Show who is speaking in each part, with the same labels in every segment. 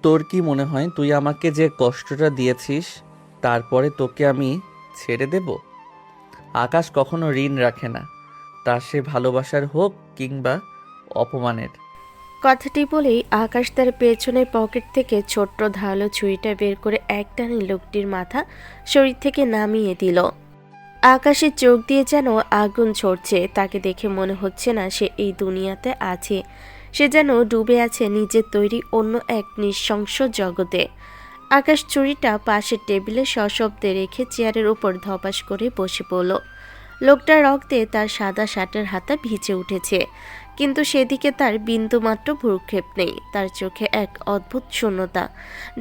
Speaker 1: তোর কি মনে হয় তুই আমাকে যে কষ্টটা দিয়েছিস তারপরে তোকে আমি ছেড়ে দেব? আকাশ কখনো ঋণ রাখে না, তা সে ভালোবাসার হোক কিংবা অপমানের।
Speaker 2: কথাটি বলেই আকাশ তার পেছনের পকেট থেকে ছোট্ট ধারালো ছুরিটা বের করে একটানে লোকটির মাথা শরীর থেকে নামিয়ে দিল। আকাশের চোখ দিয়ে যেন আগুন ঝরছে। তাকে দেখে মনে হচ্ছে না সে এই দুনিয়াতে আছে। সে যেন ডুবে আছে নিজের তৈরি অন্য এক নৃশংস জগতে। আকাশ ছুরিটা পাশের টেবিলে সশব্দে রেখে চেয়ারের উপর ধপাস করে বসে পড়ল। লোকটার রক্তে তার সাদা শার্টের হাতা ভিজে উঠেছে, কিন্তু সেদিকে তার বিন্দুমাত্র ভ্রুক্ষেপ নেই। তার চোখে এক অদ্ভুত শূন্যতা,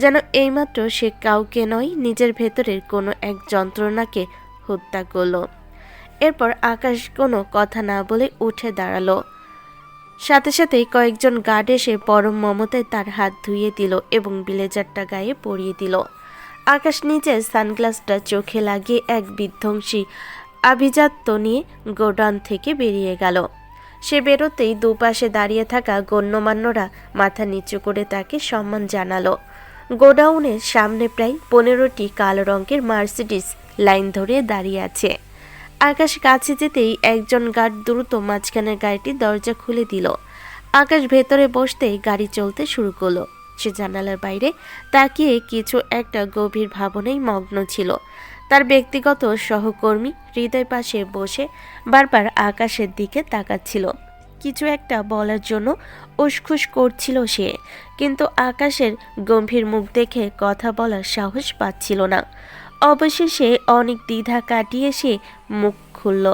Speaker 2: যেন এইমাত্র সে কাউকে নয়, নিজের ভেতরের কোনো এক যন্ত্রণাকে হত্যা করল। এরপর আকাশ কোনো কথা না বলে উঠে দাঁড়ালো। সাথে সাথেই কয়েকজন গার্ড এসে পরম মমতায় তার হাত ধুইয়ে দিল এবং ব্লেজারটা গায়ে পরিয়ে দিল। আকাশ নিজের সানগ্লাসটা চোখে লাগিয়ে এক বিধ্বংসী আভিজাত্য নিয়ে গোডাউন থেকে বেরিয়ে গেল। সে বেরোতেই দুপাশে দাঁড়িয়ে থাকা গণ্যমান্যরা মাথা নিচু করে তাকে সম্মান জানালো। গোডাউনের সামনে প্রায় 15টি কালো রঙের মার্সিডিজ লাইন ধরে দাঁড়িয়ে আছে। আকাশ কাছে যেতেই একজন গার্ড দ্রুত মাঝখানের গাড়িটির দরজা খুলে দিল। আকাশ ভেতরে বসতেই গাড়ি চলতে শুরু করলো। সে জানালার বাইরে তাকিয়ে কিছু একটা গভীর ভাবনায় মগ্ন ছিল। তার ব্যক্তিগত সহকর্মী হৃদয় পাশে বসে বারবার আকাশের দিকে তাকাচ্ছিল, কিছু একটা বলার জন্য উসখুস করছিল সে, কিন্তু আকাশের গম্ভীর মুখ দেখে কথা বলার সাহস পাচ্ছিল না। অবশেষে অনেক দ্বিধা কাটিয়ে সে মুখ খুলল।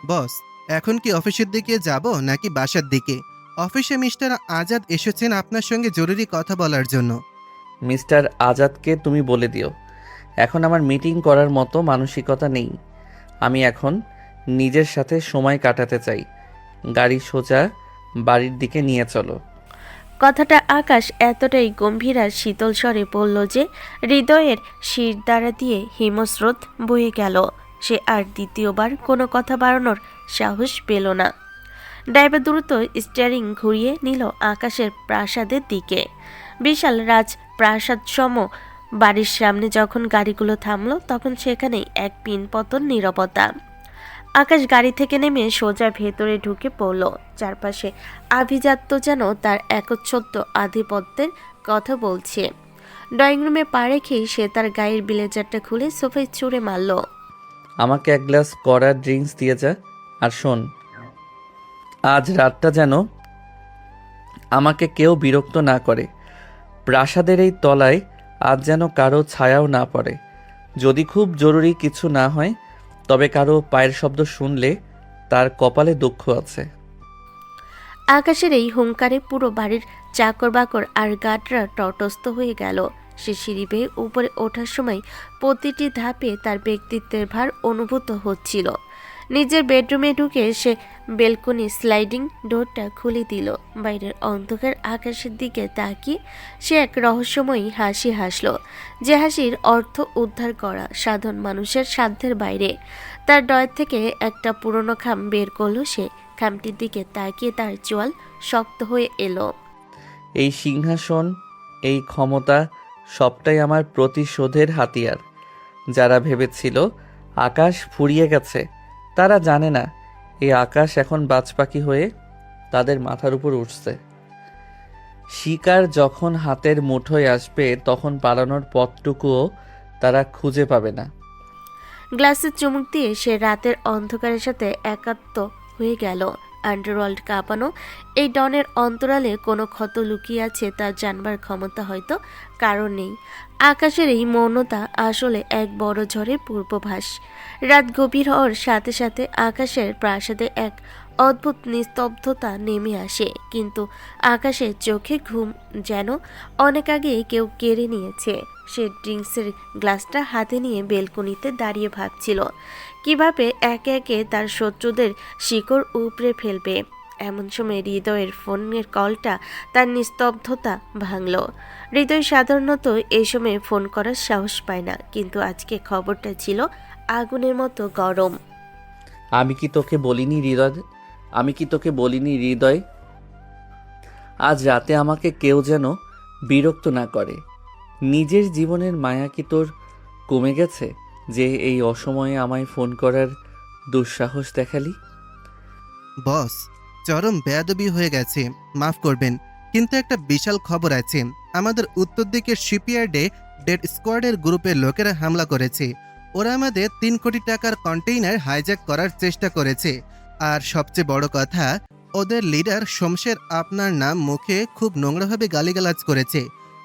Speaker 3: বস, এখন কি অফিসের দিকে যাব নাকি বাসার দিকে? অফিসে মিস্টার আজাদ এসেছেন আপনার সঙ্গে জরুরি কথা বলার জন্য।
Speaker 1: মিস্টার আজাদকে তুমি বলে দিও এখন আমার মিটিং করার মতো মানসিকতা নেই। আমি এখন নিজের সাথে সময় কাটাতে চাই। গাড়ি সোজা বাড়ির দিকে নিয়ে চলো।
Speaker 2: কথাটা আকাশ এতটাই গম্ভীর আর শীতল স্বরে বলল যে হৃদয়ের শিরদাঁড়া দিয়ে হিমস্রোত বয়ে গেল। সে আর দ্বিতীয়বার কোনো কথা বাড়ানোর সাহস পেল না। ড্রাইভার দ্রুত স্টিয়ারিং ঘুরিয়ে নিল আকাশের প্রাসাদের দিকে। বিশাল রাজপ্রাসাদ সম বাড়ির সামনে যখন গাড়িগুলো থামলো, তখন সেখানেই এক পিনপতন নীরবতা। আকাশ গাড়ি থেকে নেমে সোজা ভেতরে ঢুকে পড়ল। চারপাশে আভিজাত্য যেন তার একচ্ছত্র আধিপত্যের কথা বলছে। ড্রয়িং রুমে পা রেখেই সে তার গায়ের ব্লেজারটা খুলে সোফায় ছুঁড়ে মারল।
Speaker 1: আমাকে এক গ্লাস কড়া ড্রিঙ্কস দিয়ে যা। আর শোন, আজ রাতটা যেন আমাকে কেউ বিরক্ত না করে। প্রাসাদের এই তলায় আজ যেন কারো ছায়াও না পড়ে। যদি খুব জরুরি কিছু না হয়, তবে কারো পায়ের শব্দ শুনলে তার কপালে দুঃখ আছে।
Speaker 2: আকাশের এই হুঙ্কারে পুরো বাড়ির চাকর বাকর আর গার্ডরা তটস্থ হয়ে গেল। সে সিঁড়ি বেয়ে উপরে ওঠার সময় প্রতিটি ধাপে তার ব্যক্তিত্বের ভার অনুভূত হচ্ছিল। নিজের বেডরুমে ঢুকে সে বেলকনি স্লাইডিং ডোরটা খুলে দিল। বাইরের অন্ধকার আকাশের দিকে তাকিয়ে সে এক রহস্যময়ী হাসি হাসল, যে হাসির অর্থ উদ্ধার করা সাধারণ মানুষের সাধ্যের বাইরে। তার ডয়ের থেকে একটা পুরনো খাম বের করলো সে। খামটির দিকে তাকিয়ে তার চোয়াল শক্ত হয়ে এলো।
Speaker 1: এই সিংহাসন, এই ক্ষমতা, সবটাই আমার প্রতিশোধের হাতিয়ার। যারা ভেবেছিল আকাশ ফুরিয়ে গেছে, তারা জানে না এই আকাশ এখন বাজপাখি হয়ে তাদের মাথার উপর উঠছে। শিকার যখন হাতের মুঠোয় আসবে, তখন পালানোর পথটুকুও তারা খুঁজে পাবে না।
Speaker 2: গ্লাসের চুমুক দিয়ে সে রাতের অন্ধকারের সাথে একাত্ম হয়ে গেল। আন্ডারওয়ার্ল্ড কাঁপানো এই ডনের অন্তরালে কোনো ক্ষত লুকিয়ে আছে তা জানবার ক্ষমতা হয়তো কারণ নেই। আকাশের এই মৌনতা আসলে এক বড় ঝড়ের পূর্বাভাস। রাত গভীর হওয়ার সাথে সাথে আকাশের প্রাসাদে এক অদ্ভুত নিস্তব্ধতা নেমে আসে, কিন্তু আকাশের চোখে ঘুম যেন অনেক আগেই কেউ কেড়ে নিয়েছে। সে ড্রিঙ্কসের গ্লাসটা হাতে নিয়ে বেলকনিতে দাঁড়িয়ে ভাবছিল কিভাবে একে একে তার শত্রুদের শিকড় উপড়ে ফেলবে। এমন সময় হৃদয়ের ফোনের কলটা তার নিস্তব্ধতা ভাঙল। হৃদয় সাধারণত এই সময় ফোন করার সাহস পায় না, কিন্তু আজকে খবরটা ছিল আগুনের মতো গরম।
Speaker 1: আমি কি তোকে বলিনি হৃদয়? আমি কি তোকে বলিনি হৃদয়? আজ রাতে আমাকে কেউ যেন বিরক্ত না করে। নিজের জীবনের মায়া কি তোর কমে গেছে যে এই অসময়ে আমায় ফোন করার দুঃসাহস দেখালি?
Speaker 3: বস, চরম বেয়াদবি হয়ে গেছে, মাফ করবেন। কিন্তু একটা বিশাল খবর আছে। আমাদের উত্তর দিকের শিপইয়ার্ডে ডেড স্কোয়াডের গ্রুপের লোকেরা হামলা করেছে। ওরা আমাদের 3 কোটি টাকার কন্টেইনার হাইজ্যাক করার চেষ্টা করেছে। আর সবচেয়ে বড় কথা, ওদের লিডার শমশের আপনার নাম মুখে খুব নোংরাভাবে গালিগালাজ করেছে।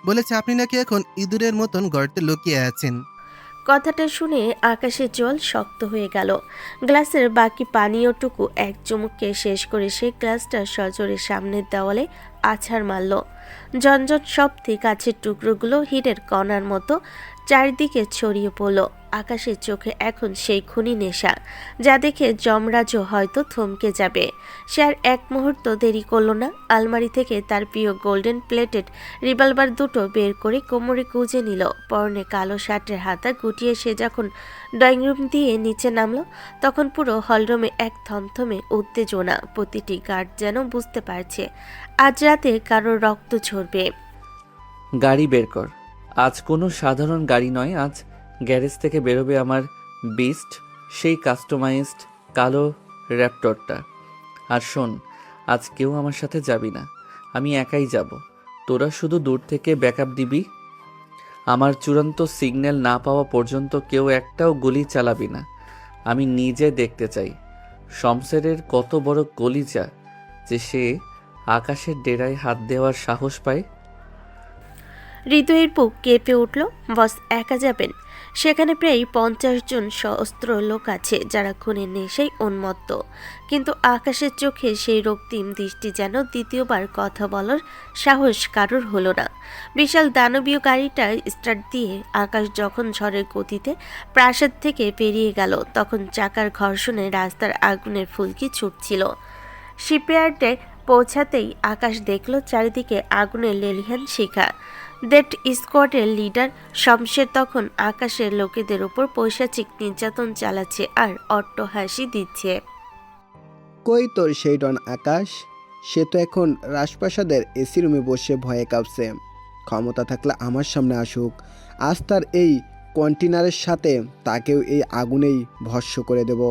Speaker 3: বলেছে আপনি নাকি এখন ইঁদুরের মতন গর্তে লুকিয়ে আছেন।
Speaker 2: কথাটা শুনে আকাশের জল শক্ত হয়ে গেল। গ্লাসের বাকি পানীয়টুকু এক চুমুকে শেষ করে সে গ্লাসটা সজোরে সামনের দেওয়ালে আছাড় মারল। ঝনঝন শব্দে কাছের টুকরোগুলো হীরের কণার মতো চারিদিকে ছড়িয়ে পড়ল। আকাশের চোখে এখন সেই খুনি নেশা, যা দেখে যমরাজও হয়তো থমকে যাবে। সে আর এক মুহূর্ত দেরি করল না। আলমারি থেকে তার প্রিয় গোল্ডেন প্লেটেড রিভলভার দুটো বের করে কোমরে গুজে নিল। পরনে কালো শার্টের হাতা গুটিয়ে সে যখন ড্রয়িং রুম দিয়ে নিচে নামলো, তখন পুরো হলরুমে এক থমথমে উত্তেজনা। প্রতিটি গার্ড যেন বুঝতে পারছে আজ রাতে কারোর রক্ত ঝরবে।
Speaker 1: গাড়ি বের কর। আজ কোনো সাধারণ গাড়ি নয়, আজ গ্যারেজ থেকে বেরোবে আমার বিস্ট, সেই কাস্টমাইজড কালো র্যাপটরটা। আর শোন, আজ কেউ আমার সাথে যাবি না, আমি একাই যাব। তোরা শুধু দূর থেকে ব্যাকআপ দিবি। আমার চূড়ান্ত সিগন্যাল না পাওয়া পর্যন্ত কেউ একটাও গুলি চালাবি না। আমি নিজে দেখতে চাই শমশেরের কত বড় কলিজা যে সে আকাশের ডেরায় হাত দেওয়ার সাহস পায়।
Speaker 2: হৃদয়ের বুক কেঁপে উঠল। বস একা যাবেন? সেখানে প্রায় 50 জন সশস্ত্র লোক আছে যারা খুনের নেশায় উন্মত্ত। কিন্তু আকাশের চোখে সেই রক্তিম দৃষ্টি যেন দ্বিতীয়বার কথা বলার সাহস কারোর হলো না। বিশাল দানবীয় গাড়িটা স্টার্ট দিয়ে আকাশ যখন ঝড়ের গতিতে প্রাসাদ থেকে বেরিয়ে গেল, তখন চাকার ঘর্ষণে রাস্তার আগুনের ফুলকি ছুটছিল। শিপইয়ার্ডে পৌঁছাতেই আকাশ দেখল চারিদিকে আগুনের লেলিহান শিখা। ডেড স্কোয়াডের লিডার শমশের তখন আকাশের লোকেদের উপর পৈশাচিক নির্যাতন চালাচ্ছে আর অট্টহাসি দিচ্ছে।
Speaker 4: কই তোর সেই ডন আকাশ? সে তো এখন রাজপ্রাসাদের এসি রুমে বসে ভয়ে কাঁপছে। ক্ষমতা থাকলে আমার সামনে আসুক, আজ তার এই কন্টেনারের সাথে তাকেও এই আগুনেই ভস্ম করে দেব।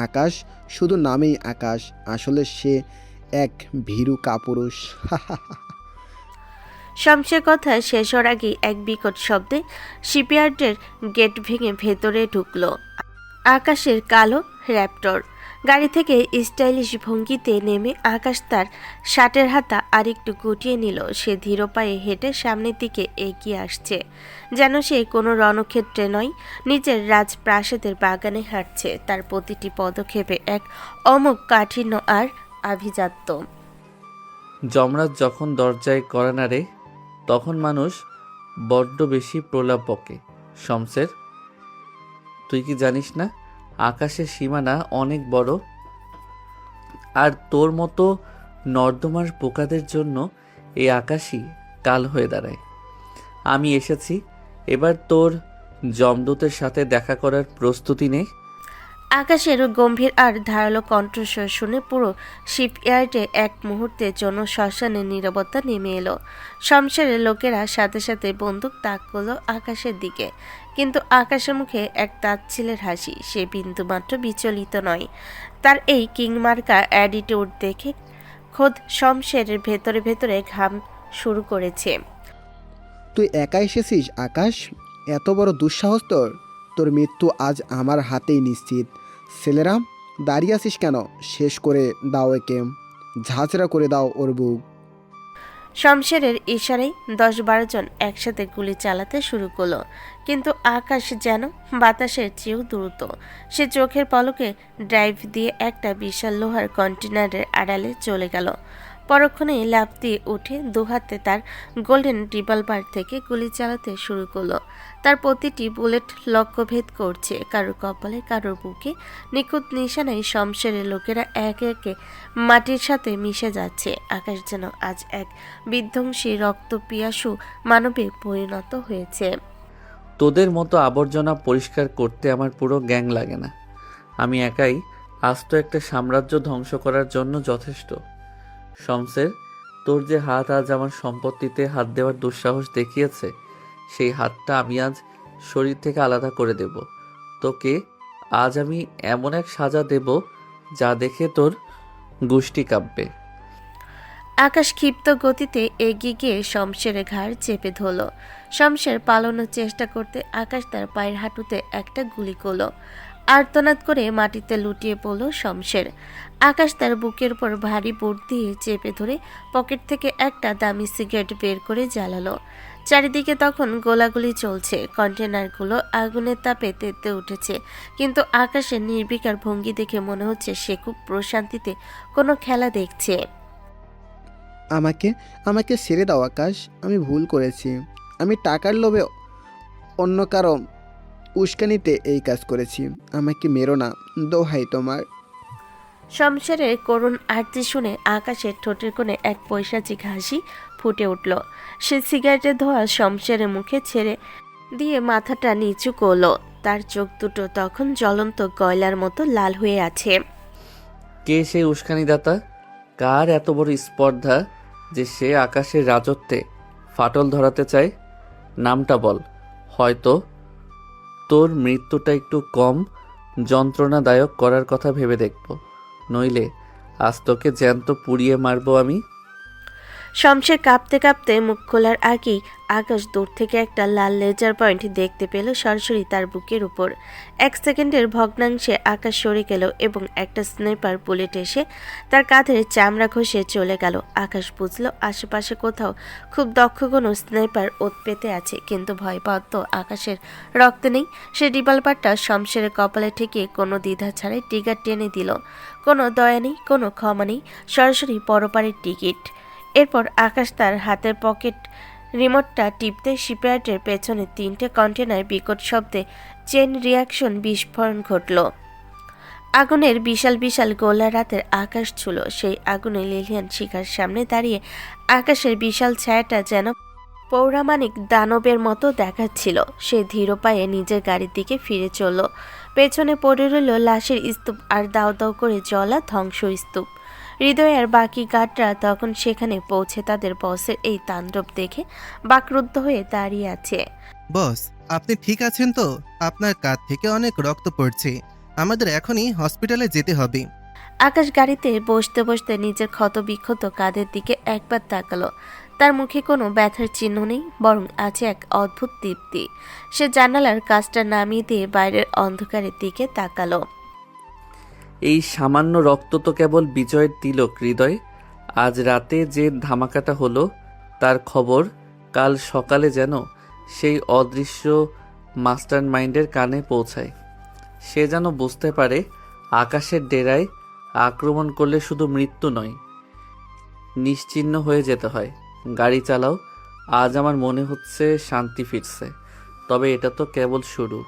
Speaker 4: আকাশ শুধু নামেই আকাশ, আসলে সে এক ভীরু কাপুরুষ।
Speaker 2: শমশের কথা শেষ হওয়ার আগে এক বিকট শব্দে শিপইয়ার্ডের গেট ভেঙে ভেতরে ঢুকলো আকাশের কালো র্যাপটর। গাড়ি থেকে স্টাইলিশ ভঙ্গিতে নেমে আকাশ তার শার্টের হাতা আরেকটু গুটিয়ে নিল। সে ধীর পায়ে হেঁটে সামনের দিকে এগিয়ে আসছে, যেন সে কোনো রণক্ষেত্রে নয়, নিজের রাজপ্রাসাদের বাগানে হাঁটছে। তার প্রতিটি পদক্ষেপে এক অমোঘ কাঠিন্য আর আভিজাত্য।
Speaker 1: যমরাজ যখন দরজায় কড়া নাড়ে তখন মানুষ বড্ড বেশি প্রলাপ বকে। শমশের, তুই কি জানিস না আকাশের সীমানা অনেক বড়, আর তোর মতো নর্দমার পোকাদের জন্য এই আকাশই কাল হয়ে দাঁড়ায়। আমি এসেছি, এবার তোর যমদূতের সাথে দেখা করার প্রস্তুতি নে।
Speaker 2: আকাশের গম্ভীর আর ধারালো কণ্ঠস্বর শুনে পুরো শিপইয়ার্ডে এক মুহূর্তের জন্য শ্মশানের নীরবতা নেমে এলো। শমশেরের লোকেরা সাথে সাথে বন্দুক তাক করলো আকাশের দিকে, কিন্তু আকাশের মুখে এক তাচ্ছিলের হাসি। সে বিন্দুমাত্র বিচলিত নয়। তার এই কিংমার্কা অ্যাটিটিউড দেখে খোদ শমশেরের ভেতরে ভেতরে ঘাম শুরু করেছে।
Speaker 4: তুই একা এসেছিস আকাশ? এত বড় দুঃসাহস তোর! তোর মৃত্যু আজ আমার হাতেই নিশ্চিত। ছেলেরা, দাঁড়িয়ে আছিস কেন? শেষ করে দাও একে, ঝাঁঝরা করে দাও ওর বুক।
Speaker 2: শমশেরের ইশারায় 10-12 জন একসাথে গুলি চালাতে শুরু করলো, কিন্তু আকাশ যেন বাতাসের চেয়েও দ্রুত। সে চোখের পলকে ড্রাইভ দিয়ে একটা বিশাল লোহার কন্টেনারের আড়ালে চলে গেল। পরক্ষণে লাফ দিয়ে উঠে দুহাতে তার গোল্ডেন রিভলভার থেকে গুলি চালাতে শুরু করলো। তার প্রতিটি বুলেট লক্ষ্যভেদ করছে, কারোর কপালে, কারোর বুকে। নিখুঁত নিশানায় শমশেরের লোকেরা একে একে মাটির সাথে মিশে যাচ্ছে। আকাশ যেন আজ এক বিধ্বংসী রক্তপিয়াসু মানবে পরিণত হয়েছে।
Speaker 1: তোদের মতো আবর্জনা পরিষ্কার করতে আমার পুরো গ্যাং লাগে না। আমি একাই আস্ত একটা সাম্রাজ্য ধ্বংস করার জন্য যথেষ্ট। শমশের, তোর যে হাত আজ আমার সম্পত্তিতে হাত দেওয়ার দুঃসাহস দেখিয়েছে, সেই হাতটা আমি আজ শরীর থেকে আলাদা করে দেব। তোকে আজ আমি এমন এক সাজা দেব যা দেখে তোর গুষ্টি কাঁপবে।
Speaker 2: আকাশ ক্ষিপ্ত গতিতে এগিয়ে গিয়ে শমশেরের ঘাড় চেপে ধরল। শমশের পালানোর চেষ্টা করতে আকাশ তার পায়ের হাঁটুতে একটা গুলি করল। আর্তনাদ করে মাটিতে লুটিয়ে পড়ল শমশের। আকাশ তার বুকের উপর ভারী বোট দিয়ে চেপে ধরে পকেট থেকে একটা দামি সিগারেট বের করে জ্বালালো। চারিদিকে তখন গোলাগুলি চলছে, কন্টেনারগুলো আগুনের তাপে তেতে উঠেছে, কিন্তু আকাশের নির্বিকার ভঙ্গি দেখে মনে হচ্ছে সে খুব প্রশান্তিতে কোনো খেলা দেখছে।
Speaker 4: আমাকে আমাকে ছেড়ে দাও আকাশ, আমি ভুল করেছি। আমি টাকার লোভে অন্য কারো উস্কানিতে এই কাজ করেছি। আমাকে মেরো না, দোহাই তোমার।
Speaker 2: শমশেরের করুণ আরতি শুনে আকাশের ঠোঁটের কোণে এক পৈশাচিক হাসি ফুটে উঠল। সে সিগারেটের ধোঁয়া শমশেরের মুখে ছেড়ে দিয়ে মাথাটা নিচু করল। তার চোখ দুটো তখন জ্বলন্ত কয়লার মতো লাল হয়ে আছে।
Speaker 1: কে সেই উস্কানিদাতা? কার এত বড় স্পর্ধা যে সে আকাশের রাজত্বে ফাটল ধরাতে চায়? নামটা বল। হয়তো তোর মৃত্যুটা একটু কম যন্ত্রণাদায়ক করার কথা ভেবে দেখব, নইলে আজ তোকে জ্যান্ত পুড়িয়ে মারবো আমি।
Speaker 2: শমশের কাঁপতে কাঁপতে মুখ খোলার আগেই আকাশ দূর থেকে একটা লাল লেজার পয়েন্ট দেখতে পেল সরাসরি তার বুকের উপর। 1 সেকেন্ডের ভগ্নাংশে আকাশ সরে গেল এবং একটা স্নাইপার বুলেট এসে তার কাঁধের চামড়া ঘষে চলে গেল। আকাশ বুঝল আশেপাশে কোথাও খুব দক্ষ কোনো স্নাইপার ওত পেতে আছে, কিন্তু ভয় পাওয়ার তো আকাশের রক্ত নেই। সে রিভলভারটা শমশেরের কপালে ঠেকিয়ে কোনো দ্বিধা ছাড়াই ট্রিগার টেনে দিল। কোনো দয়া নেই, কোনো ক্ষমা নেই, সরাসরি পরপারের টিকিট। এরপর আকাশ তার হাতের পকেট রিমোটটা টিপতে শিপইয়ার্ডের পেছনে 3টে কন্টেনার বিকট শব্দে চেন রিয়াকশন বিস্ফোরণ ঘটল। আগুনের বিশাল বিশাল গোলা রাতের আকাশ ছিল। সেই আগুনে লিলিয়ান শিখার সামনে দাঁড়িয়ে আকাশের বিশাল ছায়াটা যেন পৌরাণিক দানবের মতো দেখাচ্ছিল। সে ধীর পায়ে নিজের গাড়ির দিকে ফিরে চলল। পেছনে পড়ে রইল লাশের স্তূপ আর দাও দাও করে জ্বলা ধ্বংস স্তূপ। হৃদয় আর বাকি গার্ডরা তখন সেখানে পৌঁছে তাদের বসের এই তাণ্ডব দেখে বাকরুদ্ধ হয়ে দাঁড়িয়ে আছে।
Speaker 3: বস, আপনি ঠিক আছেন তো? আপনার কাঁধ থেকে অনেক রক্ত পড়ছে। আমাদের এখনই হসপিটালে যেতে হবে।
Speaker 2: আকাশ গাড়িতে বসতে বসতে নিজের ক্ষত বিক্ষত কাঁধের দিকে একবার তাকালো। তার মুখে কোনো ব্যথার চিহ্ন নেই, বরং আছে এক অদ্ভুত তৃপ্তি। সে জানালার কাজটা নামিয়ে দিয়ে বাইরের অন্ধকারের দিকে তাকালো।
Speaker 1: এই সামান্য রক্ত তো কেবল বিজয়ের তিলক হৃদয়। আজ রাতে যে ধামাকাটা হলো তার খবর কাল সকালে যেন সেই অদৃশ্য মাস্টার মাইন্ডের কানে পৌঁছায়। সে যেন বুঝতে পারে আকাশের ডেরায় আক্রমণ করলে শুধু মৃত্যু নয়, নিশ্চিহ্ন হয়ে যেতে হয়। গাড়ি চালাও, আজ আমার মনে হচ্ছে শান্তি ফিরছে। তবে এটা তো কেবল শুরু,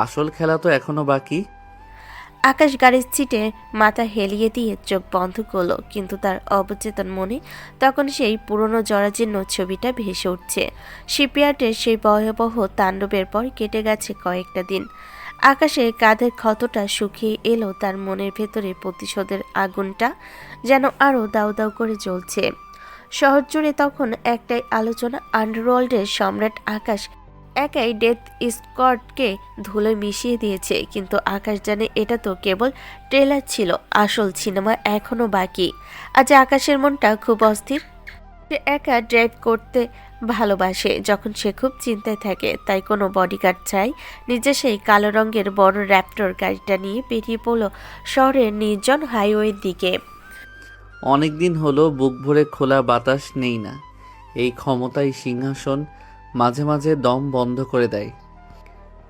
Speaker 1: আসল খেলা তো এখনো বাকি।
Speaker 2: আকাশ গাড়ির সিটে মাথা হেলিয়ে দিয়ে চোখ বন্ধ করলো, কিন্তু তার অবচেতন মনে তখন সেই পুরনো জরাজীর্ণ ছবিটা ভেসে উঠছে। শিপইয়ার্ডের সেই ভয়াবহ তাণ্ডবের পর কেটে গেছে কয়েকটা দিন। আকাশের কাঁধের ক্ষতটা শুকিয়ে এলো, তার মনের ভেতরে প্রতিশোধের আগুনটা যেন আরও দাউ দাউ করে জ্বলছে। শহর জুড়ে তখন একটাই আলোচনা, আন্ডারওয়ার্ল্ডের সম্রাট আকাশ একাই ডেথ স্কোয়াডকে ধুলোয় মিশিয়ে দিয়েছে। কিন্তু আকাশ জানে এটা তো কেবল ট্রেলার ছিল, আসল সিনেমা এখনো বাকি। আজ আকাশের মনটা খুব অস্থির। সে একা ড্রাইভ করতে ভালোবাসে যখন সে খুব চিন্তায় থাকে, তাই কোনো বডিগার্ড চাই। নিজে সেই কালো রঙের বড় র্যাপটর গাড়িটা নিয়ে বেরিয়ে পড়ল শহরের নির্জন হাইওয়ের দিকে।
Speaker 1: অনেকদিন হলো বুক ভরে খোলা বাতাস নেই না। এই ক্ষমতাই সিংহাসন মাঝে মাঝে দম বন্ধ করে দেয়,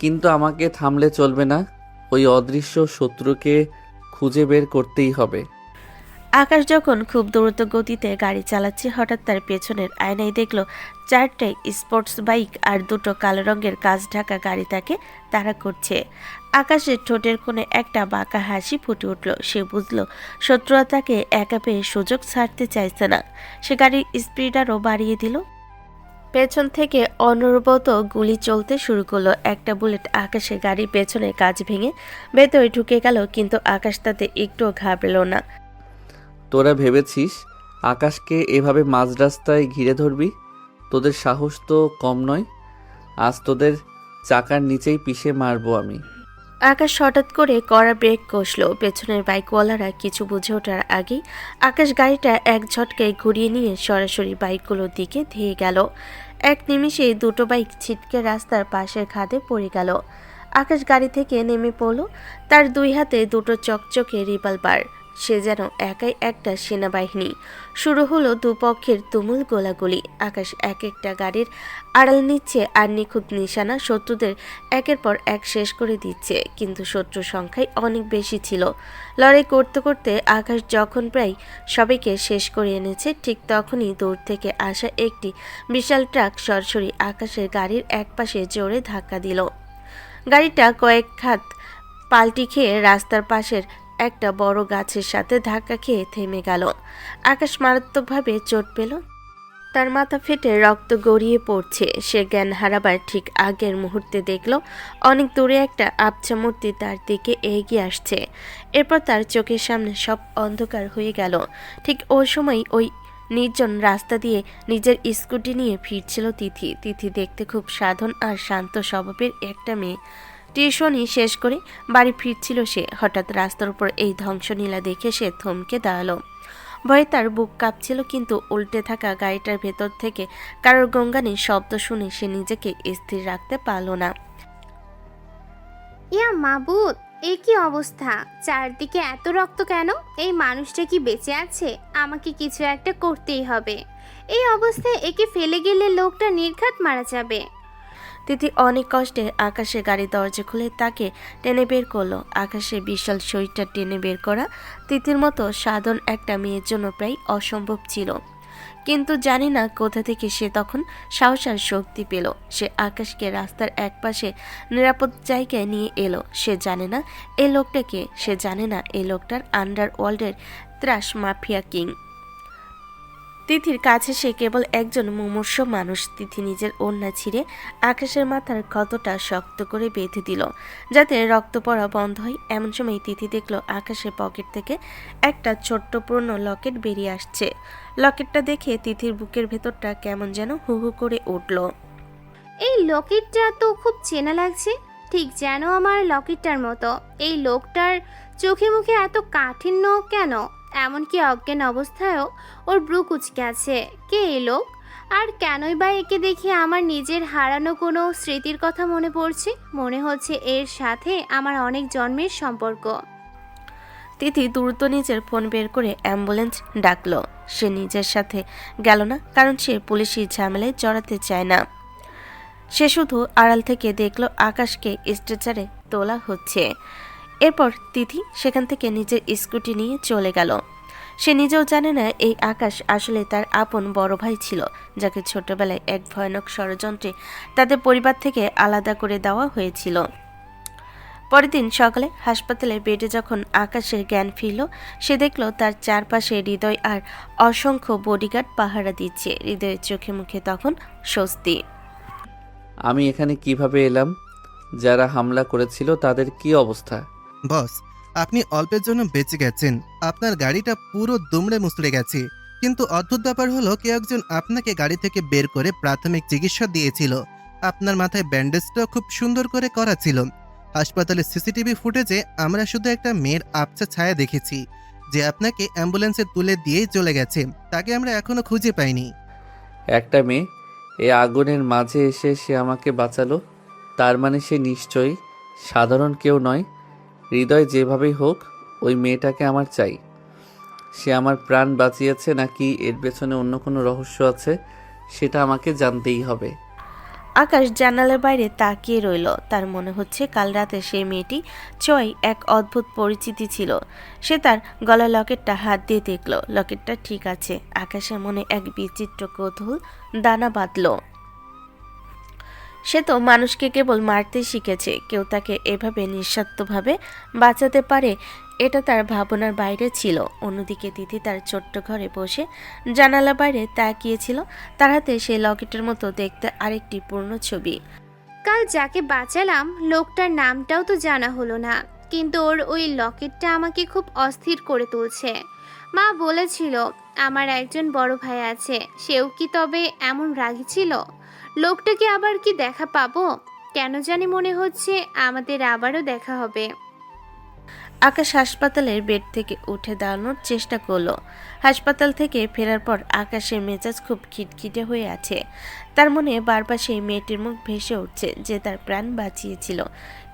Speaker 1: কিন্তু আমাকে থামলে চলবে না। ওই অদৃশ্য শত্রুকে খুঁজে বের করতেই হবে।
Speaker 2: আকাশ যখন খুব দ্রুত গতিতে গাড়ি চালাচ্ছে, হঠাৎ তার পেছনের আয়নায় দেখলো 4টে স্পোর্টস বাইক আর 2টো কালো রঙের কাঁচ ঢাকা গাড়ি তাকে তাড়া করছে। আকাশের ঠোঁটের কোণে একটা বাঁকা হাসি ফুটে উঠল। সে বুঝল শত্রুরা তাকে একা পেয়ে সুযোগ ছাড়তে চাইছে না। সে গাড়ির স্পিড আরও বাড়িয়ে দিল। পেছন থেকে অনবরত গুলি চলতে শুরু করলো। একটা বুলেট আকাশের গাড়ির পেছনের কাঁচ ভেঙে ভেতরে ঢুকে গেল, কিন্তু আকাশ তাতে একটুও ঘাবড়েল না।
Speaker 1: তোরা ভেবেছিস আকাশকে এভাবে মাঝ রাস্তায় ঘিরে ধরবি? তোদের সাহস তো কম নয়। আজ তোদের চাকার নিচেই পিষে মারবো আমি।
Speaker 2: আকাশ হঠাৎ করে কড়া ব্রেক কষল। পেছনের বাইকওয়ালারা কিছু বুঝে ওঠার আগেই আকাশ গাড়িটা এক ঝটকায় ঘুরিয়ে নিয়ে সরাসরি বাইকগুলোর দিকে ধেয়ে গেল। এক নিমিষেই দুটো বাইক ছিটকে রাস্তার পাশের খাদে পড়ে গেল। আকাশ গাড়ি থেকে নেমে পড়ল। তার দুই হাতে দুটো চকচকে রিভলভার। সে যেন একাই একটা সেনাবাহিনী। শুরু হলো দুপক্ষের তুমুল গোলাগুলি। আকাশ এক একটা গাড়ির আড়াল নিচ্ছে আর নিখুঁত নিশানা শত্রুদের একের পর এক শেষ করে দিচ্ছে। কিন্তু শত্রুর সংখ্যাই অনেক বেশি ছিল। লড়াই করতে করতে আকাশ যখন প্রায় সবাইকে শেষ করে এনেছে, ঠিক তখনই দূর থেকে আসা একটি বিশাল ট্রাক সরাসরি আকাশের গাড়ির একপাশে জোরে ধাক্কা দিল। গাড়িটা কয়েক হাত পাল্টি খেয়ে রাস্তার পাশের একটা বড় গাছের সাথে ধাক্কা খেয়ে থেমে গেল। আকাশ মারাত্মকভাবে চোট পেল। তার মাথা ফেটে রক্ত গড়িয়ে পড়ছে। সে জ্ঞান হারাবার ঠিক আগের মুহূর্তে দেখল অনেক দূরে একটা আবছা মূর্তি তার দিকে এগিয়ে আসছে। এরপর তার চোখের সামনে সব অন্ধকার হয়ে গেল। ঠিক ওই সময় ওই নির্জন রাস্তা দিয়ে নিজের স্কুটি নিয়ে ফিরছিল তিথি। তিথি দেখতে খুব সাধন আর শান্ত স্বভাবের একটা মেয়ে। টিউশনি শেষ করে বাড়ি ফিরছিল সে। হঠাৎ রাস্তার উপর এই ধ্বংসলীলা দেখে সে থমকে দাঁড়ালো। ভয়ে তার বুক কাঁপছিল, কিন্তু উল্টে থাকা গাড়িটার ভেতর থেকে কারোর গঙ্গানির শব্দ শুনে সে নিজেকে স্থির রাখতে পারল না।
Speaker 5: ইয়া মাবুদ, এ কি অবস্থা? চারদিকে এত রক্ত কেন? এই মানুষটা কি বেঁচে আছে? আমাকে কিছু একটা করতেই হবে। এই অবস্থায় একে ফেলে গেলে লোকটা নির্ঘাত মারা যাবে।
Speaker 2: তিথি অনেক কষ্টে আকাশের গাড়ির দরজা খুলে তাকে টেনে বের করলো। আকাশের বিশাল শরীরটা টেনে বের করা তিথির মতো সাধারণ একটা মেয়ের জন্য প্রায় অসম্ভব ছিল। কিন্তু জানি না কোথা থেকে সে তখন সাহস আর শক্তি পেল। সে আকাশকে রাস্তার একপাশে নিরাপদ জায়গায় নিয়ে এলো। সে জানে না এই লোকটাকে, সে জানে না এই লোকটার আন্ডারওয়ার্ল্ডের ত্রাস মাফিয়া কিং। তিথির কাছে সে কেবল একজন মুমূর্ষ মানুষ। তিথি নিজের ওড়না ছিঁড়ে আকাশের মাথার ক্ষতটা শক্ত করে বেঁধে দিল, যাতে রক্ত পড়া বন্ধ হয়। এমন সময় তিথি দেখল আকাশের পকেট থেকে একটা ছোট্ট পুরনো লকেট বেরিয়ে আসছে। লকেটটা দেখে তিথির বুকের ভেতরটা কেমন যেন হু হু করে উঠল।
Speaker 5: এই লকেটটা তো খুব চেনা লাগছে, ঠিক যেন আমার লকেটটার মতো। এই লোকটার চোখে মুখে এত কাঠিন্য কেন? এমনকি অজ্ঞান অবস্থায়ও ওর ব্রু কুচকে আছে। কে এই লোক? আর কেনই বা একে দেখে আমার নিজের হারানো কোনো স্মৃতির কথা মনে পড়ছে? মনে হচ্ছে এর সাথে আমার অনেক জন্মের সম্পর্ক।
Speaker 2: তিথি দ্রুত নিজের ফোন বের করে অ্যাম্বুলেন্স ডাকলো। সে নিজের সাথে গেল না, কারণ সে পুলিশি ঝামেলায় জড়াতে চায় না। সে শুধু আড়াল থেকে দেখলো আকাশকে স্ট্রেচারে তোলা হচ্ছে। এরপর তিথি সেখান থেকে নিজের স্কুটি নিয়ে চলে গেল। সে নিজেও জানে না এই আকাশ আসলে তার আপন বড় ভাই ছিল, যাকে ছোটবেলায় এক ভয়ানক ষড়যন্ত্রে তাদের পরিবার থেকে আলাদা করে দেওয়া হয়েছিল। পরের দিন সকালে হাসপাতালের বেডে যখন আকাশের জ্ঞান ফিরল, সে দেখল তার চারপাশে হৃদয় আর অসংখ্য বডিগার্ড পাহারা দিচ্ছে। হৃদয়ের চোখে মুখে তখন স্বস্তি।
Speaker 1: আমি এখানে কিভাবে এলাম? যারা হামলা করেছিল তাদের কি অবস্থা?
Speaker 3: বস, আপনি অল্পের জন্য বেঁচে গেছেন। আপনার গাড়িটা পুরো দুমড়ে মুচড়ে গেছে, কিন্তু অদ্ভুত ব্যাপার হলো কেউ একজন আপনাকে গাড়ি থেকে বের করে প্রাথমিক চিকিৎসা দিয়েছিল। আপনার মাথায় ব্যান্ডেজটাও খুব সুন্দর করে করা ছিল। হাসপাতালের সিসিটিভি ফুটেজে আমরা শুধু একটা মেয়ের আবছা ছায়া দেখেছি, যে আপনাকে অ্যাম্বুলেন্সে তুলে দিয়েই চলে গেছে। তাকে আমরা এখনো খুঁজে পাইনি।
Speaker 1: একটা মেয়ে এই আগুনের মাঝে এসে সে আমাকে বাঁচালো, তার মানে সে নিশ্চয়ই সাধারণ কেউ নয়। হৃদয় যেভাবেই হোক, ওই মেয়েটাকে আমার চাই। সে আমার প্রাণ বাঁচিয়েছে নাকি এর পেছনে অন্য কোনো রহস্য আছে, সেটা আমাকে জানতেই হবে।
Speaker 2: আকাশ জানালার বাইরে তাকিয়ে রইল। তার মনে হচ্ছে কাল রাতে সেই মেয়েটি ছোঁয়ায় এক অদ্ভুত পরিচিতি ছিল। সে তার গলা লকেটটা হাত দিয়ে দেখল লকেটটা ঠিক আছে। আকাশের মনে এক বিচিত্র কৌতূহল দানা বাঁধল। সে তো মানুষকে কেবল মারতে শিখেছে, কেউ তাকে এভাবে নিঃস্বার্থভাবে বাঁচাতে পারে এটা তার ভাবনার বাইরে ছিল। অন্যদিকে তিথি তার ছোট্ট ঘরে বসে জানালা বাইরে তাকিয়েছিল। তার হাতে সেই লকেটের মতো দেখতে আরেকটি পূর্ণ ছবি।
Speaker 5: কাল যাকে বাঁচালাম লোকটার নামটাও তো জানা হলো না, কিন্তু ওর ওই লকেটটা আমাকে খুব অস্থির করে তুলছে। মা বলেছিল আমার একজন বড় ভাই আছে, সেও কি তবে এমন রাগী ছিল? লোকটাকে আবার কি দেখা পাবো? কেন জানি মনে হচ্ছে আমাদের আবারও দেখা হবে।
Speaker 2: আকাশ হাসপাতালের বেড থেকে উঠে দাঁড়ানোর চেষ্টা করলো। হাসপাতাল থেকে ফেরার পর আকাশের মেজাজ খুব খিটখিটে হয়ে আছে। তার মনে বারবার সেই মেয়েটির মুখ ভেসে উঠছে যে তার প্রাণ বাঁচিয়েছিল।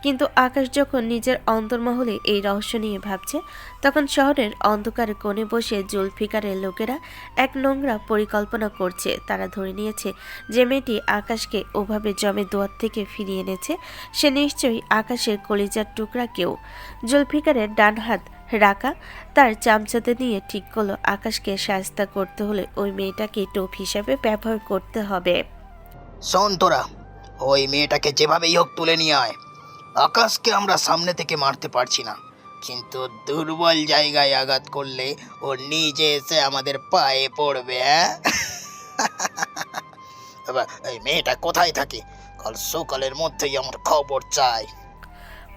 Speaker 2: কিন্তু আকাশ যখন নিজের অন্তর্মহলে এই রহস্য নিয়ে ভাবছে, তখন শহরের অন্ধকার কোণে বসে জুলফিকারের লোকেরা এক নোংরা পরিকল্পনা করছে। তারা ধরে নিয়েছে যে মেয়েটি আকাশকে ওভাবে জমে দুয়ার থেকে ফিরিয়ে এনেছে সে নিশ্চয়ই আকাশের কলিজার টুকরা কেউ। জুলফিকারের ডান হাত রাকা তার চামচাতে নিয়ে ঠিক করলো আকাশকে শায়েস্তা করতে হলে ওই মেয়েটাকে টোপ হিসাবে ব্যবহার করতে হবে।
Speaker 6: শোন তোরা, ওই মেয়েটাকে যেভাবেই হোক তুলে নিয়ে আয়। আকাশকে আমরা সামনে থেকে মারতে পারছি না, কিন্তু দুর্বল জায়গায় আঘাত করলে ও নিজে এসে আমাদের পায়ে পড়বে। হ্যাঁ, এবার এই মেয়েটা কোথায় থাকে? কাল সকালের মধ্যেই আমার খবর চাই।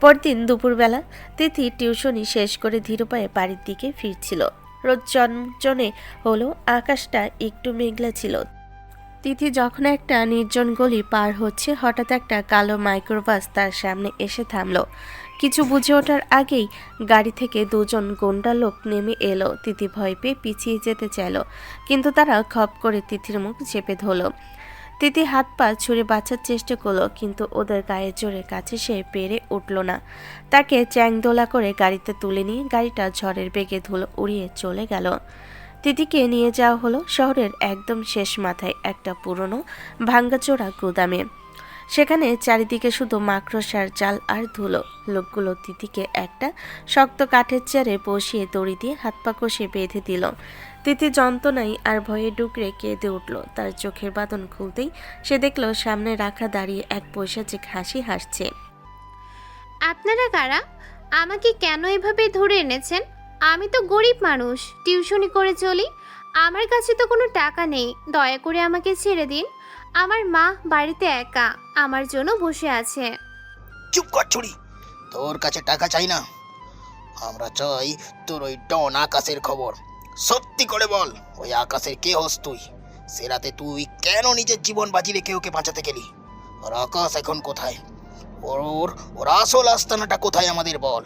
Speaker 2: পরদিন দুপুরবেলা তিথি টিউশনি শেষ করে ধীর পায়ে বাড়ির দিকে ফিরছিল। রোদ চনচনে হলো, আকাশটা একটু মেঘলা ছিল। তিথি যখন একটা নির্জন গলি পার হচ্ছে, হঠাৎ একটা কালো মাইক্রোবাস তার সামনে এসে থামলো। কিছু বুঝে ওঠার আগেই গাড়ি থেকে দুজন গোন্ডা লোক নেমে এলো। তিথি ভয় পেয়ে পিছিয়ে যেতে চাইল, কিন্তু তারা খপ করে তিথির মুখ চেপে ধরল। তিথি হাত পা ছুঁড়ে বাঁচার চেষ্টা করলো, কিন্তু ওদের গায়ে জোরে কাছে সে পেরে উঠল না। তাকে চ্যাংদোলা করে গাড়িতে তুলে নিয়ে গাড়িটা ঝড়ের বেগে ধুলো উড়িয়ে চলে গেল। তিথিকে নিয়ে যাওয়া হলো শহরের একদম শেষ মাথায় একটা পুরনো ভাঙ্গাচোরা গুদামে। সেখানে চারিদিকে শুধু মাকড়সার জাল আর ধুলো। লোকগুলো তিথিকে একটা শক্ত কাঠের চেয়ারে বসিয়ে দড়ি দিয়ে হাত পা কষে বেঁধে দিল। তিথি যন্ত্রণায় আর ভয়ে ডুকরে কেঁদে উঠল। তার চোখের বাঁধন খুলতেই সে দেখল সামনে রাখা দাঁড়িয়ে এক পৈশাচিক হাসি হাসছে।
Speaker 5: আপনারা কারা? আমাকে কেন এভাবে ধরে এনেছেন? আমি তো গরিব মানুষ, টিউশনি করে চলি। আমার কাছে তো কোনো টাকা নেই, দয়া করে আমাকে ছেড়ে দিন। আমার মা বাড়িতে একা, আমার জন্য বসে আছে।
Speaker 6: চুপ কর ছুরি, তোর কাছে টাকা চাই না, আমরা চাই তোর ওই ডন আকাশের খবর। সত্যি করে বল, ওই আকাশের কে হস তুই? সে রাতে তুই কেন নিজের জীবন বাজি রেখে ওকে বাঁচাতে গেলি? আর আকাশ এখন কোথায়? ওর ওর আসল আস্তানাটা কোথায় আমাদের বল।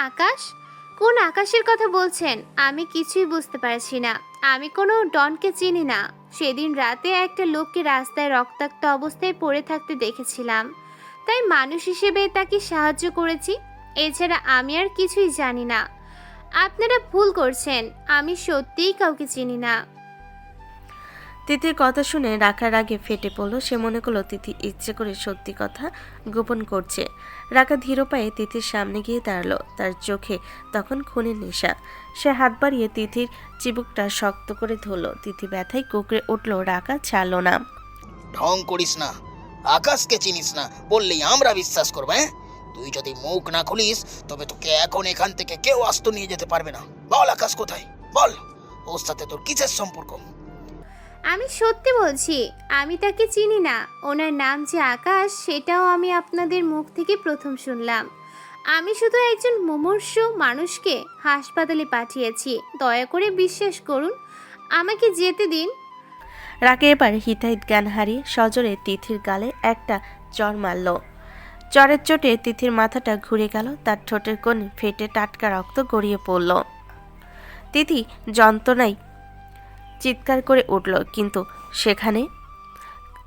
Speaker 5: আকাশ? কোন আকাশের কথা বলছেন? আমি কিছুই বুঝতে পারছি না। আমি কোনো ডনকে চিনি না। সেদিন রাতে একটা লোককে রাস্তায় রক্তাক্ত অবস্থায় পড়ে থাকতে দেখেছিলাম, তাই মানুষ হিসেবে তাকে সাহায্য করেছি। এছাড়া আমি আর কিছুই জানি না। আপনারা ভুল করছেন, আমি সত্যিই কাউকে চিনি না।
Speaker 2: তিথির কথা শুনে রাখার আগে ফেটে পড়ল। সে মনে করলো তিথি ইচ্ছে করে সত্যি কথা গোপন করছে। রাখা ধীর পায়ে তিথির সামনে গিয়ে দাঁড়ালো। তার চোখে তখন খুনের নেশা। সে হাত বাড়িয়ে তিথির চিবুকটা শক্ত করে ধরল। তিথি ব্যথায় কুকড়ে উঠল। রাখা ছাড়ল না।
Speaker 6: ঢং করিস না, আকাশকে চিনিস না বললেই আমরা বিশ্বাস করবো? হ্যাঁ, তুই যদি মুখ না খুলিস তবে তোকে এখন এখান থেকে কেউ আস্ত নিয়ে যেতে পারবে না। বল আকাশ কোথায়, বল। ওর সাথে তোর কিসের সম্পর্ক?
Speaker 5: আমি সত্যি বলছি, আমি তাকে চিনি না। ওনার নাম যে আকাশ সেটাও আমি আপনাদের মুখ থেকে প্রথম শুনলাম। আমি শুধু একজন মুমূর্ষু মানুষকে হাসপাতালে পাঠিয়েছি। দয়া করে বিশ্বাস করুন, আমাকে যেতে দিন।
Speaker 2: রাকে এবার হিতাহিত জ্ঞান হারিয়ে সজোরে তিথির গালে একটা চড় মারল। চড়ের চোটে তিথির মাথাটা ঘুরে গেল। তার ঠোঁটের কোণে ফেটে টাটকা রক্ত গড়িয়ে পড়ল। তিথি যন্ত্রণায় চিৎকার করে উঠল, কিন্তু সেখানে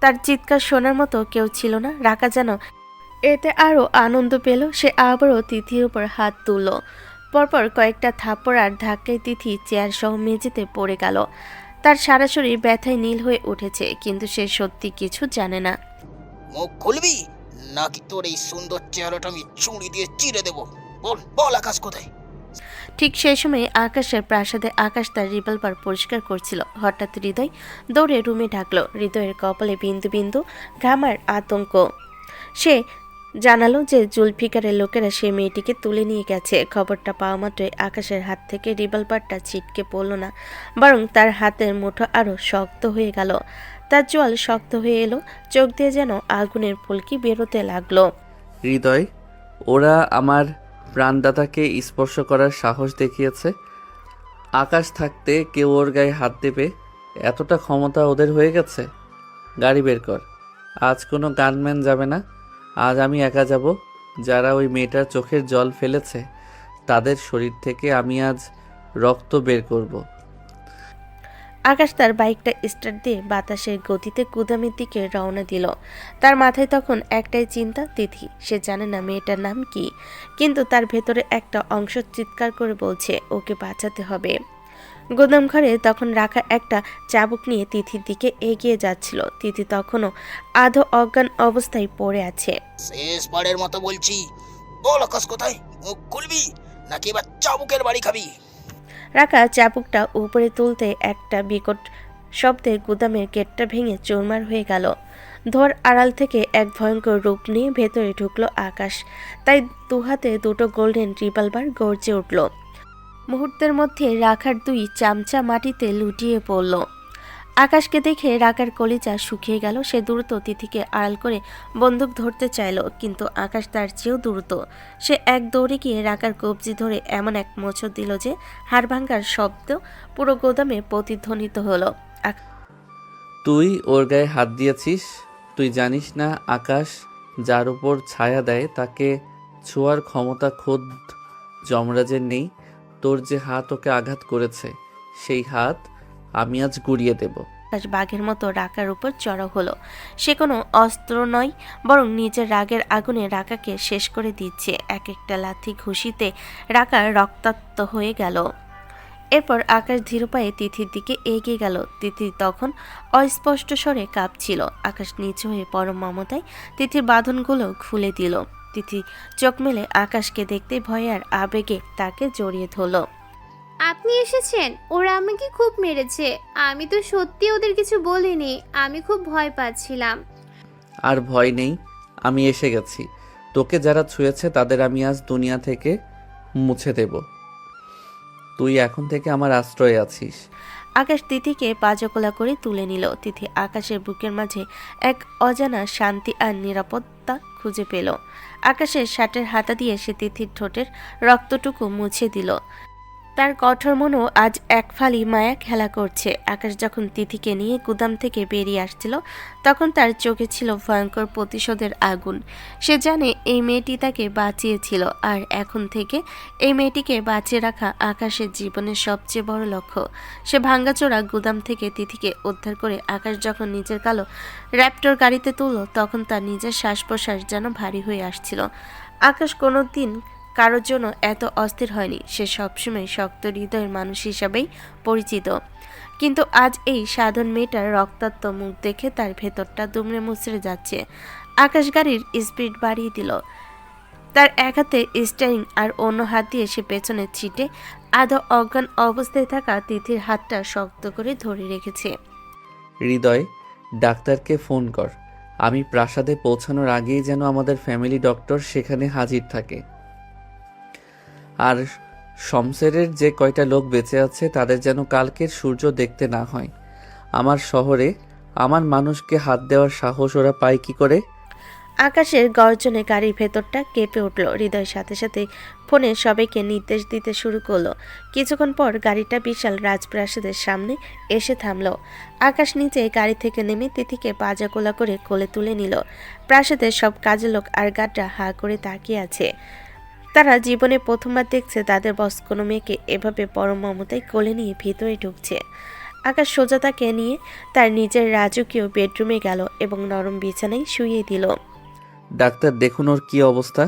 Speaker 2: তার চিৎকার শোনার মতো কেউ ছিল না। রাকা যেন এতে আরও আনন্দ পেল। সে আবারও তিথির উপর হাত তুলল। পরপর কয়েকটা থাপ্পড় আর ধাক্কায় তিথি চেয়ার সহ মেঝেতে পড়ে গেল। তার সারা শরীর ব্যথায় নীল হয়ে উঠেছে, কিন্তু সে সত্যি কিছু জানে না।
Speaker 6: মুখ খুলবি নাকি তোর এই সুন্দর চেহারাটা আমি চুড়ি দিয়ে চিরে দেবো? বল বল আকাশ কোথায়?
Speaker 2: ঠিক সেই সময় আকাশের প্রাসাদে আকাশ তার রিভলভার পরিষ্কার করছিল। হঠাৎ হৃদয় দৌড়ে রুমে ঢাকলো। হৃদয়ের কপালে বিন্দু বিন্দু ঘামার আতঙ্ক। সে জানালো যে জুলফিকারের লোকেরা সে মেয়েটিকে তুলে নিয়ে গেছে। খবরটা পাওয়া মাত্রই আকাশের হাত থেকে রিভলভারটা ছিটকে পড়ল না, বরং তার হাতের মুঠো আরও শক্ত হয়ে গেল। তার জল শক্ত হয়ে এলো, চোখ দিয়ে যেন আগুনের ফুলকি বেরোতে লাগলো।
Speaker 1: হৃদয়, ওরা আমার প্রাণদাতাকে স্পর্শ করার সাহস দেখিয়েছে। আকাশ থাকতে কেউ ওর গায়ে হাত দেবে এতটা ক্ষমতা ওদের হয়ে গেছে? গাড়ি বের কর। আজ কোনো গানম্যান যাবে না, আজ আমি একা যাব। যারা ওই মেয়েটার চোখের জল ফেলেছে তাদের শরীর থেকে আমি আজ রক্ত বের করব।
Speaker 2: আকাশ তার বাইকটা স্টার্ট দিয়ে বাতাসের গতিতে গুদামের দিকে রওনা দিল। তার মাথায় তখন একটাই চিন্তা, তিথি। সে জানে না মেয়েটার নাম কি, কিন্তু তার ভেতরে একটা অংশ চিৎকার করে বলছে ওকে বাঁচাতে হবে। গোদাম ঘরে তখন রাখা একটা চাবুক নিয়ে তিথির দিকে এগিয়ে যাচ্ছিল। তিথি তখনও আধো অজ্ঞান অবস্থায় পড়ে আছে।
Speaker 6: শেষবারের মতো বলছি, বল আকাশ কোথায়? মুখ খুলবি নাকি এবার চাবুকের বাড়ি খাবি?
Speaker 2: রাখা চাবুকটা উপরে তুলতে একটা বিকট শব্দে গুদামের গেটটা ভেঙে চুরমার হয়ে গেল। ধোয়ার আড়াল থেকে এক ভয়ঙ্কর রূপ নিয়ে ভেতরে ঢুকলো আকাশ। তাই দুহাতে দুটো গোল্ডেন রিভলভার গর্জে উঠল। মুহূর্তের মধ্যে রাখার দুই চামচা মাটিতে লুটিয়ে পড়ল। আকাশকে দেখে রাখার কলিজা শুকিয়ে গেল। সে দ্রুত তিথিকে আড়াল করে বন্দুক ধরতে চাইল, কিন্তু আকাশ তার চেয়েও দ্রুত। সে এক দৌড়ে গিয়ে রাখার কবজি ধরে এমন এক মোচড় দিল যে হাড় ভাঙ্গার শব্দ পুরো গোদামে প্রতিধ্বনিত হলো।
Speaker 1: তুই ওর গায়ে হাত দিয়েছিস? তুই জানিস না আকাশ যার উপর ছায়া দেয় তাকে ছোঁয়ার ক্ষমতা খোদ যমরাজের নেই। তোর যে হাত ওকে আঘাত করেছে সেই হাত আমি আজ গুড়িয়ে দেব।
Speaker 2: আকাশ বাঘের মতো রাকার উপর চড়াও হলো। সে কোনো অস্ত্র নয়, বরং নিজের রাগের আগুনে রাকাকে শেষ করে দিচ্ছে। এক একটা লাথি ঘুষিতে রাকা রক্তাক্ত হয়ে গেল। এরপর আকাশ ধীর পায়ে তিথির দিকে এগিয়ে গেল। তিথি তখন অস্পষ্ট স্বরে কাঁপছিল। আকাশ নিচু হয়ে পরম মমতায় তিথির বাঁধনগুলো খুলে দিল। তিথি চোখ মেলে আকাশকে দেখতে ভয়ে আর আবেগে তাকে জড়িয়ে ধরল।
Speaker 5: আপনি এসেছেন? ওরা আমাকে খুব মেরেছে। আমি তো সত্যি ওদের কিছু বলিনি, আমি খুব ভয় পাচ্ছিলাম।
Speaker 1: আর ভয় নেই, আমি এসে গেছি। তোকে যারা ছুঁয়েছে তাদের আমি আজ দুনিয়া থেকে মুছে দেব। তুই এখন থেকে আমার আশ্রয়ে আছিস।
Speaker 2: আকাশ তিথিকে পাজকোলা করে তুলে নিল। তিথি আকাশের বুকের মাঝে এক অজানা শান্তি আর নিরাপত্তা খুঁজে পেল। আকাশের শার্টের হাতা দিয়ে সে তিথির ঠোঁটের রক্তটুকু মুছে দিল। তার কঠোর মনও আজ এক ফালি মায়া খেলা করছে। আকাশ যখন তিথিকে নিয়ে গুদাম থেকে বেরিয়ে আসছিল তখন তার চোখে ছিল ভয়ঙ্কর প্রতিশোধের আগুন। সে জানে এই মেয়েটি তাকে বাঁচিয়েছিল, আর এখন থেকে এই মেয়েটিকে বাঁচিয়ে রাখা আকাশের জীবনের সবচেয়ে বড় লক্ষ্য। সে ভাঙ্গাচোরা গুদাম থেকে তিথিকে উদ্ধার করে আকাশ যখন নিজের কালো র্যাপটর গাড়িতে তুলল তখন তার নিজের শ্বাস প্রশ্বাস যেন ভারী হয়ে আসছিল। আকাশ কোনোদিন কারোর জন্য এত অস্থির হয়নি। সে সবসময় শক্ত হৃদয়ের মানুষ হিসাবেই পরিচিত, কিন্তু আজ এই সাধারণ মেয়েটার রক্তাক্ত মুখ দেখে তার ভেতরটা দুমড়ে মুচড়ে যাচ্ছে। আকাশ গাড়ির স্পিড বাড়িয়ে দিল। তার এক হাতে স্টিয়ারিং আর অন্য হাত দিয়ে সে পেছনের সিটে আধো অজ্ঞান অবস্থায় থাকা তিথির হাতটা শক্ত করে ধরে রেখেছে।
Speaker 1: হৃদয়, ডাক্তারকে ফোন কর। আমি প্রাসাদে পৌঁছানোর আগেই যেন আমাদের ফ্যামিলি ডক্টর সেখানে হাজির থাকে। আর শমশেরের যে কয়টা লোক বেঁচে আছে তাদের যেন কালকের সূর্য দেখতে না হয়। আমার শহরে আমার মানুষকে হাত দেওয়ার সাহস ওরা পায় কি করে?
Speaker 2: আকাশের গর্জনে গাড়ির ভেতরটা কেঁপে উঠল। হৃদয়ের সাথে সাথে ফোনে সবাইকে নির্দেশ দিতে শুরু করলো। কিছুক্ষণ পর গাড়িটা বিশাল রাজপ্রাসাদের সামনে এসে থামলো। আকাশ নিচে গাড়ি থেকে নেমে তিথিকে পাজাকোলা করে কোলে তুলে নিল। প্রাসাদের সব কাজের লোক আর গার্ডরা হা করে তাকিয়ে আছে। তারা জীবনে প্রথমবার দেখছে তাদের বস কোনো মেয়েকে এভাবে পরম মমতায় কোলে নিয়ে ভিতরে ঢুকছে। আকাশ সোজা তাকে নিয়ে তার নিজের রাজকীয় বেডরুমে গেল এবং নরম বিছানায় শুইয়ে দিল।
Speaker 1: ডাক্তার দেখুন ওর কি অবস্থা।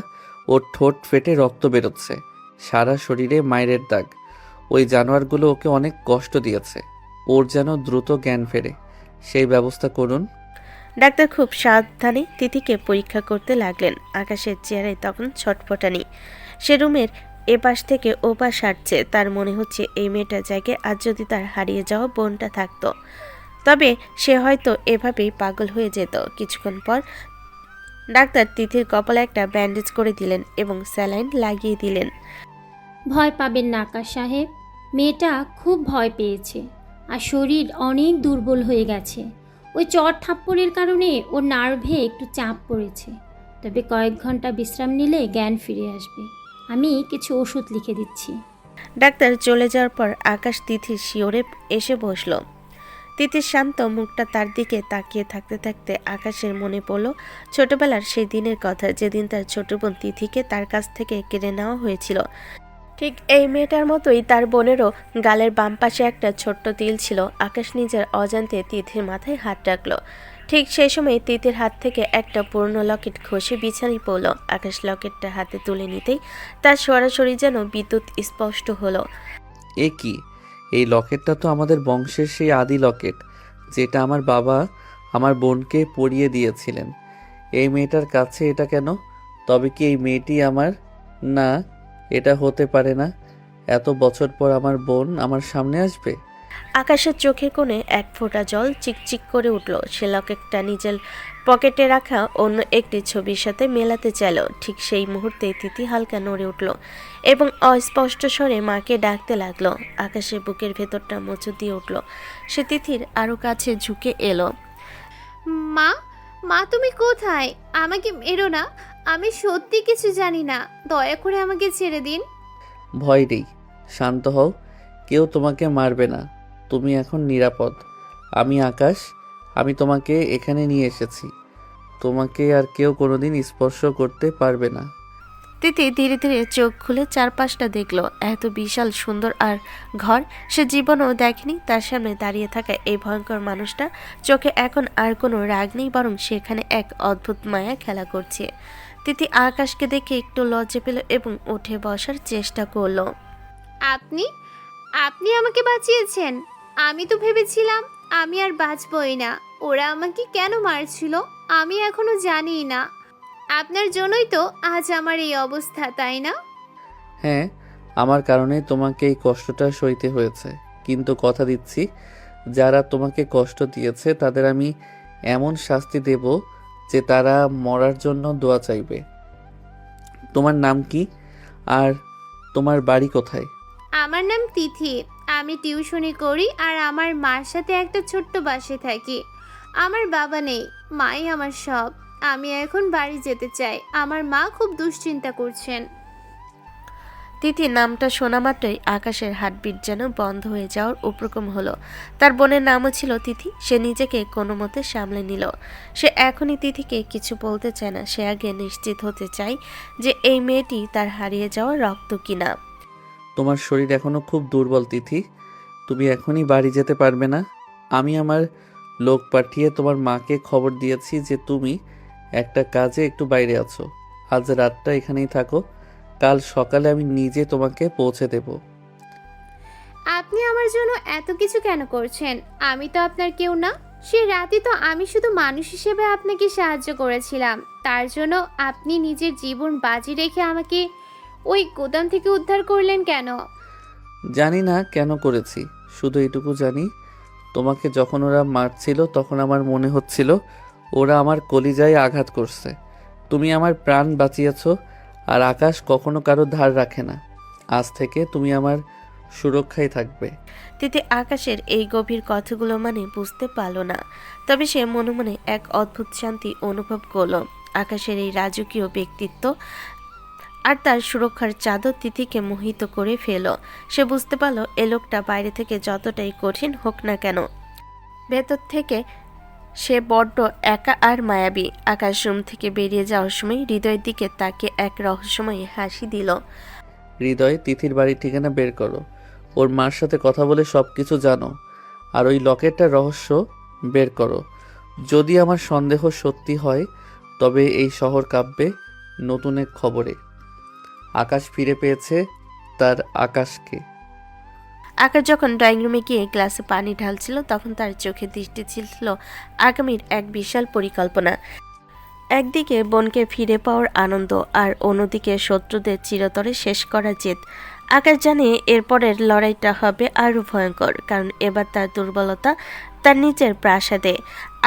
Speaker 1: ওর ঠোঁট ফেটে রক্ত বেরোচ্ছে, সারা শরীরে মায়ের দাগ। ওই জানোয়ারগুলো ওকে অনেক কষ্ট দিয়েছে। ওর যেন দ্রুত জ্ঞান ফেরে, সেই ব্যবস্থা করুন।
Speaker 2: ডাক্তার খুব সাবধানে তিথিকে পরীক্ষা করতে লাগলেন। আকাশের চেহারে তখন ছটফটানি। সে রুমের এপাশ থেকে ওপাশ হাঁটছে। তার মনে হচ্ছে এই মেয়েটার জায়গায় আজ যদি তার হারিয়ে যাওয়া বোনটা থাকতো তবে সে হয়তো এভাবেই পাগল হয়ে যেত। কিছুক্ষণ পর ডাক্তার তিথির কপালে একটা ব্যান্ডেজ করে দিলেন এবং স্যালাইন লাগিয়ে দিলেন।
Speaker 7: ভয় পাবেন না আকাশ সাহেব, মেয়েটা খুব ভয় পেয়েছে আর শরীর অনেক দুর্বল হয়ে গেছে। ওই চট থাপ্পড়ের কারণে ওর নার্ভে একটু চাপ পড়েছে, তবে কয়েক ঘন্টা বিশ্রাম নিলে জ্ঞান ফিরে আসবে। আমি কিছু ওষুধ লিখে দিচ্ছি।
Speaker 2: ডাক্তার চলে যাওয়ার পর আকাশ তিথির শিওরে এসে বসলো। তিথির শান্ত মুখটা তার দিকে তাকিয়ে থাকতে থাকতে আকাশের মনে পড়ল ছোটবেলার সেই দিনের কথা, যেদিন তার ছোট বোন তিথিকে তার কাছ থেকে কেড়ে নেওয়া হয়েছিল। ঠিক এই মেয়েটার মতোই তার বোনেরও গালের বাম পাশে একটা ছোট্ট তিল ছিল। আকাশ নিজের অজান্তে তিথির মাথায় হাত রাখলো। ঠিক সেই সময় তিথির হাত থেকে একটা পুরনো লকেট খসে বিছানায় পড়ল। আকাশ লকেটটা হাতে তুলে নিতেই তার সরাসরি যেন বিদ্যুৎ স্পষ্ট হলো।
Speaker 1: এ কি? এই লকেটটা তো আমাদের বংশের সেই আদি লকেট, যেটা আমার বাবা আমার বোনকে পরিয়ে দিয়েছিলেন। এই মেয়েটার কাছে এটা কেন? তবে কি এই মেয়েটি আমার? না, এটা হতে পারে না। এত বছর পর আমার বোন আমার সামনে আসবে।
Speaker 2: আকাশের চোখের কোণে এক ফোঁটা জল চিকচিক করে উঠল। সে লকেটটা নিজের পকেটে রাখা অন্য একটি ছবির সাথে মেলাতে চাইল। ঠিক সেই মুহূর্তে তিথি হালকা নড়ে উঠল এবং অস্পষ্ট স্বরে মাকে ডাকতে লাগলো। আকাশের বুকের ভেতরটা মোচড় দিয়ে উঠল। সে তিথির আরো কাছে ঝুঁকে এলো।
Speaker 5: মা, মা তুমি কোথায়? আমাকে মেরো না, আমি সত্যি কিছু জানি না, দয়া করে আমাকে ছেড়ে দিন।
Speaker 1: ভয় নেই, শান্ত হও। কেউ তোমাকে মারবে না। তুমি এখন নিরাপদ। আমি আকাশ, আমি তোমাকে এখানে নিয়ে এসেছি। তোমাকে আর কেউ কোনোদিন স্পর্শ করতে পারবে না।
Speaker 2: তিথি ধীরে ধীরে চোখ খুলে চারপাশটা দেখলো। এত বিশাল সুন্দর আর ঘর সে জীবনেও দেখেনি। তার সামনে দাঁড়িয়ে থাকা এই ভয়ঙ্কর মানুষটা চোখে এখন আর কোনো রাগ নেই, বরং সেখানে এক অদ্ভুত মায়া খেলা করছে। তিথি আকাশকে দেখে একটু লজ্জা পেল এবং উঠে বসার চেষ্টা করলো।
Speaker 5: আপনি আপনি আমাকে বাঁচিয়েছেন। আমি তো ভেবেছিলাম আমি আর বাঁচবই না। ওরা আমাকে কেন মারছিল আমি এখনো জানিই না। আপনার জন্যই তো আজ আমার এই অবস্থা, তাই না?
Speaker 1: হ্যাঁ, আমার কারণে তোমাকে এই কষ্টটা সইতে হয়েছে। কিন্তু কথা দিচ্ছি, যারা তোমাকে কষ্ট দিয়েছে তাদের আমি এমন শাস্তি দেব যে তারা মরার জন্য দোয়া চাইবে। তোমার নাম কি আর তোমার বাড়ি কোথায়?
Speaker 5: আমার নাম তিথি। আমি টিউশনি করি আর আমার মার সাথে একটা ছোট্ট বাসে থাকি। আমার বাবা নেই, মাই আমার সব। আমি এখন বাড়ি যেতে চাই। আমার মা খুব দুশ্চিন্তা করছেন।
Speaker 2: তিথি নামটা শোনা মাত্রই আকাশের হার্টবিট যেন বন্ধ হয়ে যাওয়ার উপক্রম হলো। তার বোনের নামও ছিল তিথি। সে নিজেকে কোনো মতে সামলে নিল। সে এখনই তিথিকে কিছু বলতে চায় না। সে আগে নিশ্চিত হতে চায় যে এই মেয়েটি তার হারিয়ে যাওয়া রক্ত কিনা।
Speaker 1: তোমার শরীর এখনো খুব দুর্বল তিথি। তুমি এখনই বাড়ি যেতে পারবে না। আমি আমার লোক পাঠিয়ে তোমার মাকে খবর দিয়েছি যে তুমি একটা কাজে একটু বাইরে আছো। আজ রাতটা এখানেই থাকো, কাল সকালে আমি নিজে তোমাকে পৌঁছে দেব।
Speaker 5: আপনি আমার জন্য এত কিছু কেন করছেন? আমি তো আপনার কেউ না। সে রাতে তো আমি শুধু মানুষ হিসেবে আপনাকে সাহায্য করেছিলাম। তার জন্য আপনি নিজের জীবন বাজি রেখে আমাকে ওই গোদাম থেকে উদ্ধার করলেন কেন?
Speaker 1: জানি না কেন করেছি, শুধু এটুকু জানি তোমাকে যখন ওরা মারছিল তখন আমার মনে হচ্ছিল ওরা আমার কলিজায় আঘাত করছে। তুমি আমার প্রাণ বাঁচিয়েছো, আর আকাশ কখনো কারো ধার রাখে না। আজ থেকে তুমি আমার সুরক্ষায় থাকবে।
Speaker 2: তিথি আকাশের এই গভীর কথাগুলো মানে বুঝতে পারল না, তবে সে মনে মনে এক অদ্ভুত শান্তি অনুভব করলো। আকাশের এই রাজকীয় ব্যক্তিত্ব আর তার সুরক্ষার চাদর তিথিকে মোহিত করে ফেল। সে বুঝতে পারল এ লোকটা বাইরে থেকে যতটাই কঠিন হোক না কেন, ভেতর থেকে সে বড্ড একা আর মায়াবী। আকাশ রুম থেকে বেরিয়ে যাওয়ার সময় হৃদয়ের দিকে তাকে এক রহস্যময় হাসি দিল।
Speaker 1: হৃদয়, তিথির বাড়ির ঠিকানা বের করো। ওর মার সাথে কথা বলে সব কিছু জানো। আর ওই লকেটটার রহস্য বের করো। যদি আমার সন্দেহ সত্যি হয় তবে এই শহর কাঁপবে নতুন এক খবরে। আকাশ ফিরে পেয়েছে তার আকাশকে।
Speaker 2: আকাশ যখন ড্রয়িং রুমে গিয়ে গ্লাসে পানি ঢালছিল তখন তার চোখে দৃষ্টি ছিল আগামীর এক বিশাল পরিকল্পনা। একদিকে বোনকে ফিরে পাওয়ার আনন্দ আর অন্যদিকে শত্রুদের চিরতরে শেষ করা জেদ। আকাশ জানে এরপরের লড়াইটা হবে আরও ভয়ঙ্কর, কারণ এবার তার দুর্বলতা তার নিচের প্রাসাদে,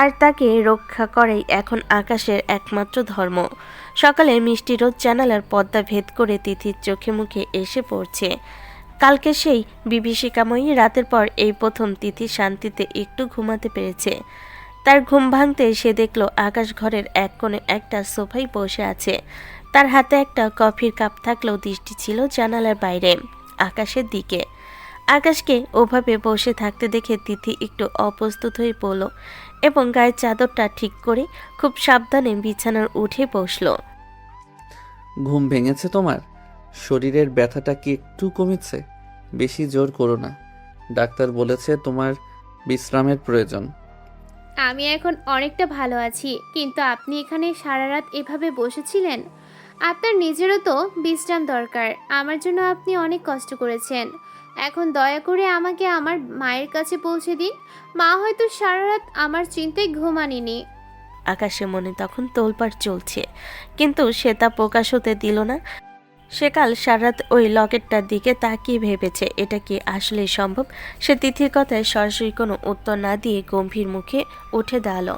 Speaker 2: আর তাকে রক্ষা করাই এখন আকাশের একমাত্র ধর্ম। সকালে মিষ্টি রোদ জানালার পর্দা ভেদ করে তিথির চোখে মুখে এসে পড়ছে। কালকে সেই বিভীষিকাময়ী রাতের পর এই প্রথম তিথি শান্তিতে একটু ঘুমাতে পেরেছে। তার ঘুম ভাঙতে সে দেখল আকাশ ঘরের এক কোণে একটা সোফায় বসে আছে। তার হাতে একটা কফির কাপ থাকলেও দৃষ্টি ছিল জানালার বাইরে। আকাশের দিকে। আকাশকে ওভাবে বসে থাকতে দেখে তিথি একটু অপ্রস্তুত হয়ে পড়ল এবং গায়ের চাদরটা ঠিক করে খুব সাবধানে বিছানার উঠে বসলো।
Speaker 1: ঘুম ভেঙেছে তোমার? শরীরের ব্যথাটা কি একটু কমেছে? বেশি জোর করো না, ডাক্তার বলেছে তোমার বিশ্রামের প্রয়োজন।
Speaker 5: আমি এখন অনেকটা ভালো আছি, কিন্তু আপনি এখানে সারা রাত এভাবে বসেছিলেন। আপনার নিজেরও তো বিশ্রাম দরকার। আমার জন্য আপনি অনেক কষ্ট করেছেন। এখন দয়া করে আমাকে আমার মায়ের কাছে পৌঁছে দিন। মা হয়তো সারা রাত আমার চিন্তায় ঘুমাননি।
Speaker 2: আকাশের মনে তখন তোলপাড় চলছে, কিন্তু সে তা প্রকাশ হতে দিল না। সে কাল সারাত ওই লকেটটার দিকে তাকিয়ে ভেবেছে এটা কি আসলেই সম্ভব। সে তিথির কথায় সরাসরি কোনো উত্তর না দিয়ে গম্ভীর মুখে উঠে দাঁড়ালো।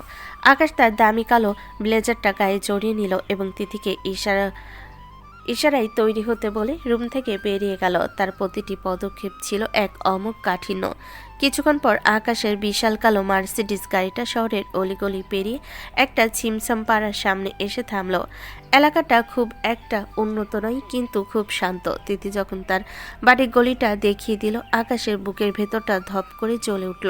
Speaker 2: আকাশ তার দামি কালো ব্লেজারটা গায়ে জড়িয়ে নিল এবং তিথিকে ইশারায় তৈরি হতে বলে রুম থেকে বেরিয়ে গেল। তার প্রতিটি পদক্ষেপ ছিল এক অমোঘ কাঠিন্য। কিছুক্ষণ পর আকাশের বিশাল কালো মার্সিডিজ গাড়িটা শহরের অলিগলি পেরিয়ে একটা ছিমছাম পাড়ার সামনে এসে থামল। এলাকাটা খুব একটা উন্নত নয়, কিন্তু খুব শান্ত। তিথি যখন তার বাড়ির গলিটা দেখিয়ে দিল, আকাশের বুকের ভেতরটা ধপ করে জ্বলে উঠল।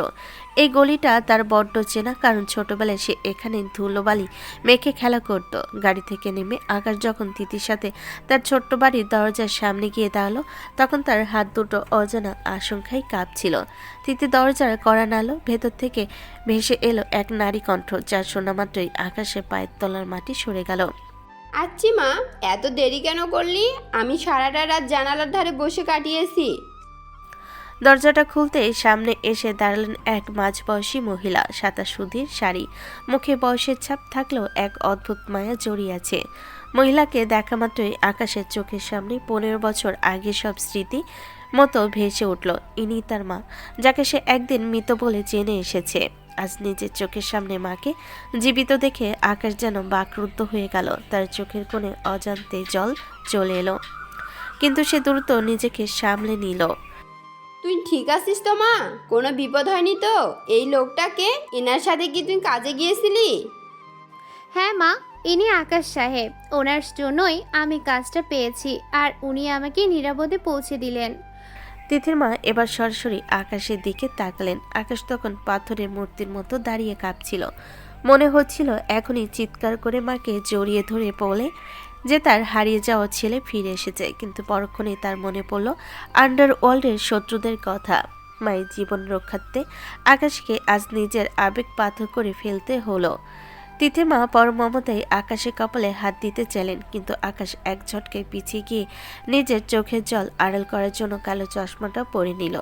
Speaker 2: এই গলিটা তার বড্ড চেনা, কারণ ছোটবেলায় সে এখানে ধুলোবালি মেখে খেলা করত। গাড়ি থেকে নেমে আকাশ যখন তিথির সাথে তার ছোট্ট বাড়ির দরজার সামনে গিয়ে দাঁড়ালো, তখন তার হাত দুটো অজানা আশঙ্কায় কাঁপছিল। তিথি দরজার কড়া নাড়ল। ভেতর থেকে ভেসে এলো এক নারী কণ্ঠ, যার শোনা মাত্রই আকাশের পায়ের তলার মাটি সরে গেল।
Speaker 8: আচ্ছি মা, এত দেরি কেন করলি? আমি সারাটা রাত জানালার ধারে বসে কাটিয়েছি।
Speaker 2: দরজাটা খুলতেই সামনে এসে দাঁড়ালেন এক মাঝবয়সী মহিলা। সাদা সুধীর শাড়ি, মুখে বয়সের ছাপ থাকলেও এক অদ্ভুত মায়া জড়িয়ে আছে। মহিলাকে দেখা মাত্রই আকাশের চোখের সামনে 15 বছর আগে সব স্মৃতি মতো ভেসে উঠল। ইনি তার মা, যাকে সে একদিন মৃত বলে জেনে এসেছে। আজ নিজের চোখের সামনে মাকে জীবিত দেখে আকাশ যেন বাকরুদ্ধ হয়ে গেল। তার চোখের কোণে অজান্তে জল চলে এলো, কিন্তু সে দ্রুত নিজেকে সামলে নিল।
Speaker 8: তুই ঠিক আছিস তো মা? কোনো বিপদ হয়নি তো? এই লোকটাকে, এনার সাথে কি তুই কাজে গিয়েছিলি?
Speaker 5: হ্যাঁ মা, ইনি আকাশ সাহেব। ওনার জন্যই আমি কাজটা পেয়েছি, আর উনি আমাকে নিরাপদে পৌঁছে দিলেন।
Speaker 2: তিথির মা এবার সরাসরি আকাশের দিকে তাকালেন। আকাশ তখন পাথরের মূর্তির মতো দাঁড়িয়ে কাঁপছিল। মনে হচ্ছিল এখনই চিৎকার করে মাকে জড়িয়ে ধরে বলে যে তার হারিয়ে যাওয়া ছেলে ফিরে এসেছে। কিন্তু পরক্ষণেই তার মনে পড়ল আন্ডারওয়ার্ল্ডের শত্রুদের কথা। মায়ের জীবন রক্ষার্থে আকাশকে আজ নিজের আবেগ পাথর করে ফেলতে হলো। তিথির মা পরম মমতায় আকাশের কপালে হাত দিতে চাইলেন, কিন্তু আকাশ এক ঝটকায় পিছিয়ে গিয়ে নিজের চোখের জল আড়াল করার জন্য কালো চশমাটা পরে নিল।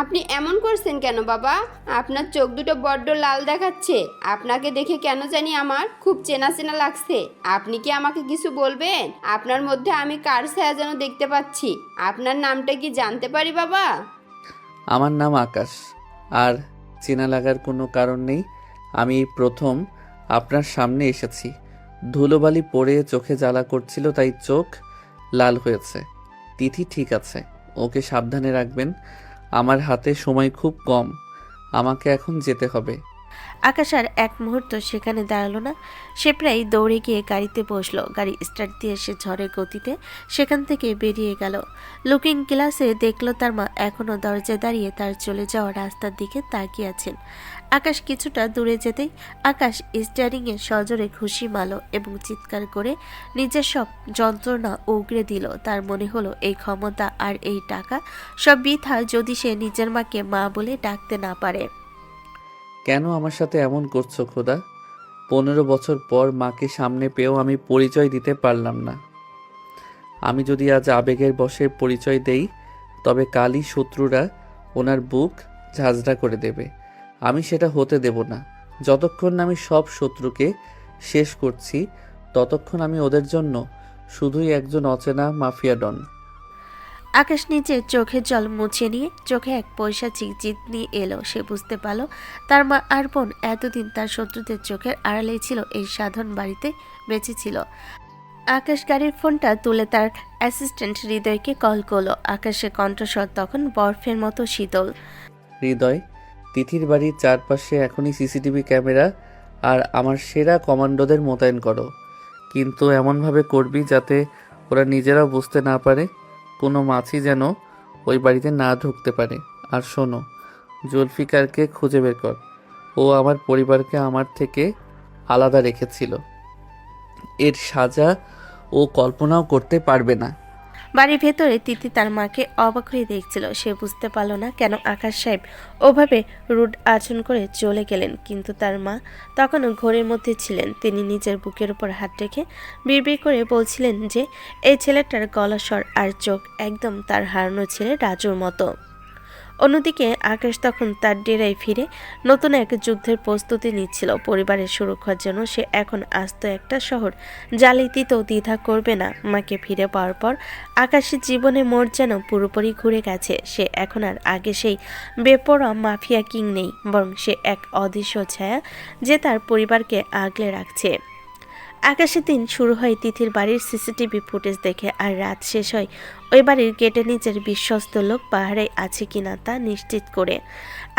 Speaker 8: আপনি এমন করছেন কেন বাবা? আপনার চোখ দুটো বড্ড লাল দেখাচ্ছে। আপনাকে দেখে কেন জানি আমার খুব চেনা চেনা লাগছে। আপনি কি আমাকে কিছু বলবেন? আপনার মধ্যে আমি কার ছায়া যেন দেখতে পাচ্ছি। আপনার নামটা কি জানতে পারি বাবা?
Speaker 1: আমার নাম আকাশ, আর চেনা লাগার কোনো কারণ নেই। আমি প্রথম আপনার সামনে এসেছি। ধুলোবালি পড়ে চোখে জ্বালা করছিল, তাই চোখ লাল হয়েছে। তিথি ঠিক আছে, ওকে সাবধানে রাখবেন। আমার হাতে সময় খুব কম, আমাকে এখন যেতে হবে।
Speaker 2: আকাশ আর এক মুহূর্ত সেখানে দাঁড়ালো না। সে প্রায় দৌড়ে গিয়ে গাড়িতে বসলো। গাড়ি স্টার্ট দিয়ে সে ঝড়ের গতিতে সেখান থেকে বেরিয়ে গেল। লুকিং গ্লাসে দেখলো তার মা এখনো দরজায় দাঁড়িয়ে তার চলে যাওয়া রাস্তার দিকে তাকিয়ে আছেন। আকাশ কিছুটা দূরে যেতেই আকাশ স্টিয়ারিংয়ে সজোরে ঘুষি মারল এবং চিৎকার করে নিজের সব যন্ত্রণা উগরে দিল। তার মনে হলো এই ক্ষমতা আর এই টাকা সব বৃথা যদি সে নিজের মাকে মা বলে ডাকতে না পারে।
Speaker 1: কেন আমার সাথে এমন করছো খোদা? 15 বছর পর মাকে সামনে পেয়েও আমি পরিচয় দিতে পারলাম না। আমি যদি আজ আবেগের বশে পরিচয় দেই, তবে কালই শত্রুরা ওনার বুক ঝাঁঝরা করে দেবে। আমি সেটা হতে দেব না। যতক্ষণ না আমি সব শত্রুকে শেষ করছি, ততক্ষণ আমি ওদের জন্য শুধুই একজন অচেনা মাফিয়া ডন।
Speaker 2: আকাশ নিচে চোখের জল মুছে নিয়ে চোখে এক পৈশাচিক জিদ নিয়ে এলো। সে বুঝতে পারল তার মা আর বোন এতদিন তার শত্রুদের চোখের আড়ালেই ছিল, এই সাধারণ বাড়িতে বেঁচে ছিল। আকাশ গাড়ির ফোনটা তুলে তার অ্যাসিস্ট্যান্ট হৃদয়কে কল করলো। আকাশের কণ্ঠস্বর তখন বরফের মতো শীতল।
Speaker 1: হৃদয়, তিথির বাড়ির চারপাশে এখনই সিসিটিভি ক্যামেরা আর আমার সেরা কমান্ডোদের মোতায়েন করো, কিন্তু এমনভাবে করবি যাতে ওরা নিজেরাও বুঝতে না পারে। কোনো মাছি যেন ওই বাড়িতে না ঢুকতে পারে। আর শোনো, জুলফিকারকে খুঁজে বের কর। ও আমার পরিবারকে আমার থেকে আলাদা রেখেছিল। এর সাজা ও কল্পনাও করতে পারবে না।
Speaker 2: বাড়ির ভেতরে তিথি তার মাকে অবাক হয়ে দেখছিল। সে বুঝতে পারল না কেন আকাশ সাহেব ওভাবে রুড আচরণ করে চলে গেলেন, কিন্তু তার মা তখনও ঘরের মধ্যে ছিলেন। তিনি নিজের বুকের উপর হাত রেখে বিড়বিড় করে বলছিলেন যে এই ছেলেটার গলা স্বর আর চোখ একদম তার হারানো ছেলে রাজুর মতো। অন্যদিকে আকাশ তখন তার ডেরায় ফিরে নতুন এক যুদ্ধের প্রস্তুতি নিচ্ছিল। পরিবারের সুরক্ষার জন্য সে এখন আস্ত একটা শহর জ্বালিতেও দ্বিধা করবে না। মাকে ফিরে পাওয়ার পর আকাশের জীবনে মোড় যেন পুরোপুরি ঘুরে গেছে। সে এখন আর আগে সেই বেপরোয়া মাফিয়া কিং নেই, বরং সে এক অদৃশ্য ছায়া যে তার পরিবারকে আগলে রাখছে। আকাশের দিন শুরু হয় তিথির বাড়ির সিসিটিভি ফুটেজ দেখে, আর রাত শেষ হয় ওই বাড়ির গেটে নিজের বিশ্বস্ত লোক পাহারায় আছে কিনা তা নিশ্চিত করে।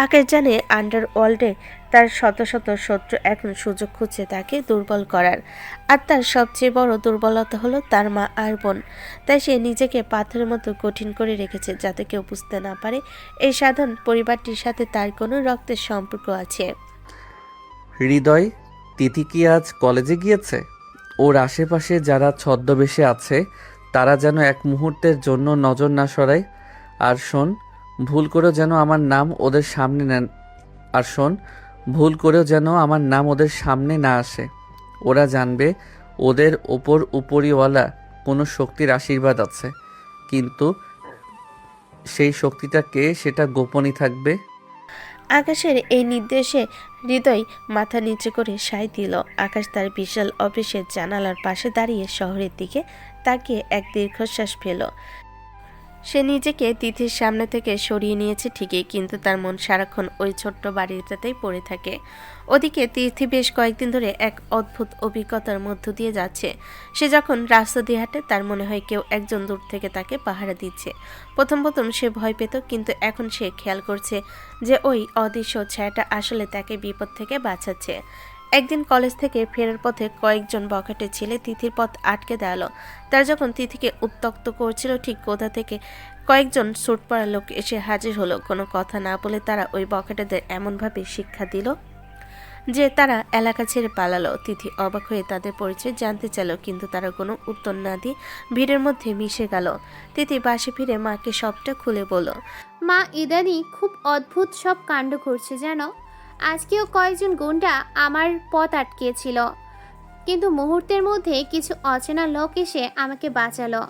Speaker 2: আকাশ জানে আন্ডারওয়ার্ল্ডে তার শত শত শত্রু এখন সুযোগ খুঁজছে তাকে দুর্বল করার, আর তার সবচেয়ে বড় দুর্বলতা হলো তার মা আর বোন। তাই সে নিজেকে পাথরের মতো কঠিন করে রেখেছে, যাতে কেউ বুঝতে না পারে এই সাধারণ পরিবারটির সাথে তার কোনো রক্তের সম্পর্ক আছে।
Speaker 1: হৃদয়, তিথি কি আজ কলেজে গিয়েছে? ওর আশেপাশে যারা ছদ্মবেশে আছে তারা যেন এক মুহূর্তের জন্য নজর না সরায়। আর শোন, ভুল করেও যেন আমার নাম ওদের সামনে না আসে। ওরা জানবে ওদের ওপর উপরিওয়ালা কোনো শক্তির আশীর্বাদ আছে, কিন্তু সেই শক্তিটাকে সেটা গোপনই থাকবে।
Speaker 2: আকাশের এই নির্দেশে হৃদয় মাথা নিচু করে সায় দিল। আকাশ তার বিশাল অফিসের জানালার পাশে দাঁড়িয়ে শহরের দিকে তাকিয়ে এক দীর্ঘশ্বাস ফেল। সে নিজেকে তিথির সামনে থেকে সরিয়ে নিয়েছে ঠিকই, কিন্তু তার মন সারাক্ষণ ওই ছোট্ট বাড়িটাতেই পড়ে থাকে। ওদিকে তিথি বেশ কয়েকদিন ধরে এক অদ্ভুত অভিজ্ঞতার মধ্য দিয়ে যাচ্ছে। সে যখন রাস্তা দিয়ে হাঁটে তার মনে হয় কেউ একজন দূর থেকে তাকে পাহারা দিচ্ছে। প্রথম প্রথম সে ভয় পেত, কিন্তু এখন সে খেয়াল করছে যে ওই অদৃশ্য ছায়াটা আসলে তাকে বিপদ থেকে বাঁচাচ্ছে। একদিন কলেজ থেকে ফেরার পথে কয়েকজন বখাটে ছেলে তিথির পথ আটকে দেয়ালো। তারা যখন তিথিকে উত্ত্যক্ত করছিল, ঠিক কোথা থেকে কয়েকজন স্যুট পরা লোক এসে হাজির হলো। কোনো কথা না বলে তারা ওই বখাটেদের এমনভাবে শিক্ষা দিল যে তারা এলাকা ছেড়ে পালালো। তিথি অবাক হয়ে তাদের পরিচয় জানতে চাইল, কিন্তু তারা কোনো উত্তর না দিয়ে ভিড়ের মধ্যে মিশে গেল। তিথি বাসে ফিরে মাকে সবটা খুলে বলল।
Speaker 5: মা, ইদানি খুব অদ্ভুত সব কাণ্ড করছে জানো। আজকেও কয়েকজন গুন্ডা আমার পথ আটকিয়েছিল, কিন্তু মুহূর্তের মধ্যে কিছু অচেনা লোক এসে আমাকে বাঁচালো।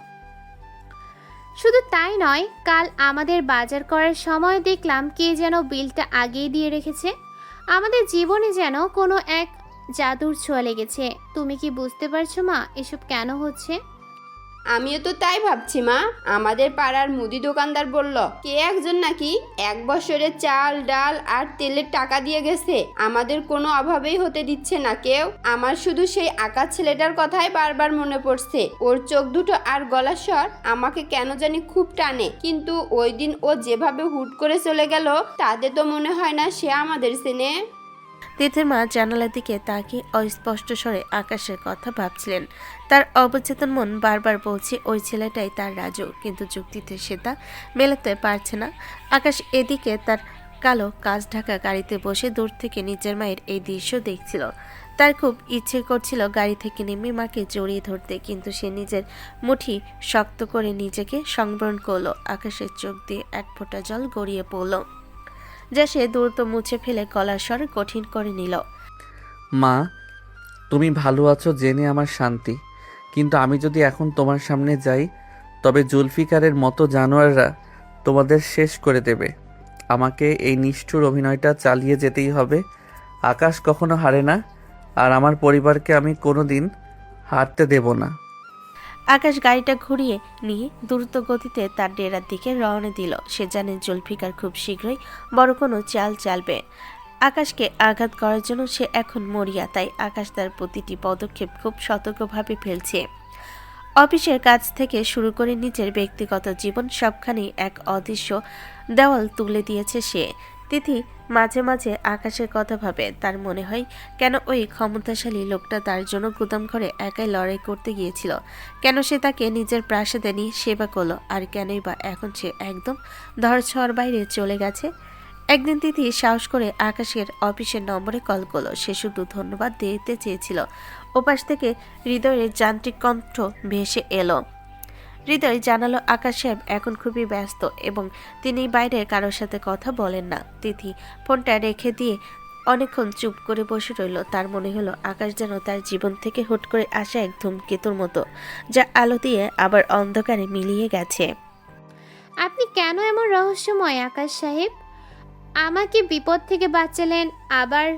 Speaker 5: শুধু তাই নয়, কাল আমাদের বাজার করার সময় দেখলাম কে যেন বিলটা আগেই দিয়ে রেখেছে। আমাদের জীবনে যেন কোনো এক জাদুর ছোঁয়া লেগেছে। তুমি কি বুঝতে পারছো মা, এসব কেন হচ্ছে?
Speaker 8: আমিও তো তাই ভাবছি মা। আমাদের পাড়ার মুদি দোকানদার বলল কে একজন নাকি 1 বছরের চাল ডাল আর তেলের টাকা দিয়ে গেছে। আমাদের কোনো অভাবেই হতে দিচ্ছে না কেউ। আমার শুধু সেই আকাশ ছেলেটার কথাই বারবার মনে পড়ছে। ওর চোখ দুটো আর গলার স্বর আমাকে কেন জানি খুব টানে, কিন্তু ওই দিন ও যেভাবে হুট করে চলে গেল তাতে তো মনে হয় না সে আমাদের চেনে।
Speaker 2: তিথির মা জানালার দিকে তাকিয়ে অস্পষ্ট স্বরে আকাশের কথা ভাবছিলেন। তার অবচেতন মন বারবার বলছে ওই ছেলেটাই তার রাজু, কিন্তু যুক্তিতে সে তা মেলাতে পারছে না। আকাশ এদিকে তার কালো কাঁচ ঢাকা গাড়িতে বসে দূর থেকে নিজের মায়ের এই দৃশ্য দেখছিল। তার খুব ইচ্ছে করছিল গাড়ি থেকে নেমে মাকে জড়িয়ে ধরতে, কিন্তু সে নিজের মুঠি শক্ত করে নিজেকে সংবরণ করলো। আকাশের চোখ দিয়ে এক ফোঁটা জল গড়িয়ে পড়ল, যা সে দ্রুত মুছে ফেলে গলার স্বর কঠিন করে নিল।
Speaker 1: মা, তুমি ভালো আছো জেনে আমার শান্তি, কিন্তু আমি যদি এখন তোমার সামনে যাই তবে জুলফিকারের মতো জানোয়াররা তোমাদের শেষ করে দেবে। আমাকে এই নিষ্ঠুর অভিনয়টা চালিয়ে যেতেই হবে। আকাশ কখনো হারে না, আর আমার পরিবারকে আমি কোনোদিন হারতে দেব না।
Speaker 2: আকাশ গাড়িটা ঘুরিয়ে নিয়ে দ্রুত গতিতে তার ডেরার দিকে রওনা দিল। সে জানে জুলফিকার খুব শীঘ্রই বড় কোনো চাল চালবে। আকাশকে আঘাত করার জন্য সে এখন মরিয়া, তাই আকাশ তার প্রতিটি পদক্ষেপ খুব সতর্কভাবে ফেলছে। অফিসের কাজ থেকে শুরু করে নিজের ব্যক্তিগত জীবন সবখানেই এক অদৃশ্য দেওয়াল তুলে দিয়েছে সে। তিথি মাঝে মাঝে আকাশের কথা ভাবে। তার মনে হয় কেন ওই ক্ষমতাশালী লোকটা তার জন্য গুদাম ঘরে একাই লড়াই করতে গিয়েছিল, কেন সে তাকে নিজের প্রাসাদে নিয়ে সেবা করলো, আর কেনই বা এখন সে একদম ধরছোঁয়ার বাইরে চলে গেছে। একদিন তিথি সাহস করে আকাশের অফিসের নম্বরে কল করলো। সে শুধু ধন্যবাদ দিতে চেয়েছিল। ওপাশ থেকে হৃদয়ের যান্ত্রিক কণ্ঠ ভেসে এলো। হৃদয় জানালো আকাশ সাহেব এখন খুবই ব্যস্ত এবং তিনি বাইরে কারোর সাথে কথা বলেন না। তিথি ফোনটা রেখে দিয়ে অনেকক্ষণ চুপ করে বসে রইল। তার মনে হলো আকাশ যেন তার জীবন থেকে হুট করে আসা এক ধূমকেতুর মতো, যা আলো দিয়ে আবার অন্ধকারে মিলিয়ে গেছে।
Speaker 5: আপনি কেন এমন রহস্যময় আকাশ সাহেব? আমাকে বিপদ থেকে বাঁচালেন, আবার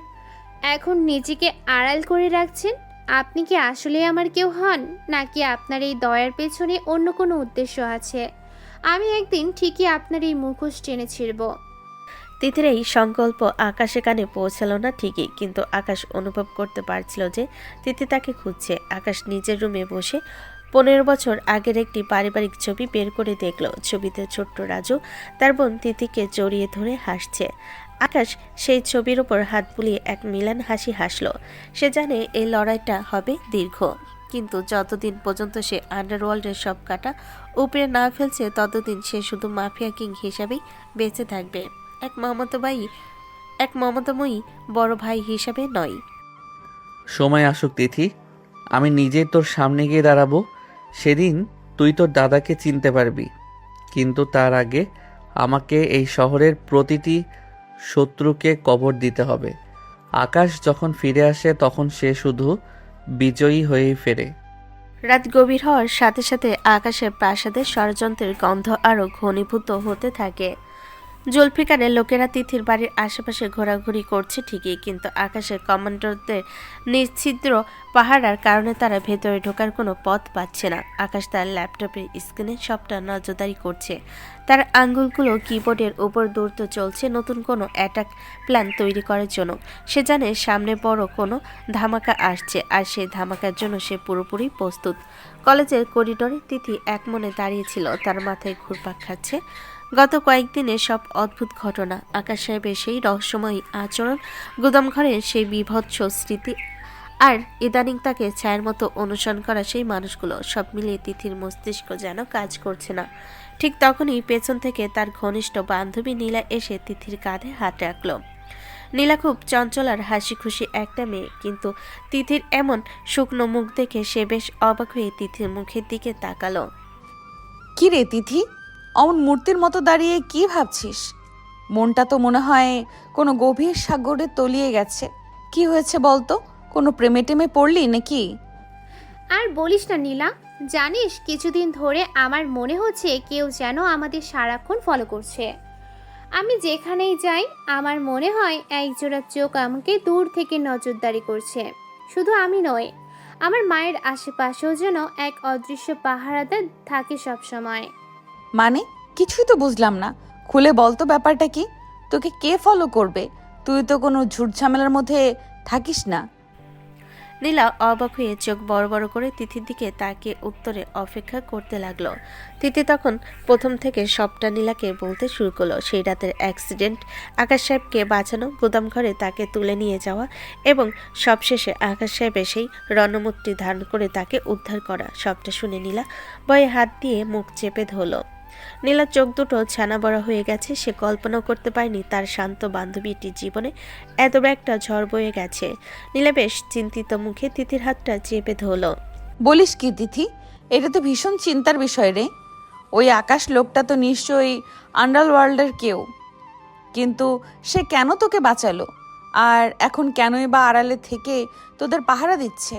Speaker 5: এখন নিজেকে আড়াল করে রাখছেন। আপনি কি আসলে আমার কেউ হন, নাকি আপনার এই দয়ার পেছনে অন্য কোনো উদ্দেশ্য আছে? আমি একদিন ঠিকই আপনার এই মুখোশ টেনে ছিঁড়ব।
Speaker 2: তিথির এই সংকল্প আকাশে কানে পৌঁছালো না ঠিকই, কিন্তু আকাশ অনুভব করতে পারছিল যে তিথি তাকে খুঁজছে। আকাশ নিজের রুমে বসে 15 বছর আগের একটি পারিবারিক ছবি বের করে দেখল। ছবিতে ছোট্ট রাজু তার বোন তিথিকে জড়িয়ে ধরে হাসছে। আকাশ সেই ছবির ওপর হাত বুলিয়ে এক মিলান হাসি হাসল। সে জানে এই লড়াইটা হবে দীর্ঘ, কিন্তু যতদিন পর্যন্ত সে আন্ডারওয়ার্ল্ডের সব কাটা উপরে না ফেলছে ততদিন সে শুধু মাফিয়া কিং হিসাবেই বেঁচে থাকবে, এক মমতাময়ী বড় ভাই হিসাবে নয়।
Speaker 1: সময় আসুক তিথি, আমি নিজেই তোর সামনে গিয়ে দাঁড়াবো। সেদিন তুই তোর দাদাকে চিনতে পারবি, কিন্তু তার আগে আমাকে এই শহরের প্রতিটি শত্রুকে কবর দিতে হবে। আকাশ যখন ফিরে আসে তখন সে শুধু বিজয়ী হয়েই ফেরে।
Speaker 2: রাত গভীর হওয়ার সাথে সাথে আকাশের প্রাসাদে ষড়যন্ত্রের গন্ধ আরও ঘনীভূত হতে থাকে। জুলফিকারের লোকেরা তিথির বাড়ির আশেপাশে ঘোরাঘুরি করছে ঠিকই, কিন্তু আকাশের কমান্ডারদের নিশ্ছিদ্র পাহারার কারণে তারা ভেতরে ঢোকার কোনো পথ পাচ্ছে না। আকাশ তার ল্যাপটপের স্ক্রিনে সবটা নজরদারি করছে। তার আঙ্গুলগুলো কিবোর্ডের উপর দ্রুত চলছে নতুন কোনো অ্যাটাক প্ল্যান তৈরি করার জন্য। সে জানে সামনে বড় কোনো ধামাকা আসছে, আর সেই ধামাকার জন্য সে পুরোপুরি প্রস্তুত। কলেজের করিডোরে তিথি একমনে দাঁড়িয়েছিল, তার মাথায় ঘুরপাক খাচ্ছে গত কয়েকদিনে সব অদ্ভুত ঘটনা, আকাশ সাহেবের সেই রহস্যময় আচরণ, গুদামঘরের সেই বীভৎস স্মৃতি, আর ইদানিং তাকে ছায়ার মতো অনুসরণ করা সেই মানুষগুলো, সব মিলিয়ে তিথির মস্তিষ্ক যেন কাজ করছে না। ঠিক তখনই পেছন থেকে তার ঘনিষ্ঠ বান্ধবী নীলা এসে তিথির কাঁধে হাত রাখল। নীলা খুব চঞ্চল আর হাসি খুশি একটা মেয়ে, কিন্তু তিথির এমন শুকনো মুখ দেখে সে বেশ অবাক হয়ে তিথির মুখের দিকে তাকালো।
Speaker 9: কি রে তিথি, অমন মূর্তির মতো দাঁড়িয়ে কি ভাবছিস? মনটা তো মনে হয় কোনো গভীর সাগরে তলিয়ে গেছে। কি হয়েছে বলতো? কোনো প্রেমে টেমে পড়লি নাকি?
Speaker 5: আর বলিস না নীলা, জানিস কিছুদিন ধরে আমার মনে হচ্ছে কেউ যেন আমাদের সারাক্ষণ ফলো করছে। আমি যেখানেই যাই আমার মনে হয় একজোড়া চোখ আমাকে দূর থেকে নজরদারি করছে। শুধু আমি নয়, আমার মায়ের আশেপাশেও যেন এক অদৃশ্য পাহারাদার থাকে সব সময়।
Speaker 9: মানে কিছুই তো বুঝলাম না, খুলে বলতো ব্যাপারটা কি? তোকে কে ফলো করবে? তুই তো কোনো ঝুট ঝামেলার মধ্যে থাকিস না।
Speaker 2: নীলা অবাক হয়ে চোখ বড় বড় করে তিথির দিকে তাকিয়ে উত্তরে অপেক্ষা করতে লাগলো। তিথি তখন প্রথম থেকে সবটা নীলাকে বলতে শুরু করলো। সেই রাতের অ্যাক্সিডেন্ট, আকাশ সাহেবকে বাঁচানো, গুদামঘরে তাকে তুলে নিয়ে যাওয়া এবং সবশেষে আকাশ সাহেবের সেই রণমূর্তি ধারণ করে তাকে উদ্ধার করা। সবটা শুনে নীলা ভয়ে হাত দিয়ে মুখ চেপে ধরল। নীলার চোখ দুটো ছানা বড়া হয়ে গেছে। সে কল্পনাও করতে পারেনি তার শান্ত বান্ধবীটির জীবনে এত বড় একটা ঝড় বয়ে গেছে। নীলা বেশ চিন্তিত মুখে তিথির হাতটা চেপে ধরল।
Speaker 9: বলিস কি তিথি, এটা তো ভীষণ চিন্তার বিষয় রে। ওই আকাশ লোকটা তো নিশ্চয়ই আন্ডারওয়ার্ল্ডের কেউ, কিন্তু সে কেন তোকে বাঁচালো? আর এখন কেনই বা আড়ালে থেকে তোদের পাহারা দিচ্ছে?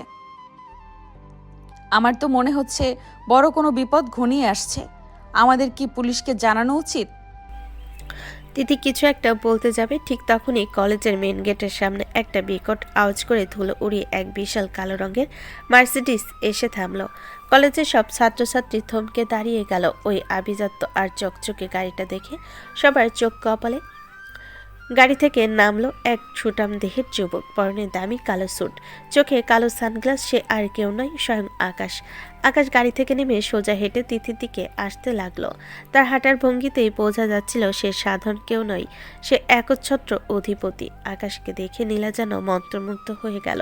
Speaker 9: আমার তো মনে হচ্ছে বড় কোনো বিপদ ঘনিয়ে আসছে। আমাদের কি পুলিশকে জানানো উচিত?
Speaker 2: তিথি কিছু একটা বলতে যাবে, ঠিক তখনই কলেজের মেন গেটের সামনে একটা বিকট আওয়াজ করে ধুলো উড়িয়ে এক বিশাল কালো রঙের মার্সিডিস এসে থামলো। কলেজের সব ছাত্রছাত্রী থমকে দাঁড়িয়ে গেল ওই আভিজাত্য আর চকচকে গাড়িটা দেখে। সবার চোখ কপালে। গাড়ি থেকে নামলো এক সুঠাম দেহের যুবক, পরনে দামি কালো স্যুট, চোখে কালো সানগ্লাস। সে আর কেউ নয়, স্বয়ং আকাশ। আকাশ গাড়ি থেকে নেমে সোজা হেঁটে তিথির দিকে আসতে লাগলো। তার হাঁটার ভঙ্গিতেই বোঝা যাচ্ছিল সে সাধারণ কেউ নয়, সে একচ্ছত্র অধিপতি। আকাশকে দেখে নীলা যেন মন্ত্রমুগ্ধ হয়ে গেল।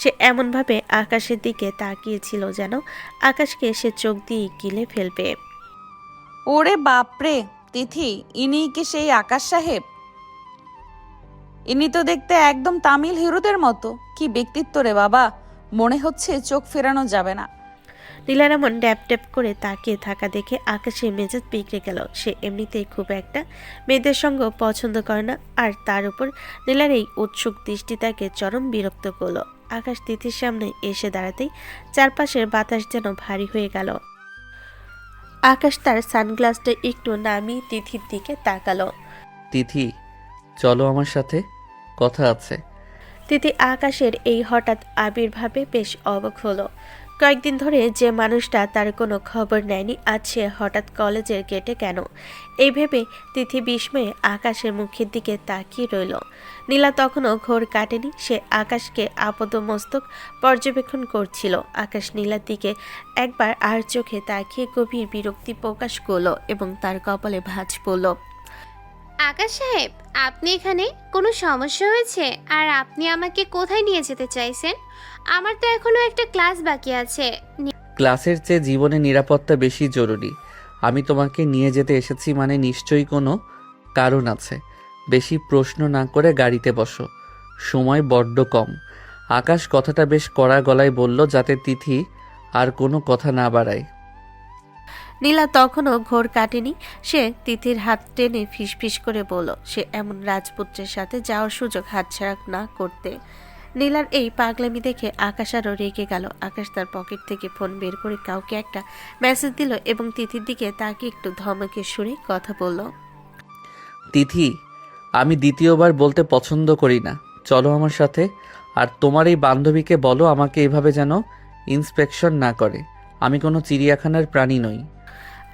Speaker 2: সে এমনভাবে আকাশের দিকে তাকিয়েছিল যেন আকাশকে সে চোখ দিয়ে গিলে ফেলবে।
Speaker 9: ওরে বাপরে তিথি, ইনি কি সেই আকাশ সাহেব? ইনি তো দেখতে একদম তামিল হিরোদের মতো। কি ব্যক্তিত্ব রে বাবা, মনে হচ্ছে চোখ ফেরানো যাবে না।
Speaker 2: নীলার এমন ড্যাপ ড্যাপ করে তাকিয়ে থাকা দেখে আকাশের মেজাজ বিগড়ে গেল। সে এমনিতেই খুব একটা মেয়েদের সঙ্গ পছন্দ করে না, আর তার উপর নীলার এই উৎসুক দৃষ্টি তাকে চরম বিরক্ত করলো। আকাশ তিথির সামনে এসে দাঁড়াতেই চারপাশের বাতাস যেন ভারী হয়ে গেল। আকাশ তার সানগ্লাসটা একটু নামিয়ে তিথির দিকে তাকালো।
Speaker 1: তিথি, চলো আমার সাথে, কথা আছে।
Speaker 2: তিথি আকাশের এই হঠাৎ আবির্ভাবে বেশ অবাক হলো। কয়েকদিন ধরে যে মানুষটা তার কোনো খবর নেয়নি, আজ সে হঠাৎ কলেজের গেটে কেন? এই ভেবে তিথি বিস্ময়ে আকাশের মুখের দিকে তাকিয়ে রইল। নীলা তখনও ঘোর কাটেনি, সে আকাশকে আপাদমস্তক পর্যবেক্ষণ করছিল। আকাশ নীলার দিকে একবার আর চোখে তাকিয়ে গভীর বিরক্তি প্রকাশ করলো এবং তার কপালে ভাঁজ পড়ল।
Speaker 5: আকাশ সাহেব, আপনি এখানে? কোনো সমস্যা হয়েছে? আর আপনি আমাকে কোথায় নিয়ে যেতে চাইছেন? আমার তো এখনো একটা ক্লাস বাকি আছে।
Speaker 1: ক্লাসের চেয়ে জীবনে নিরাপত্তা বেশি জরুরি। আমি তোমাকে নিয়ে যেতে এসেছি মানে নিশ্চয়ই কোনো কারণ আছে। বেশি প্রশ্ন না করে গাড়িতে বসো, সময় বড্ড কম। আকাশ কথাটা বেশ কড়া গলায় বলল, যাতে তিথি আর কোনো কথা না বাড়ায়।
Speaker 2: নীলা তখনও ঘোর কাটেনি। সে তিথির হাত টেনে ফিসফিস করে বলল সে এমন রাজপুত্রের সাথে যাওয়ার সুযোগ হাতছাড়া না করতে। নীলার এই পাগলামি দেখে আকাশ আরও রেগে গেল। আকাশ তার পকেট থেকে ফোন বের করে কাউকে একটা মেসেজ দিল এবং তিথির দিকে তাকে একটু ধমকের সুরে কথা বলল।
Speaker 1: তিথি, আমি দ্বিতীয়বার বলতে পছন্দ করি না, চলো আমার সাথে। আর তোমার এই বান্ধবীকে বলো আমাকে এভাবে যেন ইন্সপেকশন না করে। আমি কোনো চিড়িয়াখানার প্রাণী নই।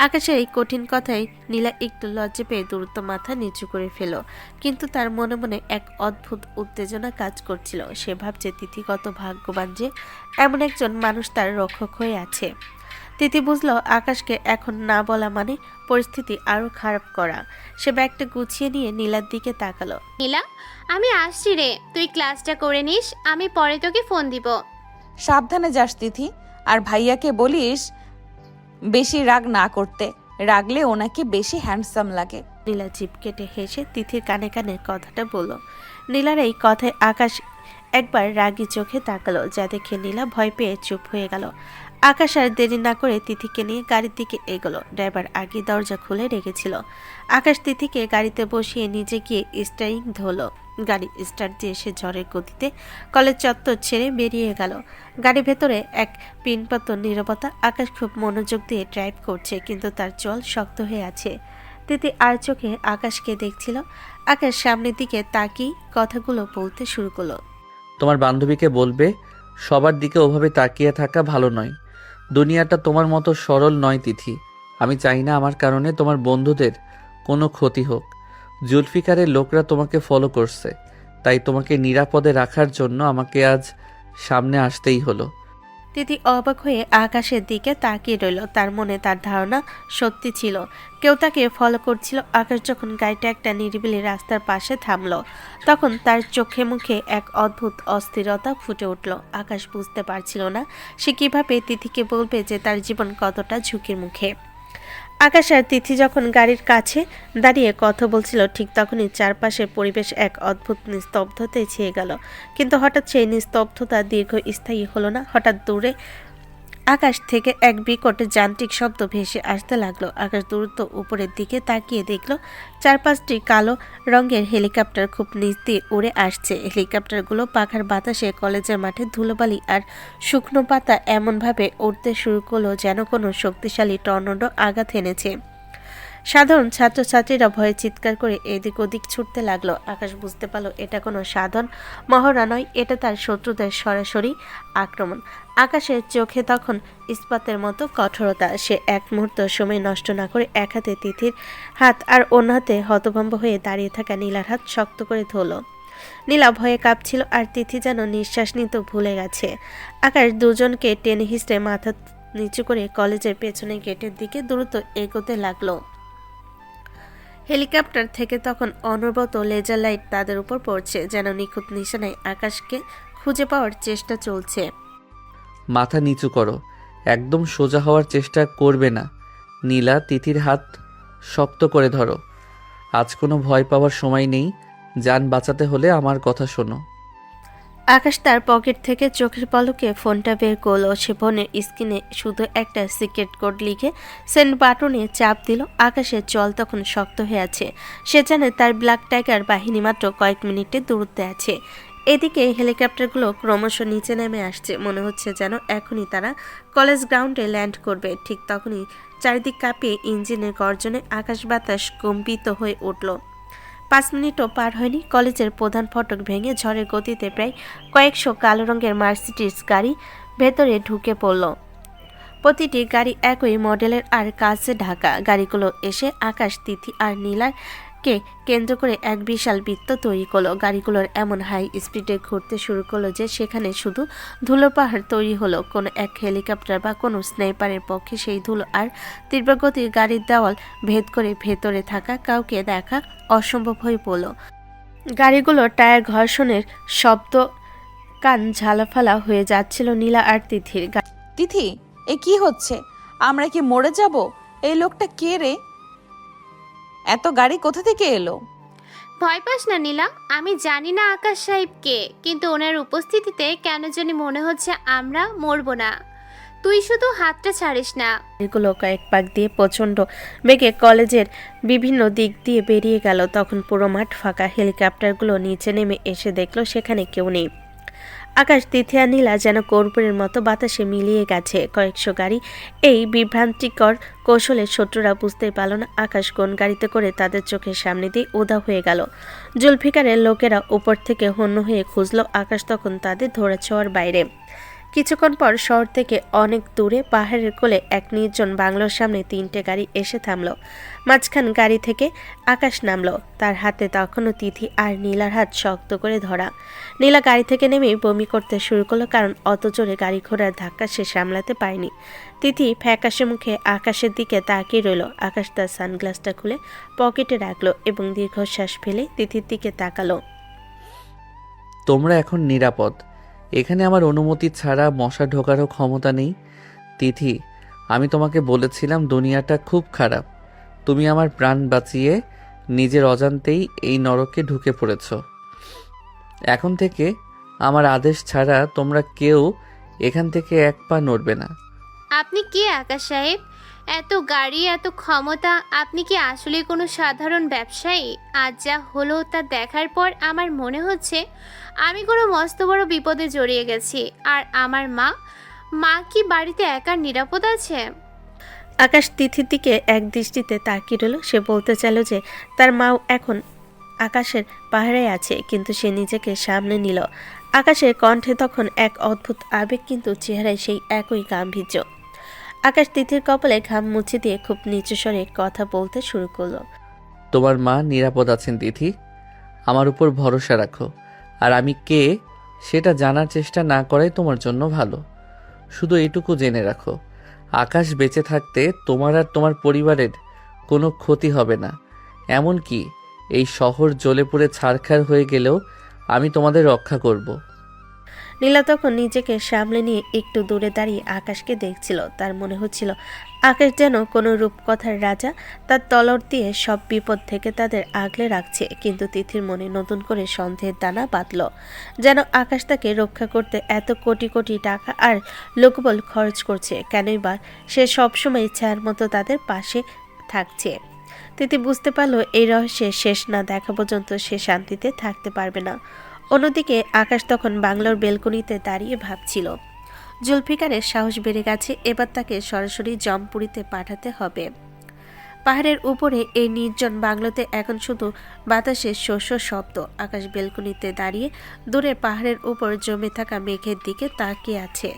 Speaker 2: আকাশের এই কঠিন কথায় নীলা একটু লজ্জা পেয়ে দ্রুত মাথা নিচু করে ফেল, কিন্তু তার মনে মনে এক অদ্ভুত উত্তেজনা কাজ করছিল। সে ভাবছে তিথি কত ভাগ্যবান যে এমন একজন মানুষ তার রক্ষক হয়ে আছে। তিথি বুঝলো আকাশকে এখন না বলা মানে পরিস্থিতি আরো খারাপ করা। সে ব্যাগটা গুছিয়ে নিয়ে নীলার দিকে তাকালো।
Speaker 5: নীলা, আমি আসছি রে, তুই ক্লাসটা করে নিস, আমি পরে তোকে ফোন দিব।
Speaker 9: সাবধানে যাস তিথি, আর ভাইয়াকে বলিস বেশি রাগ না করতে, রাগলে ওনাকে বেশি হ্যান্ডসাম লাগে।
Speaker 2: নীলা জিভ কেটে হেসে তিথির কানে কানে কথাটা বলল। নীলার এই কথায় আকাশ একবার রাগী চোখে তাকালো, যা দেখে নীলা ভয় পেয়ে চুপ হয়ে গেল। আকাশ আর দেরি না করে তিথিকে নিয়ে গাড়ির দিকে এগোলো। ড্রাইভার আগে দরজা খুলে রেখেছিল। আকাশ তিথিকে গাড়িতে বসিয়ে নিজে গিয়ে স্টারিং ধরলো। গাড়ি স্টার্ট দিয়ে সে ঝড়ের গতিতে কলেজ চত্বর ছেড়ে বেরিয়ে গেল। গাড়ির ভেতরে এক পিনপত নীরবতা। আকাশ খুব মনোযোগ দিয়ে ড্রাইভ করছে, কিন্তু তার চল শক্ত হয়ে আছে। তিথি আর চোখে আকাশকে দেখছিল। আকাশ সামনের দিকে তাকিয়ে কথাগুলো বলতে শুরু করলো।
Speaker 1: তোমার বান্ধবীকে বলবে সবার দিকে ওভাবে তাকিয়ে থাকা ভালো নয়। দুনিয়াটা তোমার মতো সরল নয় তিথি। আমি চাই না আমার কারণে তোমার বন্ধুদের কোনো ক্ষতি হোক। জুলফিকারের লোকরা তোমাকে ফলো করছে, তাই তোমাকে নিরাপদে রাখার জন্য আমাকে আজ সামনে আসতেই হলো।
Speaker 2: তিথি অবাক হয়ে আকাশের দিকে তাকিয়ে রইল। তার মনে তার ধারণা সত্যি ছিল, কেউ তাকে ফলো করছিল। আকাশ যখন গাড়িটা একটা নিরিবিলি রাস্তার পাশে থামলো, তখন তার চোখে মুখে এক অদ্ভুত অস্থিরতা ফুটে উঠল। আকাশ বুঝতে পারছিল না সে কিভাবে তিথিকে বলবে যে তার জীবন কতটা ঝুঁকির মুখে। আকাশ আর তিথি যখন গাড়ির কাছে দাঁড়িয়ে কথা বলছিল, ঠিক তখনই চারপাশের পরিবেশ এক অদ্ভুত নিস্তব্ধতায় ছেয়ে গেল। কিন্তু হঠাৎ সেই নিস্তব্ধতা দীর্ঘস্থায়ী হলো না। হঠাৎ দূরে আকাশ থেকে এক বিকট যান্ত্রিক শব্দ ভেসে আসতে লাগলো। আকাশ দ্রুত উপরের দিকে তাকিয়ে দেখলো 4-5টি কালো রঙের হেলিকপ্টার খুব নিচ দিয়ে উড়ে আসছে। হেলিকপ্টারগুলো পাখার বাতাসে কলেজের মাঠে ধুলোবালি আর শুকনো পাতা এমনভাবে উড়তে শুরু করলো যেন কোনো শক্তিশালী টর্নেডো আঘাত এনেছে। সাধারণ ছাত্রছাত্রীরা ভয়ে চিৎকার করে এদিক ওদিক ছুটতে লাগলো। আকাশ বুঝতে পারল এটা কোনো সাধারণ মহড়া নয়, এটা তার শত্রুদের সরাসরি আক্রমণ। আকাশের চোখে তখন ইস্পাতের মতো কঠোরতা। সে এক মুহূর্ত সময় নষ্ট না করে এক হাতে তিথির হাত আর অন্য হাতে হতভম্ব হয়ে দাঁড়িয়ে থাকা নীলার হাত শক্ত করে ধরল। নীলা ভয়ে কাঁপছিল আর তিথি যেন নিঃশ্বাস নিতে ভুলে গেছে। আকাশ দুজনকে টেনে হিঁচড়ে মাথা নিচু করে কলেজের পেছনে গেটের দিকে দ্রুত এগোতে লাগলো। হেলিকপ্টার থেকে তখন অনবরত লেজার লাইট তাদের উপর পড়ছে, যেন নিখুঁত নিশানায় আকাশকে খুঁজে পাওয়ার চেষ্টা চলছে।
Speaker 1: মাথা নিচু করো, একদম সোজা হওয়ার চেষ্টা করবে না। নীলা তিথির হাত শক্ত করে ধরো। আজ কোনো ভয় পাওয়ার সময় নেই, যান বাঁচাতে হলে আমার কথা শোনো।
Speaker 2: আকাশ তার পকেট থেকে চোখের পলকে ফোনটা বের করলো। সে ফোনের স্ক্রিনে শুধু একটা সিক্রেট কোড লিখে সেন্ড বাটনে চাপ দিল। আকাশের জল তখন শক্ত হয়ে আছে। সে জানে তার ব্ল্যাক টাইগার বাহিনী মাত্র কয়েক মিনিটের দূরত্বে আছে। এদিকে হেলিকপ্টারগুলো ক্রমশ নিচে নেমে আসছে। মনে হচ্ছে যেন এখনই তারা কলেজ গ্রাউন্ডে ল্যান্ড করবে। ঠিক তখনই চারিদিক কাঁপিয়ে ইঞ্জিনের গর্জনে আকাশ বাতাস কম্পিত হয়ে উঠল। 5 মিনিটও পার হয়নি, কলেজের প্রধান ফটক ভেঙে ঝড়ের গতিতে প্রায় কয়েকশো কালো রঙের মার্সিডিজ গাড়ি ভেতরে ঢুকে পড়ল। প্রতিটি গাড়ি একই মডেলের আর কাচে ঢাকা। গাড়িগুলো এসে আকাশ, তিথি আর নীলাকে কেন্দ্র করে এক বিশাল বৃত্ত তৈরি করলো। গাড়িগুলোর এমন হাই স্পিডে ঘুরতে শুরু করলো যে সেখানে শুধু ধুলো পাহাড় তৈরি হলো। কোনো এক হেলিকপ্টার বা কোনো স্নাইপারের পক্ষে সেই ধুলো আর তীব্রগতির গাড়ির দেওয়াল ভেদ করে ভেতরে থাকা কাউকে দেখা অসম্ভব হয়ে পড়ল। গাড়িগুলোর টায়ার ঘর্ষণের শব্দ কান ঝালাফালা হয়ে যাচ্ছিল নীলা আর তিথির।
Speaker 9: তিথি, এ কি হচ্ছে? আমরা কি মরে যাব? এই লোকটা কে রে? এত গাড়ি কোথা থেকে এলো?
Speaker 5: ভয় পাস না নীলা, আমি জানি না আকাশ সাহেব কে, কিন্তু ওনার উপস্থিতিতে কেন জানি মনে হচ্ছে আমরা মরবো না। তুই শুধু হাতটা ছাড়িস না।
Speaker 2: গাড়িগুলো কয়েক পাক দিয়ে প্রচণ্ড বেগে কলেজের বিভিন্ন দিক দিয়ে বেরিয়ে গেল। তখন পুরো মাঠ ফাঁকা। হেলিকপ্টারগুলো নিচে নেমে এসে দেখলো সেখানে কেউ নেই। আকাশ, তিথি আর নীলা যেন কর্পূরের মতো বাতাসে মিলিয়ে গেছে। কয়েকশো গাড়ি। এই বিভ্রান্তিকর কৌশলে শত্রুরা বুঝতেই পারল না আকাশ কোন গাড়িতে করে তাদের চোখের সামনে দিয়ে উধাও হয়ে গেল। জুলফিকারের লোকেরা উপর থেকে হন্য হয়ে খুঁজলো। আকাশ তখন তাদের ধরাছোঁয়ার বাইরে। কিছুক্ষণ পর শহর থেকে অনেক দূরে পাহাড়ের কোলে এক নির্জন বাংলোর সামনে 3টে গাড়ি এসে থামলো। মাঝখান গাড়ি থেকে আকাশ নামলো। তার হাতে তখনও তিথি আর নীলার হাত শক্ত করে ধরা। নীলা গাড়ি থেকে নেমেই বমি করতে শুরু করলো, কারণ অত জোরে গাড়ি ঘোড়ার ধাক্কা সে সামলাতে পারেনি। তিথি ফ্যাকাশে মুখে আকাশের দিকে তাকিয়ে রইল। আকাশ তার সানগ্লাসটা খুলে পকেটে রাখলো এবং দীর্ঘশ্বাস ফেলে তিথির দিকে তাকালো।
Speaker 1: তোমরা এখন নিরাপদ। এখানে আমার অনুমতি ছাড়া মশা ঢোকারও ক্ষমতা নেই। তিথি, আমি তোমাকে বলেছিলাম দুনিয়াটা খুব খারাপ। তুমি আমার প্রাণ বাঁচিয়ে নিজের অজান্তেই এই নরকে ঢুকে পড়েছ। এখন থেকে আমার আদেশ ছাড়া তোমরা কেউ এখান থেকে এক পা নড়বে না।
Speaker 5: আপনি কে আকাশ সাহেব? এত গাড়ি, এত ক্ষমতা, আপনি কি আসলে কোনো সাধারণ ব্যবসায়ী? আজ যা হলো তা দেখার পর আমার মনে হচ্ছে আমি কোনো মস্ত বড় বিপদে জড়িয়ে গেছি। আর আমার মা কি বাড়িতে একা নিরাপদ আছে?
Speaker 2: আকাশ তিথির দিকে এক দৃষ্টিতে তাকিয়ে রইল। সে বলতে চাইল যে তার মাও এখন আকাশের পাহাড়ে আছে, কিন্তু সে নিজেকে সামনে নিল। আকাশের কণ্ঠে তখন এক অদ্ভুত আবেগ, কিন্তু চেহারায় সেই একই গাম্ভীর্য। আকাশ তিথির কপালে ঘাম মুছে দিয়ে খুব নিচু স্বরে কথা বলতে শুরু করলো।
Speaker 1: তোমার মা নিরাপদ আছেন তিথি, আমার উপর ভরসা রাখো। আর আমি কে সেটা জানার চেষ্টা না করাই তোমার জন্য ভালো। শুধু এটুকু জেনে রাখো, আকাশ বেঁচে থাকতে তোমার আর তোমার পরিবারের কোনো ক্ষতি হবে না। এমনকি এই শহর জ্বলে পুড়ে ছারখার হয়ে গেলেও আমি তোমাদের রক্ষা করব।
Speaker 2: নীলা তখন নিজেকে সামলে নিয়ে একটু দূরে দাঁড়িয়ে আকাশকে দেখছিল। তার মনে হচ্ছিল আকাশ যেন কোনো রূপকথার রাজা, তার তলর দিয়ে সব বিপদ থেকে তাদের আগলে রাখছে। কিন্তু তিথির মনে নতুন করে সন্দেহের দানা বাঁধল। যেন আকাশ তাকে রক্ষা করতে এত কোটি কোটি টাকা আর লোকবল খরচ করছে, কেনই বা সে সবসময় ইচ্ছার মতো তাদের পাশে থাকছে। তিথি বুঝতে পারল এই রহস্যের শেষ না দেখা পর্যন্ত সে শান্তিতে থাকতে পারবে না। অন্যদিকে আকাশ তখন বাংলোর বেলকনিতে দাঁড়িয়ে ভাবছিল, জুলফিকারের সাহস বেড়ে গেছে, এবার তাকে সরাসরি জমপুরিতে পাঠাতে হবে। পাহাড়ের উপরে এই নির্জন বাংলোতে এখন শুধু বাতাসের শস্য শব্দ। আকাশ বেলকনিতে দাঁড়িয়ে দূরে পাহাড়ের উপর জমে থাকা মেঘের দিকে তাকিয়ে আছে।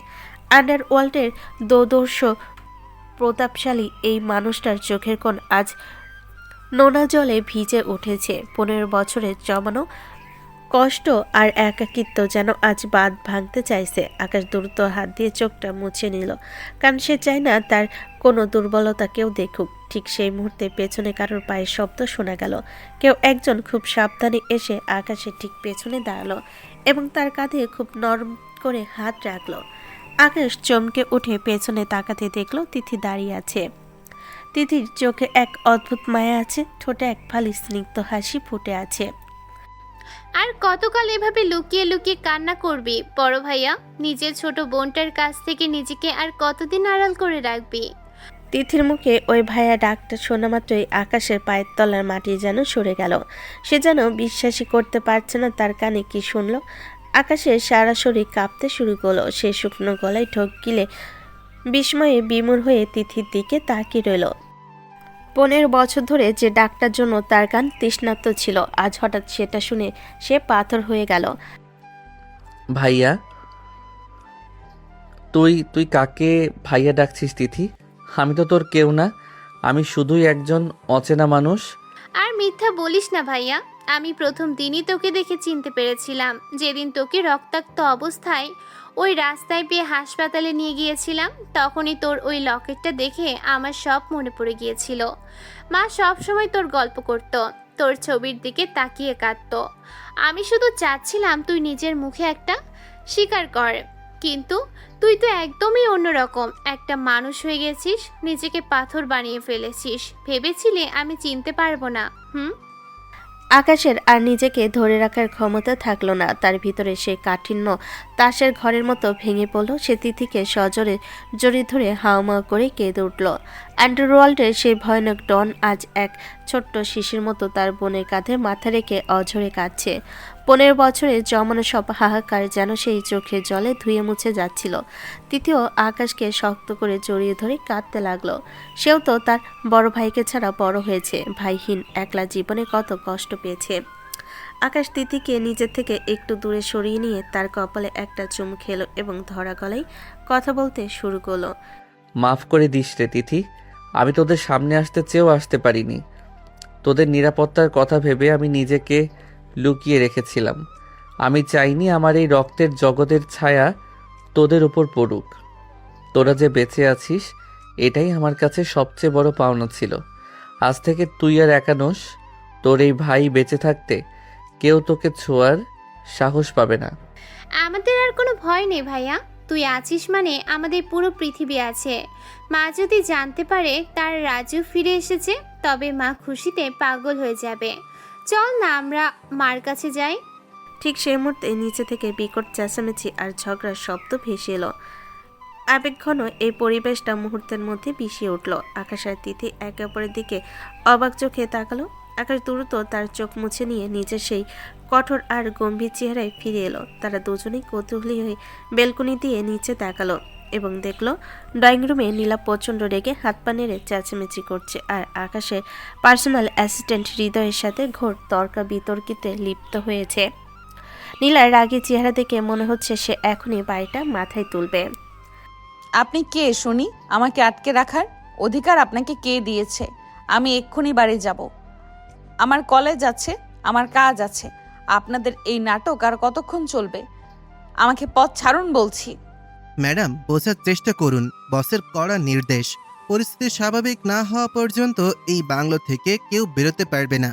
Speaker 2: আন্ডারওয়ার্ল্ডের দোদর্শ প্রতাপশালী এই মানুষটার চোখের কোণ আজ নোনা জলে ভিজে উঠেছে। 15 বছরের জমানো কষ্ট আর একাকিত্ব যেন আজ বাঁধ ভাঙতে চাইছে। আকাশ দ্রুত হাত দিয়ে চোখটা মুছে নিল, কারণ সে চায় না তার কোনো দুর্বলতা কেউ দেখুক। ঠিক সেই মুহূর্তে পেছনে কারোর পায়ের শব্দ শোনা গেল। কেউ একজন খুব সাবধানে এসে আকাশের ঠিক পেছনে দাঁড়ালো এবং তার কাঁধে খুব নরম করে হাত রাখলো। আকাশ চমকে উঠে পেছনে তাকাতে দেখলো তিথি দাঁড়িয়ে আছে। তিথির চোখে এক অদ্ভুত মায়া আছে, ঠোঁটে এক ফালি স্নিগ্ধ হাসি ফুটে আছে।
Speaker 5: আর কতকাল এভাবে লুকিয়ে লুকিয়ে কান্না করবি বড় ভাইয়া? নিজের ছোট বোনটার কাছ থেকে নিজেকে আর কতদিন আড়াল করে রাখবি?
Speaker 2: তিথির মুখে ওই ভাইয়া ডাকটা শোনা মাত্রই আকাশের পায়ের তলার মাটি যেন সরে গেল। সে যেন বিশ্বাসই করতে পারছে না তার কানে কি শুনল। আকাশের সারা শরীর কাঁপতে শুরু করলো। সে শুকনো গলায় ঢোক গিলে বিস্ময়ে বিমূঢ় হয়ে তিথির দিকে তাকিয়ে রইল। 15 বছর ধরে যে ডাকটার জন্য তার কান তৃষ্ণার্ত ছিল, আজ হঠাৎ সেটা শুনে সে পাথর হয়ে গেল।
Speaker 1: ভাইয়া, তুই কাকে ভাইয়া ডাকছিস তিথি? আমি তো তোর কেউ না, আমি শুধুই একজন অচেনা মানুষ।
Speaker 5: আর মিথ্যা বলিস না ভাইয়া, আমি প্রথম দিনই তোকে দেখে চিনতে পেরেছিলাম। যেদিন তোকে রক্তাক্ত অবস্থায় ওই রাস্তায় পেয়ে হাসপাতালে নিয়ে গিয়েছিলাম, তখনই তোর ওই লকেটটা দেখে আমার সব মনে পড়ে গিয়েছিল। মা সব সময় তোর গল্প করত, তোর ছবির দিকে তাকিয়ে কাঁদত। আমি শুধু চাচ্ছিলাম তুই নিজের মুখে একটা স্বীকার কর, কিন্তু তুই তো একদমই অন্যরকম একটা মানুষ হয়ে গেছিস। নিজেকে পাথর বানিয়ে ফেলেছিস। ভেবেছিলে আমি চিনতে পারবো না?
Speaker 2: আকাশের আর নিজেকে ধরে রাখার ক্ষমতা থাকলো না। তার ভিতরে সে কাঠিন্য তাসের ঘরের মতো ভেঙে পড়ল। সে তিথিকে সজোরে জড়িয়ে ধরে হাউমাউ করে কেঁদে উঠল। আন্ডারওয়ার্ল্ডের সেই ভয়ানক ডন আজ এক ছোট্ট শিশুর মতো তার বোনের কাঁধে মাথা রেখে অঝরে কাঁদছে। 15 বছরে জমানো সব হাহাকার যেন সেই চোখের জলে ধুয়ে মুছে যাচ্ছিল। তৃতীয় আকাশকে শক্ত করে জড়িয়ে ধরে কাঁদতে লাগলো। সেও তো তার বড় ভাইকে ছাড়া বড় হয়েছে। ভাইহীন একলা জীবনে কত কষ্ট পেয়েছে। আকাশ তিথিকে নিজের থেকে একটু দূরে সরিয়ে নিয়ে তার কপালে একটা চুমু খেলো এবং ধরা গলায় কথা বলতে শুরু করলো।
Speaker 1: মাফ করে দিস রে তিথি, আমি তোদের সামনে আসতে চেয়েও আসতে পারিনি। তোদের নিরাপত্তার কথা ভেবে আমি নিজেকে লুকিয়ে রেখেছিলাম। আমি চাইনি আমার এই রক্তের জগতের ছায়া তোদের উপর পড়ুক। তোরা যে বেঁচে আছিস এটাই আমার কাছে সবচেয়ে বড় পাওনা ছিল। আজ থেকে তুই আর একা নোস। তোর এই ভাই বেঁচে থাকতে কেউ তোকে ছোঁয়ার সাহস পাবে না।
Speaker 5: আমাদের আর কোনো ভয় নেই ভাইয়া, তুই আছিস মানে আমাদের পুরো পৃথিবী আছে। মা যদি জানতে পারে তার রাজু ফিরে এসেছে, তবে মা খুশিতে পাগল হয়ে যাবে। চল না আমরা মার কাছে যাই।
Speaker 2: ঠিক সেই মুহূর্তে নিচে থেকে বিকট চেঁচামেচি আর ঝগড়ার শব্দ ভেসে এলো। আবেগঘন এই পরিবেশটা মুহূর্তের মধ্যে বিষিয়ে উঠল। আকাশ আর তিথি একে অপরের দিকে অবাক চোখে তাকালো। আকাশ দ্রুত তার চোখ মুছে নিয়ে নিজের সেই কঠোর আর গম্ভীর চেহারায় ফিরে এলো। তারা দুজনেই কৌতূহলী হয়ে বেলকনি দিয়ে নিচে তাকালো এবং দেখলো ড্রয়িং রুমে নীলা প্রচণ্ড রেগে হাত পা নেড়ে চেঁচামেচি করছে, আর আকাশের পার্সোনাল অ্যাসিস্ট্যান্ট হৃদয়ের সাথে ঘোর তর্কা বিতর্কিতে লিপ্ত হয়েছে। নীলার রাগী চেহারা দেখে মনে হচ্ছে সে এখনই বাড়িটা মাথায় তুলবে।
Speaker 9: আপনি কে শুনি? আমাকে আটকে রাখার অধিকার আপনাকে কে দিয়েছে? আমি এক্ষুনি বাড়ি যাব। আমার কলেজ আছে, আমার কাজ আছে। আপনাদের এই নাটক আর কতক্ষণ চলবে? আমাকে পথ ছাড়ুন বলছি।
Speaker 3: ম্যাডাম, বোঝার চেষ্টা করুন। বসের কড়া নির্দেশ। পরিস্থিতি স্বাভাবিক না হওয়া পর্যন্ত এই বাংলো থেকে কেউ বেরোতে পারবে না।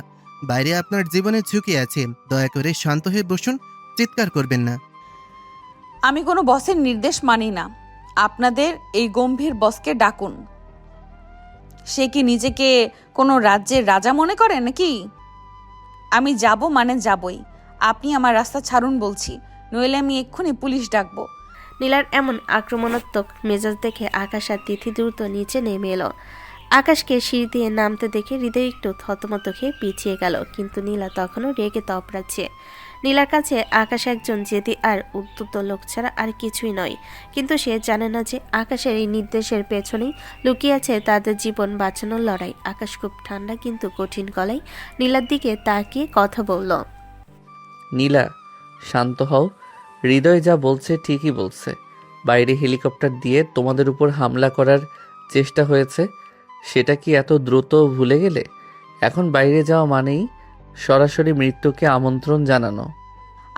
Speaker 3: বাইরে আপনার জীবনে ঝুঁকি আছে। দয়া করে শান্ত হয়ে বসুন, চিৎকার করবেন না।
Speaker 9: আমি কোনো বসের নির্দেশ মানি না। আপনাদের এই গম্ভীর বসকে ডাকুন। সে কি নিজেকে কোনো রাজ্যের রাজা মনে করে নাকি? আমি যাব মানে যাবই। আপনি আমার রাস্তা ছাড়ুন বলছি, নইলে আমি এক্ষুনি পুলিশ ডাকবো।
Speaker 2: নীলার এমন আক্রমণাত্মক মেজাজ দেখে আকাশ আর তিথি দ্রুত নিচে নেমে এলো। আকাশকে সিঁড়ি দিয়ে নামতে দেখে হৃদয় একটু থতমত খেয়ে পিছিয়ে গেল, কিন্তু নীলা তখনও রেগে তপড়াচ্ছে। নীলার কাছে আকাশ একজন জেদি আর উদ্যত লোক ছাড়া আর কিছুই নয়, কিন্তু সে জানে না যে আকাশের এই নির্দেশের পেছনেই লুকিয়ে আছে তাদের জীবন বাঁচানোর লড়াই। আকাশ খুব ঠান্ডা কিন্তু কঠিন গলায় নীলার দিকে তাকিয়ে কথা বলল।
Speaker 1: নীলা, শান্ত হও। হৃদয় যা বলছে ঠিকই বলছে। বাইরে হেলিকপ্টার দিয়ে তোমাদের উপর হামলা করার চেষ্টা হয়েছে, সেটা কি এত দ্রুত ভুলে গেলে? এখন বাইরে যাওয়া মানেই সরাসরি মৃত্যুকে আমন্ত্রণ জানানো।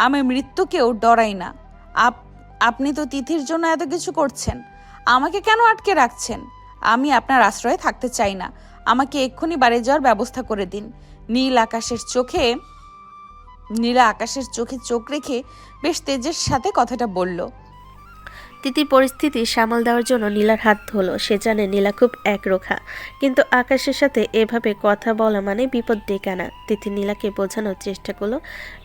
Speaker 9: আমি মৃত্যুকেও ডরাই না। আপনি তো তিথির জন্য এত কিছু করছেন, আমাকে কেন আটকে রাখছেন? আমি আপনার আশ্রয়ে থাকতে চাই না। আমাকে এক্ষুনি বাড়ি যাওয়ার ব্যবস্থা করে দিন। নীলা আকাশের চোখে চোখ রেখে বেশ তেজের সাথে কথাটা বলল।
Speaker 2: তিতির পরিস্থিতি সামাল দেওয়ার জন্য নীলার হাত ধরল। সে জানে নীলা খুব একরোখা, কিন্তু আকাশের সাথে এভাবে কথা বলা মানে বিপদ ডেকে আনা। তিথি নীলাকে বোঝানোর চেষ্টা করলো,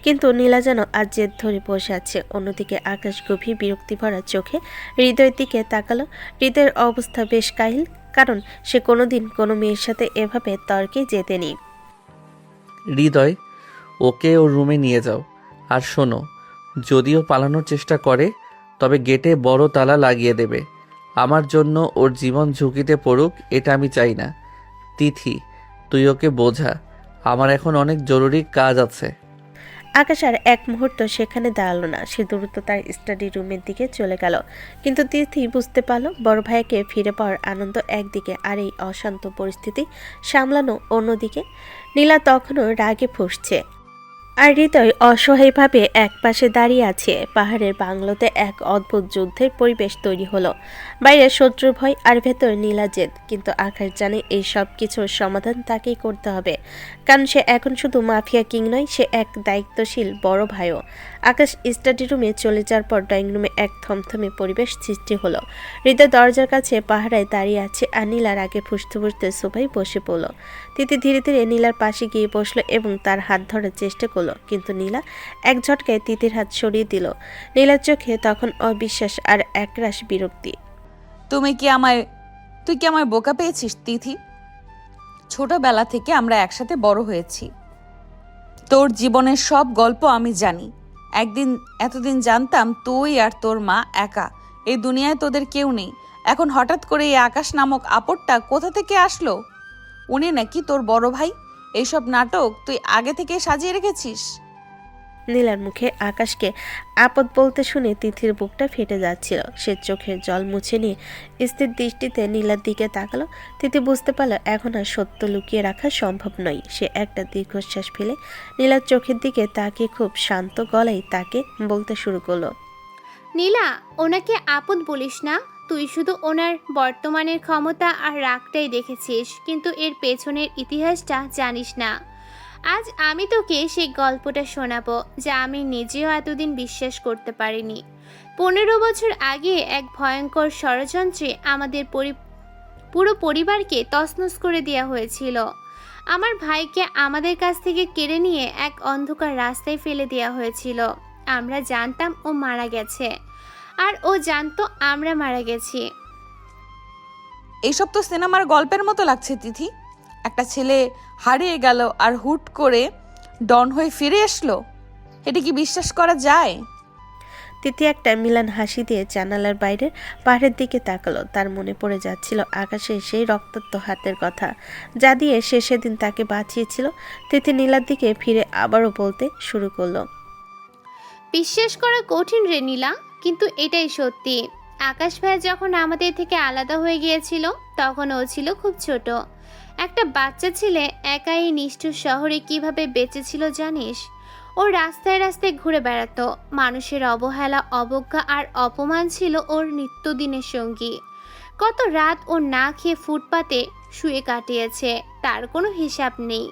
Speaker 2: কিন্তু নীলা যেন আজ জেদ ধরে বসে আছে। অন্যদিকে আকাশ গভীর বিরক্তি ভরা চোখে হৃদয়ের দিকে তাকালো। হৃদয়ের অবস্থা বেশ কাহিল, কারণ সে কোনোদিন কোনো মেয়ের সাথে এভাবে তর্কে জেতেনি।
Speaker 1: হৃদয়, ওকে ওর রুমে নিয়ে যাও। আর শোনো, যদিও পালানোর চেষ্টা করে তবে গেটে বড় তালা লাগিয়ে দেবে। আমার জন্য ওর জীবন ঝুঁকিতে পড়ুক এটা আমি চাই না। তিথি, তুই ওকে বোঝা, আমার এখন অনেক জরুরি কাজ আছে।
Speaker 2: আকাশ আর এক মুহূর্ত সেখানে দাঁড়ালো না। সে দ্রুত তার স্টাডি রুমের দিকে চলে গেল। কিন্তু তিথি বুঝতে পারল বড় ভাইকে ফিরে পাওয়ার আনন্দ একদিকে, আর এই অশান্ত পরিস্থিতি সামলানো অন্যদিকে। নীলা তখনও রাগে ফুঁসছে, আর হৃদয় অসহায়ভাবে এক পাশে দাঁড়িয়ে আছে। পাহাড়ের বাংলোতে এক অদ্ভুত যুদ্ধের পরিবেশ তৈরি হলো। বাইরে শত্রুর ভয় আর ভেতর নীলা জেদ, কিন্তু আকাশ জানে এই সব কিছুর সমাধান তাকেই করতে হবে, কারণ সে এখন শুধু মাফিয়া কিং নয়, সে এক দায়িত্বশীল বড় ভাইও। আকাশ স্টাডি রুমে চলে যাওয়ার পর ড্রয়িং রুমে এক থমথমে পরিবেশ সৃষ্টি হলো। হৃদয় দরজার কাছে পাহারায় দাঁড়িয়ে আছে, আর নীলার আগে ফুসতে ফুসতে সোফায় বসে পড়ল। তিতি ধীরে ধীরে নীলার পাশে গিয়ে বসলো এবং তার হাত ধরার চেষ্টা করলো, কিন্তু নীলা এক ঝটকায় তিতির হাত সরিয়ে দিল। নীলার চোখে তখন অবিশ্বাস আর একরাশ বিরক্তি।
Speaker 9: তুই কি আমায় বোকা পেয়েছিস তিথি? ছোটবেলা থেকে আমরা একসাথে বড় হয়েছি। তোর জীবনের সব গল্প আমি জানি। এতদিন জানতাম তুই আর তোর মা একা, এই দুনিয়ায় তোদের কেউ নেই। এখন হঠাৎ করে এই আকাশ নামক আপদটা কোথা থেকে আসলো? উনি নাকি তোর বড় ভাই? এইসব নাটক তুই আগে থেকে সাজিয়ে রেখেছিস।
Speaker 2: নীলার মুখে আকাশকে আপদ বলতে শুনে তিথির বুকটা ফেটে যাচ্ছিল। সে চোখের জল মুছে নিয়ে স্থির দৃষ্টিতে নীলার দিকে তাকালো। তিথি বুঝতে পারল এখন আর সত্য লুকিয়ে রাখা সম্ভব নয়। সে একটা দীর্ঘশ্বাস ফেলে নীলার চোখের দিকে তাকিয়ে খুব শান্ত গলায় তাকে বলতে শুরু করলো।
Speaker 5: নীলা, ওনাকে আপদ বলিস না। তুই শুধু ওনার বর্তমানের ক্ষমতা আর রাগটাই দেখেছিস, কিন্তু এর পেছনের ইতিহাসটা জানিস না। আজ আমি তোকে সেই গল্পটা শোনাবো যা আমি নিজেও এতদিন বিশ্বাস করতে পারিনি। 15 বছর আগে এক ভয়ঙ্কর ষড়যন্ত্রে আমাদের পুরো পরিবারকে তছনছ করে দেওয়া হয়েছিল। আমার ভাইকে আমাদের কাছ থেকে কেড়ে নিয়ে এক অন্ধকার রাস্তায় ফেলে দেওয়া হয়েছিল। আমরা জানতাম ও মারা গেছে, আর ও জানতো আমরা মারা গেছি।
Speaker 9: এইসব তো সিনেমার গল্পের মতো লাগছে তিথি। একটা ছেলে হারিয়ে গেল আর হুট করে ডন হয়ে ফিরে আসলো, এটা কি বিশ্বাস করা যায়?
Speaker 2: তিথি একটা মিলান হাসি দিয়ে জানালার বাইরের পাহাড়ের দিকে তাকালো। তার মনে পড়ে যাচ্ছিল আকাশের সেই রক্তাক্ত হাতের কথা, যা দিয়ে সে সেদিন তাকে বাঁচিয়েছিল। তিথি নীলার দিকে ফিরে আবারও বলতে শুরু করলো।
Speaker 5: বিশ্বাস করা কঠিন রে নীলা, কিন্তু এটাই সত্যি। আকাশ ভাই যখন আমাদের থেকে আলাদা হয়ে গিয়েছিল তখন ও ছিল খুব ছোট একটা বাচ্চা ছেলে। একাই নিষ্ঠুর শহরে কিভাবে বেঁচেছিল জানিস? ও রাস্তায় রাস্তায় ঘুরে বেড়াতো। মানুষের অবহেলা, অবজ্ঞা আর অপমান ছিল ওর নিত্যদিনের সঙ্গী। কত রাত ও না খেয়ে ফুটপাতে শুয়ে কাটিয়েছে, তার কোনো হিসাব নেই।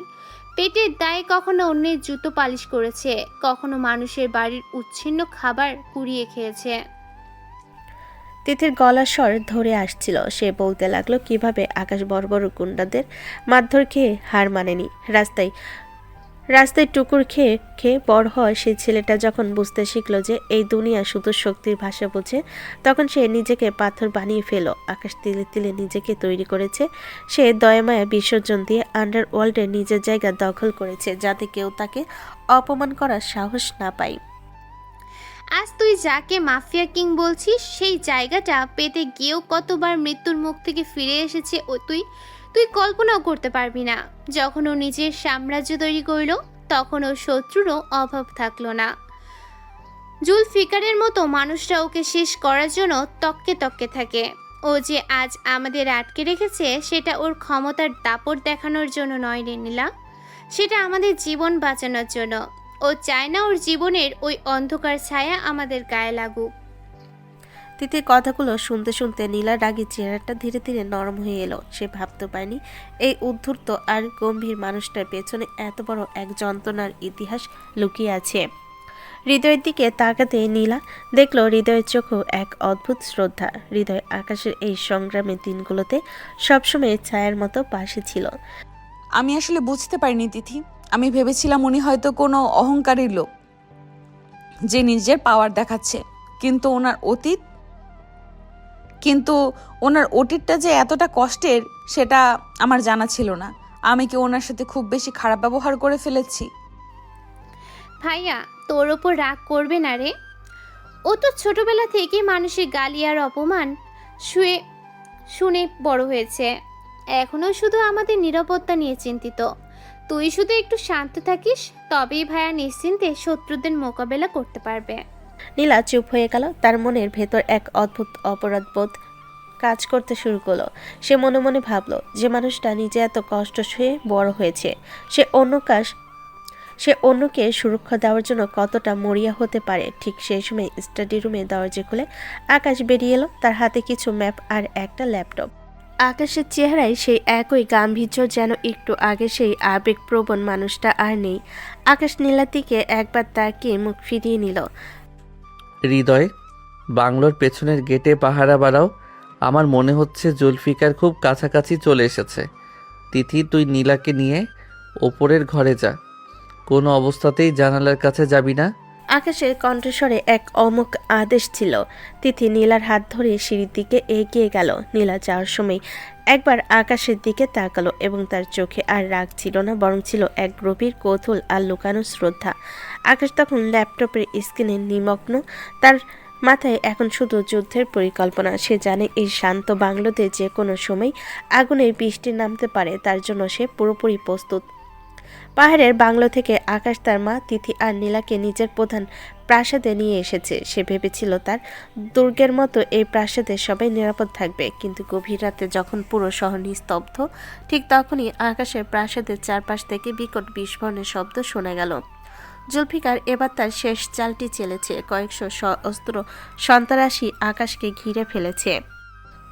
Speaker 5: পেটের দায়ে কখনো অন্যের জুতো পালিশ করেছে, কখনো মানুষের বাড়ির উচ্ছিন্ন খাবার কুড়িয়ে খেয়েছে।
Speaker 2: তিথির গলার স্বর ধরে আসছিল। সে বলতে লাগলো কিভাবে আকাশ বড় বড় গুন্ডাদের মারধর খেয়ে হার মানেনি, রাস্তায় টুকুর খেয়ে খেয়ে বড় হয় সেই ছেলেটা যখন বুঝতে শিখল যে এই দুনিয়া শুধু শক্তির ভাষা বোঝে, তখন সে নিজেকে পাথর বানিয়ে ফেল। আকাশ তিলে তিলে নিজেকে তৈরি করেছে। সে দয়ামায়া বিসর্জন দিয়ে আন্ডারওয়ার্ল্ডে নিজের জায়গা দখল করেছে, যাতে কেউ তাকে অপমান করার সাহস না পায়।
Speaker 5: আজ তুই যাকে মাফিয়া কিং বলছিস, সেই জায়গাটা পেতে গিয়েও কতবার মৃত্যুর মুখ থেকে ফিরে এসেছে ও তুই কল্পনাও করতে পারবি না। যখন ও নিজের সাম্রাজ্য তৈরি করলো, তখন ওর শত্রুরও অভাব থাকলো না। জুলফিকারের মতো মানুষরা ওকে শেষ করার জন্য তককে তককে থাকে। ও যে আজ আমাদের আটকে রেখেছে, সেটা ওর ক্ষমতার দাপট দেখানোর জন্য নয় রে নীলা, সেটা আমাদের জীবন বাঁচানোর জন্য। ও চায় না ওর জীবনের ওই অন্ধকার ছায়া আমাদের গায়ে লাগুক।
Speaker 2: তিতির কথাগুলো শুনতে শুনতে নীলার রাগী চেহারাটা ধীরে ধীরে নরম হয়ে এলো। সে ভাবতে পারেনি এই উদ্ধূর্ত আর গম্ভীর মানুষটার পেছনে এত বড় এক যন্ত্রণার ইতিহাস লুকিয়ে আছে। হৃদয়ের দিকে তাকাতে নীলা দেখল হৃদয়ের চোখেও এক অদ্ভুত শ্রদ্ধা। হৃদয় আকাশের এই সংগ্রামের দিনগুলোতে সবসময় ছায়ার মতো পাশে ছিল।
Speaker 9: আমি আসলে বুঝতে পারিনি তিথি। আমি ভেবেছিলাম উনি হয়তো কোনো অহংকারী লোক যে নিজের পাওয়ার দেখাচ্ছে, কিন্তু ওনার অতীতটা যে এতটা কষ্টের সেটা আমার জানা ছিল না। আমি কি ওনার সাথে খুব বেশি খারাপ ব্যবহার করে ফেলেছি?
Speaker 5: ভাইয়া, তোর ওপর রাগ করবে না রে। ও তো ছোটবেলা থেকেই মানুষের গালি আর অপমান শুনে বড় হয়েছে। এখনো শুধু আমাদের নিরাপত্তা নিয়ে চিন্তিত। তুই শুধু একটু শান্ত থাকিস, তবেই ভাইয়া নিশ্চিন্তে শত্রুদের মোকাবেলা করতে পারবে।
Speaker 2: নীলা চুপ হয়ে গেল। তার মনের ভেতর এক অদ্ভুত অপরাধবোধ কাজ করতে শুরু করলো। সে মনে মনে ভাবল, যে মানুষটা নিজে এত কষ্ট সয়ে বড় হয়েছে, সে অন্যকে সুরক্ষা দেওয়ার জন্য কতটা মরিয়া হতে পারে। ঠিক সেই সময় স্টাডি রুমে দরজা খুলে আকাশ বেরিয়ে এলো। তার হাতে কিছু ম্যাপ আর একটা ল্যাপটপ। আকাশের চেহারায় সেই একই গাম্ভীর্য, যেন একটু আগে সেই আবেগপ্রবণ মানুষটা আর নেই। আকাশ নীলার দিকে একবার তাকিয়ে মুখ ফিরিয়ে নিল।
Speaker 1: হৃদয়, বাংলোর পেছনের গেটে পাহারা বাড়াও। আমার মনে হচ্ছে জুলফিকার খুব কাছাকাছি চলে এসেছে। তিথি, তুই নীলাকে নিয়ে ওপরের ঘরে যা। কোনো অবস্থাতেই জানালার কাছে যাবি না।
Speaker 2: আকাশের কণ্ঠস্বরে এক অমুক আদেশ ছিল। তিথি নীলার হাত ধরে সিঁড়ির দিকে এগিয়ে গেল। নীলা যাওয়ার সময় একবার আকাশের দিকে তাকালো এবং তার চোখে আর রাগ ছিল না, বরং ছিল এক গভীর কৌতূহল আর লুকানো শ্রদ্ধা। আকাশ তখন ল্যাপটপের স্ক্রিনে নিমগ্ন। তার মাথায় এখন শুধু যুদ্ধের পরিকল্পনা। সে জানে এই শান্ত বাংলোতে যে কোনো সময় আগুনের বৃষ্টি নামতে পারে, তার জন্য সে পুরোপুরি প্রস্তুত। পাহাড়ের বাংলো থেকে আকাশ তার মা, তিথি আর নীলাকে নিজের প্রধান প্রাসাদে নিয়ে এসেছে। সে ভেবেছিল তার দুর্গের মতো এই প্রাসাদে সবাই নিরাপদ থাকবে, কিন্তু গভীর রাতে যখন পুরো শহর নিস্তব্ধ, ঠিক তখনই আকাশের প্রাসাদের চারপাশ থেকে বিকট বিস্ফোরণের শব্দ শোনা গেল। জুলফিকার এবার তার শেষ চালটি চেলেছে। কয়েকশো সশস্ত্র সন্ত্রাসী আকাশকে ঘিরে ফেলেছে।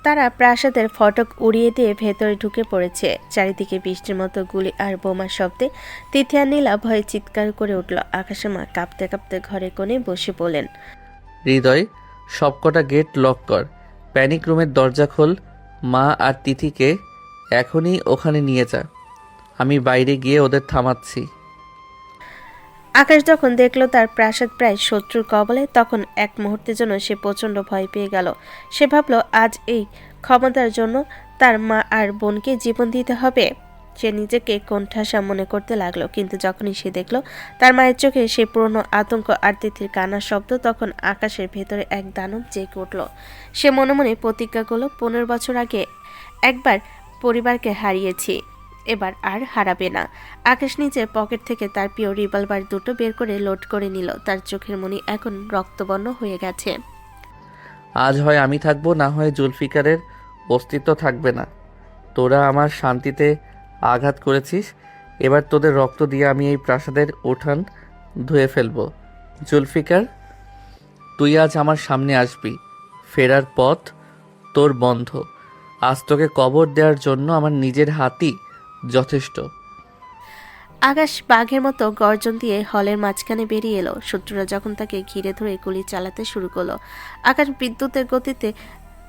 Speaker 2: তারা প্রাসাদের ফটক উড়িয়ে দিয়ে ভেতরে ঢুকে পড়েছে। চারিদিকে বৃষ্টির মতো গুলি আর বোমার শব্দে তিথি আর নীলা ভয়ে চিৎকার করে উঠল। আকাশের মা কাঁপতে কাঁপতে ঘরে কোণে বসে বলেন,
Speaker 1: হৃদয়, সবকটা গেট লক কর। প্যানিক রুমের দরজা খোল। মা আর তিথিকে এখনই ওখানে নিয়ে যা। আমি বাইরে গিয়ে ওদের থামাচ্ছি।
Speaker 2: আকাশ যখন দেখল তার প্রাসাদ প্রায় শত্রুর কবলে, তখন এক মুহূর্তের জন্য সে প্রচণ্ড ভয় পেয়ে গেল। সে ভাবল আজ এই ক্ষমতার জন্য তার মা আর বোনকে জীবন দিতে হবে। সে নিজেকে কোণঠাসা মনে করতে লাগলো, কিন্তু যখনই সে দেখল তার মায়ের চোখে সে পুরনো আতঙ্ক আর তিথির কান্নার শব্দ, তখন আকাশের ভেতরে এক দানব জেগে উঠল। সে মনে মনে প্রতিজ্ঞা করলো, 15 বছর আগে একবার পরিবারকে হারিয়েছি, এবার আর হারাবে না। আকাশ নিজের পকেট থেকে তার প্রিয় রিভলভার দুটো বের করে লোড করে নিল। তার চোখের মনি এখন রক্তবর্ণ হয়ে গেছে।
Speaker 1: আজ হয় আমি থাকবো, না হয় জুলফিকারের অস্তিত্ব থাকবে না। তোরা আমার শান্তিতে আঘাত করেছিস, এবার তোদের রক্ত দিয়ে আমি এই প্রাসাদের উঠান ধুয়ে ফেলবো। জুলফিকার, তুই আজ আমার সামনে আসবি। ফেরার পথ তোর বন্ধ। আজ তোকে কবর দেওয়ার জন্য আমার নিজের হাতই যথেষ্ট।
Speaker 2: আকাশ বাঘের মতো গর্জন দিয়ে হলের মাঝখানে বেরিয়ে এলো। শত্রুরা যখন তাকে ঘিরে ধরে গুলি চালাতে শুরু করলো, আকাশ বিদ্যুতের গতিতে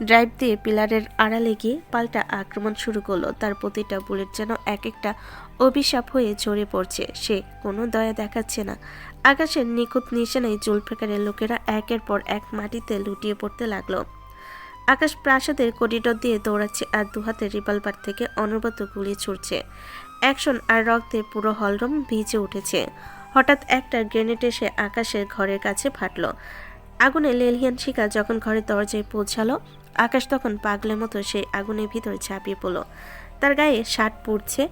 Speaker 2: ড্রাইভ দিয়ে পিলারের আড়ালে গিয়ে পাল্টা আক্রমণ শুরু করলো। তার প্রতিটা বুলেট যেন এক একটা অভিশাপ হয়ে ঝরে পড়ছে। সে কোনো দয়া দেখাচ্ছে না। আকাশের নিখুঁত নিশানায় জুলফিকারের লোকেরা একের পর এক মাটিতে লুটিয়ে পড়তে লাগলো। আকাশ প্রাসাদের করিডোর দিয়ে দৌড়াচ্ছে আর দুহাতে রিভলভার থেকে অনবরত গুলি ছুটছে। অ্যাকশন আর রক্তে পুরো হলরুম ভিজে উঠেছে। হঠাৎ একটা গ্রেনেড এসে আকাশের ঘরের কাছে ফাটলো। আগুনে লেলিহান শিখা যখন ঘরের দরজায় পৌঁছালো, আকাশ তখন পাগলের মতো সেই আগুনের ভিতর ঝাঁপিয়ে পড়ল। তার গায়ে শার্ট পুড়ছে,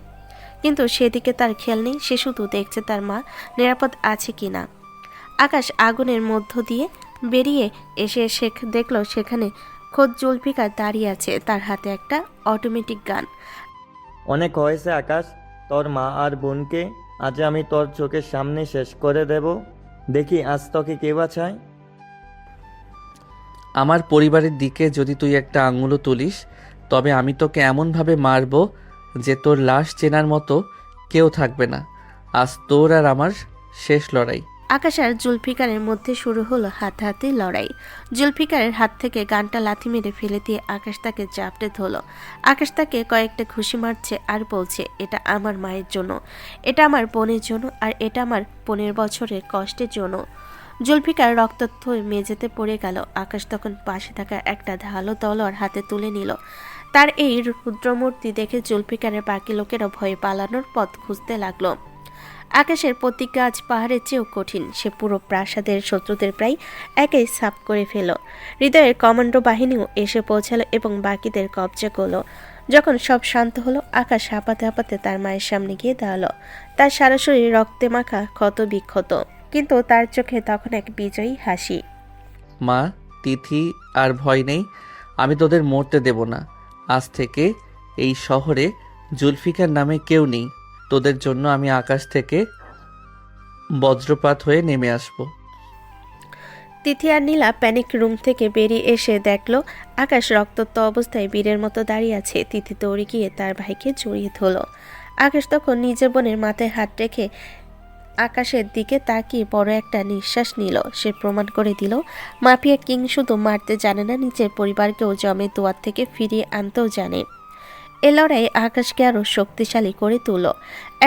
Speaker 2: কিন্তু সেদিকে তার খেয়াল নেই। সে শুধু দেখছে তার মা নিরাপদ আছে কিনা। আকাশ আগুনের মধ্য দিয়ে বেরিয়ে এসে দেখল সেখানে খোদ জুলফিকার দাঁড়িয়ে আছে, তার হাতে একটা অটোমেটিক গান।
Speaker 10: অনেক হয়েছে আকাশ, তোর মা আর বোনকে আজ আমি তোর চোখের সামনে শেষ করে দেব। দেখি আজ তোকে কে বাঁচায়।
Speaker 1: আমার পরিবারের দিকে যদি তুই একটা আঙুলও তুলিস, তবে আমি তোকে এমনভাবে মারব যে তোর লাশ চেনার মতো কেউ থাকবে না। আজ তোর আর আমার শেষ লড়াই।
Speaker 2: আকাশ আর জুলফিকারের মধ্যে শুরু হলো হাতাহাতি লড়াই। জুলফিকারের হাত থেকে গানটা লাথি মেরে ফেলে দিয়ে আকাশ তাকে জাপটে ধরল। আকাশ তাকে কয়েকটা ঘুষি মারছে আর বলছে, এটা আমার মায়ের জন্য, এটা আমার বোনের জন্য, আর এটা আমার 15 বছরের কষ্টের জন্য। জুলফিকার রক্তাক্ত হয়ে মেঝেতে পড়ে গেল। আকাশ তখন পাশে থাকা একটা ধারালো তলোয়ার হাতে তুলে নিল। তার এই রুদ্রমূর্তি দেখে জুলফিকারের বাকি লোকেরা ভয়ে পালানোর পথ খুঁজতে লাগলো। আকাশের প্রতিজ্ঞা আজ পাহাড়ের চেয়েও কঠিন। সে পুরো প্রাসাদের শত্রুদের প্রায় একাই সাফ করে ফেল। হৃদয়ের কমান্ডো বাহিনীও এসে পৌঁছালো এবং বাকিদের কবজা করলো। যখন সব শান্ত হলো, আকাশ হাঁপাতে হাঁপাতে তার মায়ের সামনে গিয়ে দাঁড়ালো। তার সারা শরীর রক্তে মাখা ক্ষত বিক্ষত, কিন্তু তার চোখে তখন এক বিজয়ী হাসি।
Speaker 1: মা, তিথি, আর ভয় নেই, আমি তোদের মরতে দেব না। আজ থেকে এই শহরে জুলফিকার নামে কেউ নেই। তোদের জন্য আমি আকাশ থেকে বজ্রপাত হয়ে নেমে আসব।
Speaker 2: তিথি আর নীলা প্যানিক রুম থেকে বেরিয়ে এসে দেখলো আকাশ রক্তাক্ত অবস্থায় বীরের মতো দাঁড়িয়ে আছে। তিথি দৌড়ে গিয়ে তার ভাইকে জড়িয়ে ধরল। আকাশ তখন নিজের বোনের মাথায় হাত রেখে আকাশের দিকে তাকিয়ে বড় একটা নিঃশ্বাস নিল। সে প্রমাণ করে দিল, মাফিয়া কিং শুধু মারতে জানে না, নিজের পরিবারকেও জমে দুয়ার থেকে ফিরিয়ে আনতেও জানে। এ লড়াই আকাশকে আরও শক্তিশালী করে তুলল।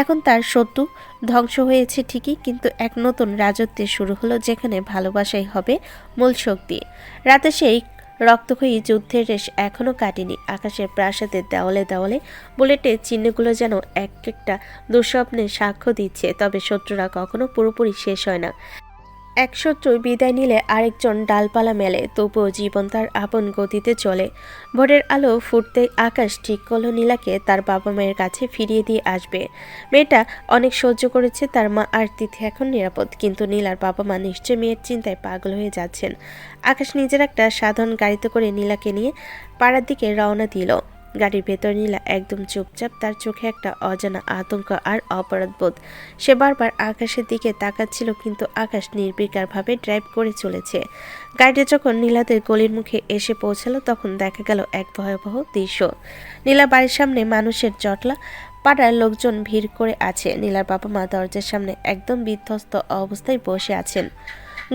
Speaker 2: এখন তার শত্রু ধ্বংস হয়েছে ঠিকই, কিন্তু এক নতুন রাজত্বে শুরু হলো, যেখানে ভালোবাসাই হবে মূল শক্তি। রাতে সেই রক্তক্ষয়ী যুদ্ধের রেশ এখনও কাটেনি। আকাশের প্রাসাদের দেওয়ালে দেওয়ালে বুলেটের চিহ্নগুলো যেন এক একটা দুঃস্বপ্নের সাক্ষ্য দিচ্ছে। তবে শত্রুরা কখনো পুরোপুরি শেষ হয় না। এক শত্রু বিদায় নিলে আরেকজন ডালপালা মেলে, তবুও জীবন তার আপন গতিতে চলে। ভোরের আলো ফুটতেই আকাশ ঠিক করলো নীলাকে তার বাবা মায়ের কাছে ফিরিয়ে দিয়ে আসবে। মেয়েটা অনেক সহ্য করেছে, তার মা আর তিথি এখন নিরাপদ, কিন্তু নীলার বাবা মা নিশ্চয় মেয়ের চিন্তায় পাগল হয়ে যাচ্ছেন। আকাশ নিজের একটা সাধারণ গাড়িতে করে নীলাকে নিয়ে পাড়ার দিকে রওনা দিল। গাড়ির ভেতর নীলা একদম চুপচাপ, তার চোখে একটা অজানা আতঙ্ক আর অপরাধবোধ। সে বারবার আকাশের দিকে তাকাচ্ছিল, কিন্তু আকাশ নির্বিকারভাবে ড্রাইভ করে চলেছে। গাড়িটা যখন নীলাদের গলির মুখে এসে পৌঁছালো, তখন দেখা গেল এক ভয়াবহ দৃশ্য। নীলা বাড়ির সামনে মানুষের জটলা, পাড়ার লোকজন ভিড় করে আছে। নীলার বাবা মা দরজার সামনে একদম বিধ্বস্ত অবস্থায় বসে আছেন।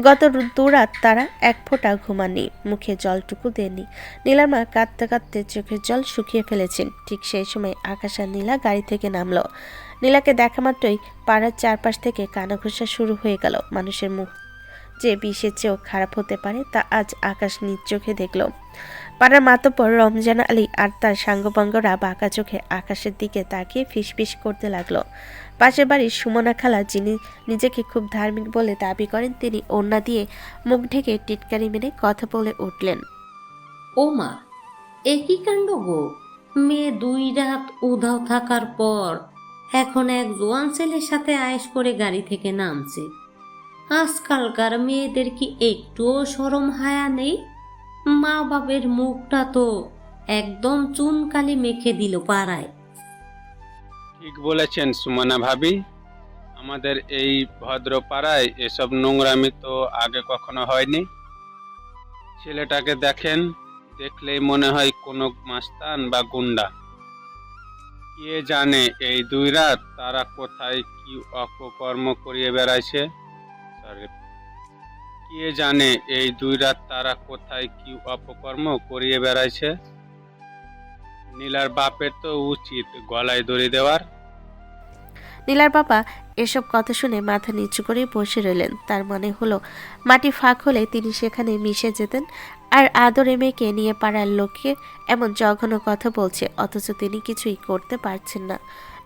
Speaker 2: গত 2 রাত তারা এক ফোঁটা ঘুমাননি, মুখে জলটুকু দেননি। নীলার মা কাঁদতে কাঁদতে চোখের জল শুকিয়ে ফেলেছেন। ঠিক সেই সময় আকাশ আর নীলা গাড়ি থেকে নামলো। নীলাকে দেখা মাত্রই পাড়ার চারপাশ থেকে কানাঘুষা শুরু হয়ে গেল। মানুষের মুখ যে বিষের চেয়েও খারাপ হতে পারে, তা আজ আকাশ নিজ চোখে দেখল। পাড়ার মাতব্বর রমজান আলী আর তার সাঙ্গপাঙ্গরা বাঁকা চোখে আকাশের দিকে তাকিয়ে ফিসফিস করতে লাগলো। পাশের বাড়ির সুমনা খালা, যিনি নিজেকে খুব ধার্মিক বলে দাবি করেন, তিনি ওড়না দিয়ে মুখ ঢেকে টিটকারি মেরে কথা বলে উঠলেন।
Speaker 11: ও মা, একই কাণ্ড গো। মেয়ে 2 রাত উধাও থাকার পর এখন এক জোয়ান ছেলের সাথে আয়েশ করে গাড়ি থেকে নামছে। আজকালকার মেয়েদের কি একটুও শরম হায়া নেই? মা বাবের মুখটা তো একদম চুনকালি মেখে দিল পাড়ায়।
Speaker 12: ঠিক বলেছেন সুমনা ভাবি, আমাদের এই ভদ্র পাড়ায় এসব নোংরামি তো আগে কখনো হয়নি। ছেলেটাকে দেখেন, দেখলেই মনে হয় কোনো মাস্তান বা গুন্ডা। কে জানে এই 2 রাত তারা কোথায় কি অপকর্ম করিয়ে বেড়াইছে। কে জানে এই 2 রাত তারা কোথায় কি অপকর্ম করিয়ে বেড়াইছে। নীলার বাপের তো উচিত গলায় দড়ি দেওয়ার।
Speaker 2: নীলার বাবা এসব কথা শুনে মাথা নিচু করে বসে রইলেন। তার মনে হলো মাটি ফাঁক হলে তিনি সেখানে মিশে যেতেন। আর আদরে মেয়েকে নিয়ে পাড়ার লোককে এমন জঘন্য কথা বলছে, অথচ তিনি কিছুই করতে পারছেন না।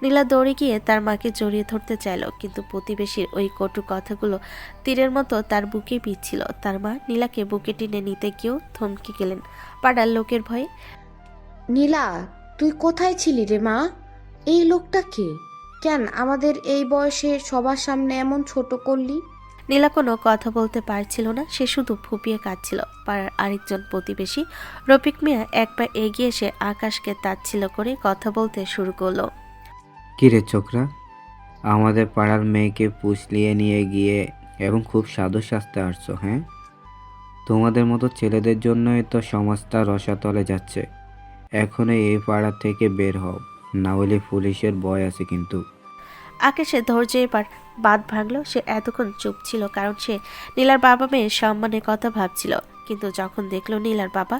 Speaker 2: নীলা দৌড়ে গিয়ে তার মাকে জড়িয়ে ধরতে চাইল, কিন্তু প্রতিবেশীর ওই কটু কথাগুলো তীরের মতো তার বুকে বিচ্ছিল। তার মা নীলাকে বুকে টেনে নিতে গিয়েও থমকে গেলেন পাড়ার লোকের ভয়ে।
Speaker 13: নীলা, তুই কোথায় ছিলি রে মা? এই লোকটা কে? কেন আমাদের এই বয়সে সবার সামনে এমন ছোট করলি?
Speaker 2: নীলা কোনো কথা বলতে পারছিল না, সে শুধু ফুপিয়ে কাঁদছিল। পাড়ার আরেকজন প্রতিবেশী রফিক মিয়া এক পা এগিয়ে এসে আকাশকে তাচ্ছিল্য করে কথা বলতে শুরু করলো।
Speaker 14: কিরে ছোকরা, আমাদের পাড়ার মেয়েকে পুষলিয়ে নিয়ে গিয়ে এবং খুব সাধু সাজতে আসছো? হ্যাঁ, তোমাদের মতো ছেলেদের জন্যই তো সমাজটা রসাতলে যাচ্ছে। এখনই এই পাড়া থেকে বের হও, না হলে পুলিশের ভয় আছে কিন্তু।
Speaker 2: আকাশের ধৈর্য এবার বাদ ভাঙলো। সে এতক্ষণ চুপ ছিল কারণ সে নীলার বাবা মেয়ের সম্মানের কথা ভাবছিল, কিন্তু যখন দেখলো নীলার বাবা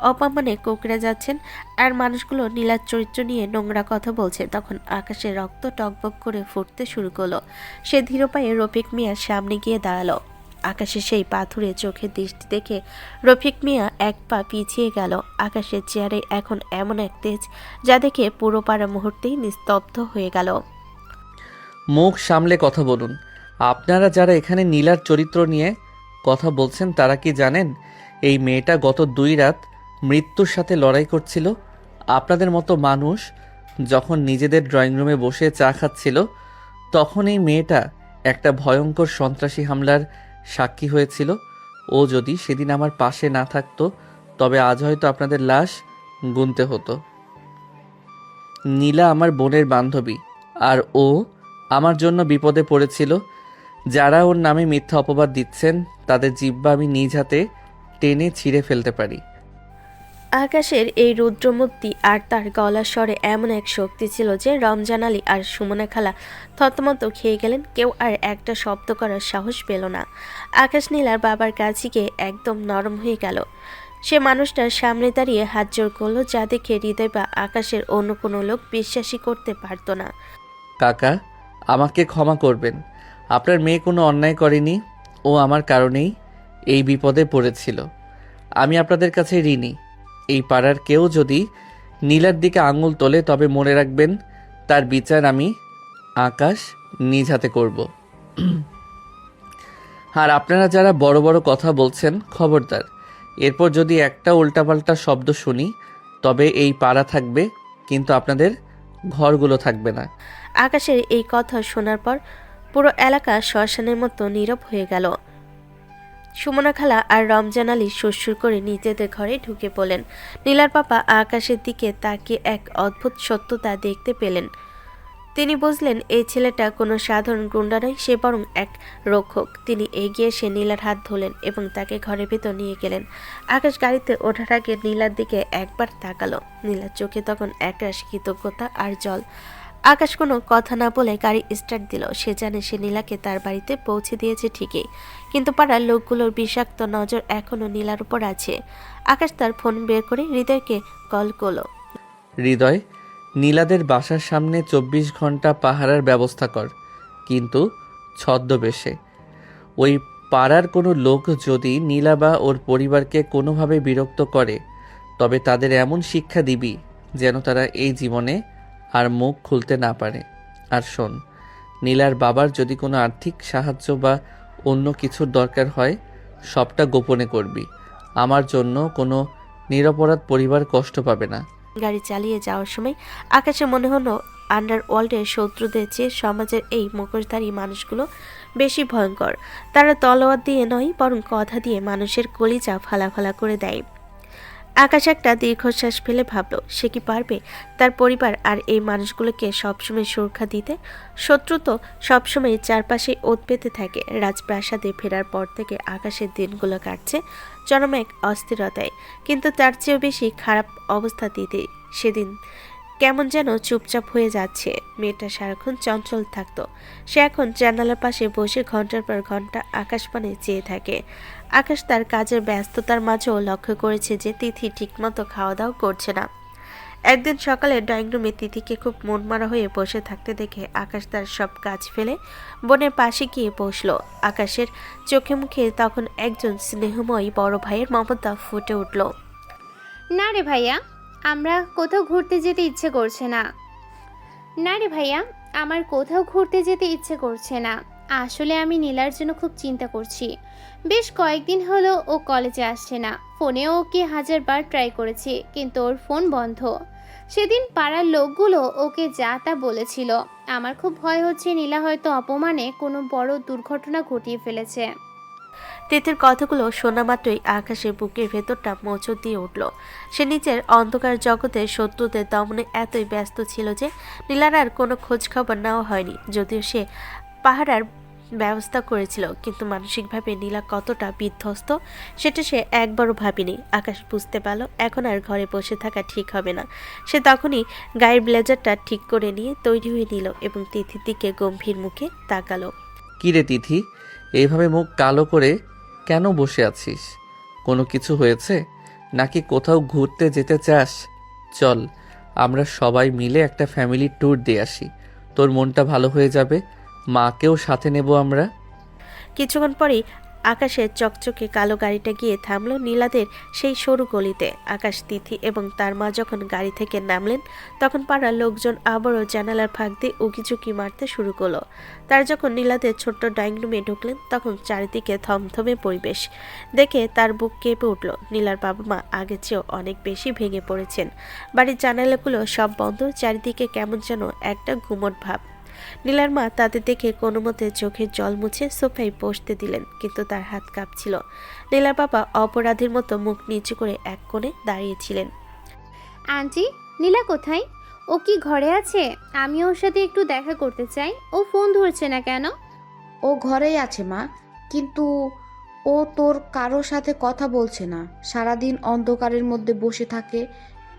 Speaker 2: অপমানে কুকড়ে যাচ্ছেন আর মানুষগুলো নীলার চরিত্র নিয়ে নোংরা কথা বলছে, তখন আকাশের রক্ত টকবক করে ফুটতে শুরু করলো। সে ধীর পায়ে রফিক মিয়ার সামনে গিয়ে দাঁড়ালো। আকাশের সেই পাথুরে চোখের দৃষ্টি দেখে রফিক মিয়া এক পা পিছিয়ে গেল। আকাশের চেয়ারে এখন এমন এক তেজ যা দেখে পুরো পাড়া মুহূর্তেই নিস্তব্ধ হয়ে গেল।
Speaker 1: মুখ সামলে কথা বলুন। আপনারা যারা এখানে নীলার চরিত্র নিয়ে কথা বলছেন তারা কি জানেন এই মেয়েটা গত 2 রাত মৃত্যুর সাথে লড়াই করছিল? আপনাদের মতো মানুষ যখন নিজেদের ড্রয়িং রুমে বসে চা খাচ্ছিল, তখন এই মেয়েটা একটা ভয়ঙ্কর সন্ত্রাসী হামলার সাক্ষী হয়েছিল। ও যদি সেদিন আমার পাশে না থাকতো তবে আজ হয়তো আপনাদের লাশ গুনতে হতো। নীলা আমার বোনের বান্ধবী, আর ও আমার জন্য বিপদে পড়েছিল। যারা ওর নামে মিথ্যা অপবাদ দিচ্ছেন তাদের জিহ্বা আমি নিজ হাতে টেনে ছিঁড়ে ফেলতে পারি।
Speaker 2: আকাশের এই রুদ্রমূর্তি আর তার গলার স্বরে এমন এক শক্তি ছিল যে রমজান আলী আর সুমনা খালা থতমত খেয়ে গেলেন। কেউ আর একটা শব্দ করার সাহস পেল না। আকাশ নীলার বাবার কাছে গিয়ে একদম নরম হয়ে গেল। সে মানুষটার সামনে দাঁড়িয়ে হাত জোড় করলো, যা দেখে হৃদয় বা আকাশের অন্য কোনো লোক বিশ্বাসই করতে পারত না।
Speaker 1: কাকা, আমাকে ক্ষমা করবেন। আপনার মেয়ে কোনো অন্যায় করেনি, ও আমার কারণেই এই বিপদে পড়েছিল। আমি আপনাদের কাছে ঋণী। এই পাড়ার কেউ যদি নীলার দিকে আঙুল তোলে তবে মনে রাখবেন তার বিচার আমি আকাশ নিজ হাতে করব। আর আপনারা যারা বড় বড় কথা বলছেন, খবরদার, এরপর যদি একটা উল্টাপাল্টা শব্দ শুনি তবে এই পাড়া থাকবে, কিন্তু আপনাদের ঘরগুলো থাকবে না।
Speaker 2: আকাশের এই কথা শোনার পর পুরো এলাকা শ্মশানের মতো নীরব হয়ে গেল। সুমনা খালা আর রমজান আলী সুরসুর করে নিজেদের ঘরে ঢুকে পড়লেন। নীলার পাপা আকাশের দিকে তাকিয়ে এক অদ্ভুত সত্যতা দেখতে পেলেন। তিনি বুঝলেন এই ছেলেটা কোনো সাধারণ গুন্ডা নয়, সে বরং এক রক্ষক। তিনি এগিয়ে এসে নীলার হাত ধরলেন এবং তাকে ঘরের ভেতর নিয়ে গেলেন। আকাশ গাড়িতে ওঠার আগে নীলার দিকে একবার তাকালো। নীলার চোখে তখন একরাশ কৃতজ্ঞতা আর জল। আকাশ কোনো কথা না বলে গাড়ি স্টার্ট দিল। সে জানে সে নীলাকে তার বাড়িতে পৌঁছে দিয়েছে ঠিকই, কিন্তু পাড়ার লোকগুলোর বিষাক্ত নজর এখনও নীলার উপর আছে। আকাশ তার ফোন বের করে হৃদয়কে কল করলো।
Speaker 1: হৃদয়, নীলাদের বাসার সামনে 24 ঘন্টা পাহারার ব্যবস্থা কর, কিন্তু ছদ্মবেশে। ওই পাড়ার কোনো লোক যদি নীলা বা ওর পরিবারকে কোনোভাবে বিরক্ত করে তবে তাদের এমন শিক্ষা দিবি যেন তারা এই জীবনে আর মুখ খুলতে না পারে। আর শোন, নীলার বাবার যদি কোনো আর্থিক সাহায্য বা অন্য কিছুর দরকার হয় সবটা গোপনে করবি। আমার জন্য কোনো নিরপরাধ পরিবার কষ্ট পাবে না।
Speaker 2: গাড়ি চালিয়ে যাওয়ার সময় আকাশে মনে হলো আন্ডারওয়ার্ল্ডের শত্রুদের চেয়ে সমাজের এই মুখোশধারী মানুষগুলো বেশি ভয়ঙ্কর। তারা তলোয়ার দিয়ে নয়, বরং কথা দিয়ে মানুষের কলিজা ফালাফালা করে দেয়। আকাশ একটা দীর্ঘশ্বাস ফেলে ভাবল, সে কি পারবে তার পরিবার আর এই মানুষগুলোকে সবসময় সুরক্ষা দিতে? শত্রু তো সবসময় চারপাশে ওত পেতে থাকে। রাজপ্রাসাদে ফেরার পর থেকে আকাশের দিনগুলো কাটছে চরম এক অস্থিরতায়, কিন্তু তার চেয়েও বেশি খারাপ অবস্থা দিতে সেদিন কেমন যেন চুপচাপ হয়ে যাচ্ছে। মেয়েটা সারাক্ষণ চঞ্চল থাকতো। সে এখন জানালার পাশে বসে ঘন্টার পর ঘন্টা আকাশপানে চেয়ে থাকে। আকাশ তার কাজের ব্যস্ততার মাঝেও লক্ষ্য করেছে যে তিথি ঠিকমতো খাওয়া দাওয়া করছে না। একদিন সকালে ড্রয়িং রুমে তিথিকে খুব মনমারা হয়ে বসে থাকতে দেখে আকাশ তার সব কাজ ফেলে বোনের পাশে গিয়ে বসলো। আকাশের চোখে মুখে তখন একজন স্নেহময়ী বড় ভাইয়ের মমতা ফুটে উঠল।
Speaker 5: না রে ভাইয়া, আমরা কোথাও ঘুরতে যেতে ইচ্ছে করছে না। না রে ভাইয়া, আমার কোথাও ঘুরতে যেতে ইচ্ছে করছে না। আসলে আমি নীলার জন্য খুব চিন্তা করছি। বেশ কয়েকদিন হলো ও কলেজে আসছে না। ফোনেও ওকে 1000বার ট্রাই করেছি, কিন্তু ওর ফোন বন্ধ। সেদিন পাড়ার লোকগুলো ওকে যা তা বলেছিল। আমার খুব ভয় হচ্ছে নীলা হয়তো অপমানে কোনো বড় দুর্ঘটনা ঘটিয়ে ফেলেছে।
Speaker 2: তিথির কথাগুলো শোনা মাত্রই আকাশের বুকের ভেতরটা মোচড় দিয়ে উঠল। সে নিজের অন্ধকার জগতে শত্রুদের দমনে এতই ব্যস্ত ছিল যে নীলার আর কোনো খোঁজ খবর নেওয়া হয়নি। যদিও সে পাহারার ব্যবস্থা করেছিল, কিন্তু মানসিকভাবে নীলা কতটা বিধ্বস্ত সেটা সে একবারও ভাবেনি। আকাশ বুঝতে পারল এখন আর ঘরে বসে থাকা ঠিক হবে না। সে তখনই গায়ের ব্লেজারটা ঠিক করে নিয়ে তৈরি হয়ে নিল এবং তিথির দিকে গম্ভীর মুখে তাকালো।
Speaker 1: কিরে তিথি, এইভাবে মুখ কালো করে কেন বসে আছিস? কোনো কিছু হয়েছে নাকি কোথাও ঘুরতে যেতে চাস? চল আমরা সবাই মিলে একটা ফ্যামিলি ট্যুর দিয়ে আসি, তোর মনটা ভালো হয়ে যাবে। মাকেও সাথে নেব আমরা।
Speaker 2: কিছুক্ষণ পরেই আকাশের চকচকে কালো গাড়িটা গিয়ে থামলো নীলাদের সেই সরু গলিতে। আকাশ, তিথি এবং তার মা যখন গাড়ি থেকে নামলেন তখন পাড়ার লোকজন আবারও জানালার ফাঁক দিয়ে উকিঝুঁকি মারতে শুরু করলো। তারা যখন নীলাদের ছোট্ট ড্রয়িং রুমে ঢুকলেন তখন চারিদিকে থমথমে পরিবেশ দেখে তার বুক কেঁপে উঠল। নীলার বাবা মা আগের চেয়েও অনেক বেশি ভেঙে পড়েছেন। বাড়ির জানালাগুলো সব বন্ধ, চারিদিকে কেমন যেন একটা গুমট ভাব। নীলার মা তাদের দেখে কোনো মতে চোখের জল মুছে সোফায় বসতে দিলেন, কিন্তু তার হাত কাঁপছিল। নীলার বাবা অপরাধীর মতো মুখ নিচু করে এক কোণে দাঁড়িয়েছিলেন।
Speaker 5: আন্টি, নীলা কোথায়? ও কি ঘরে আছে? আমি ওর সাথে একটু দেখা করতে চাই। ও ফোন ধরছে না কেন?
Speaker 13: ও ঘরেই আছে মা, কিন্তু ও তোর কারোর সাথে কথা বলছে না। সারাদিন অন্ধকারের মধ্যে বসে থাকে,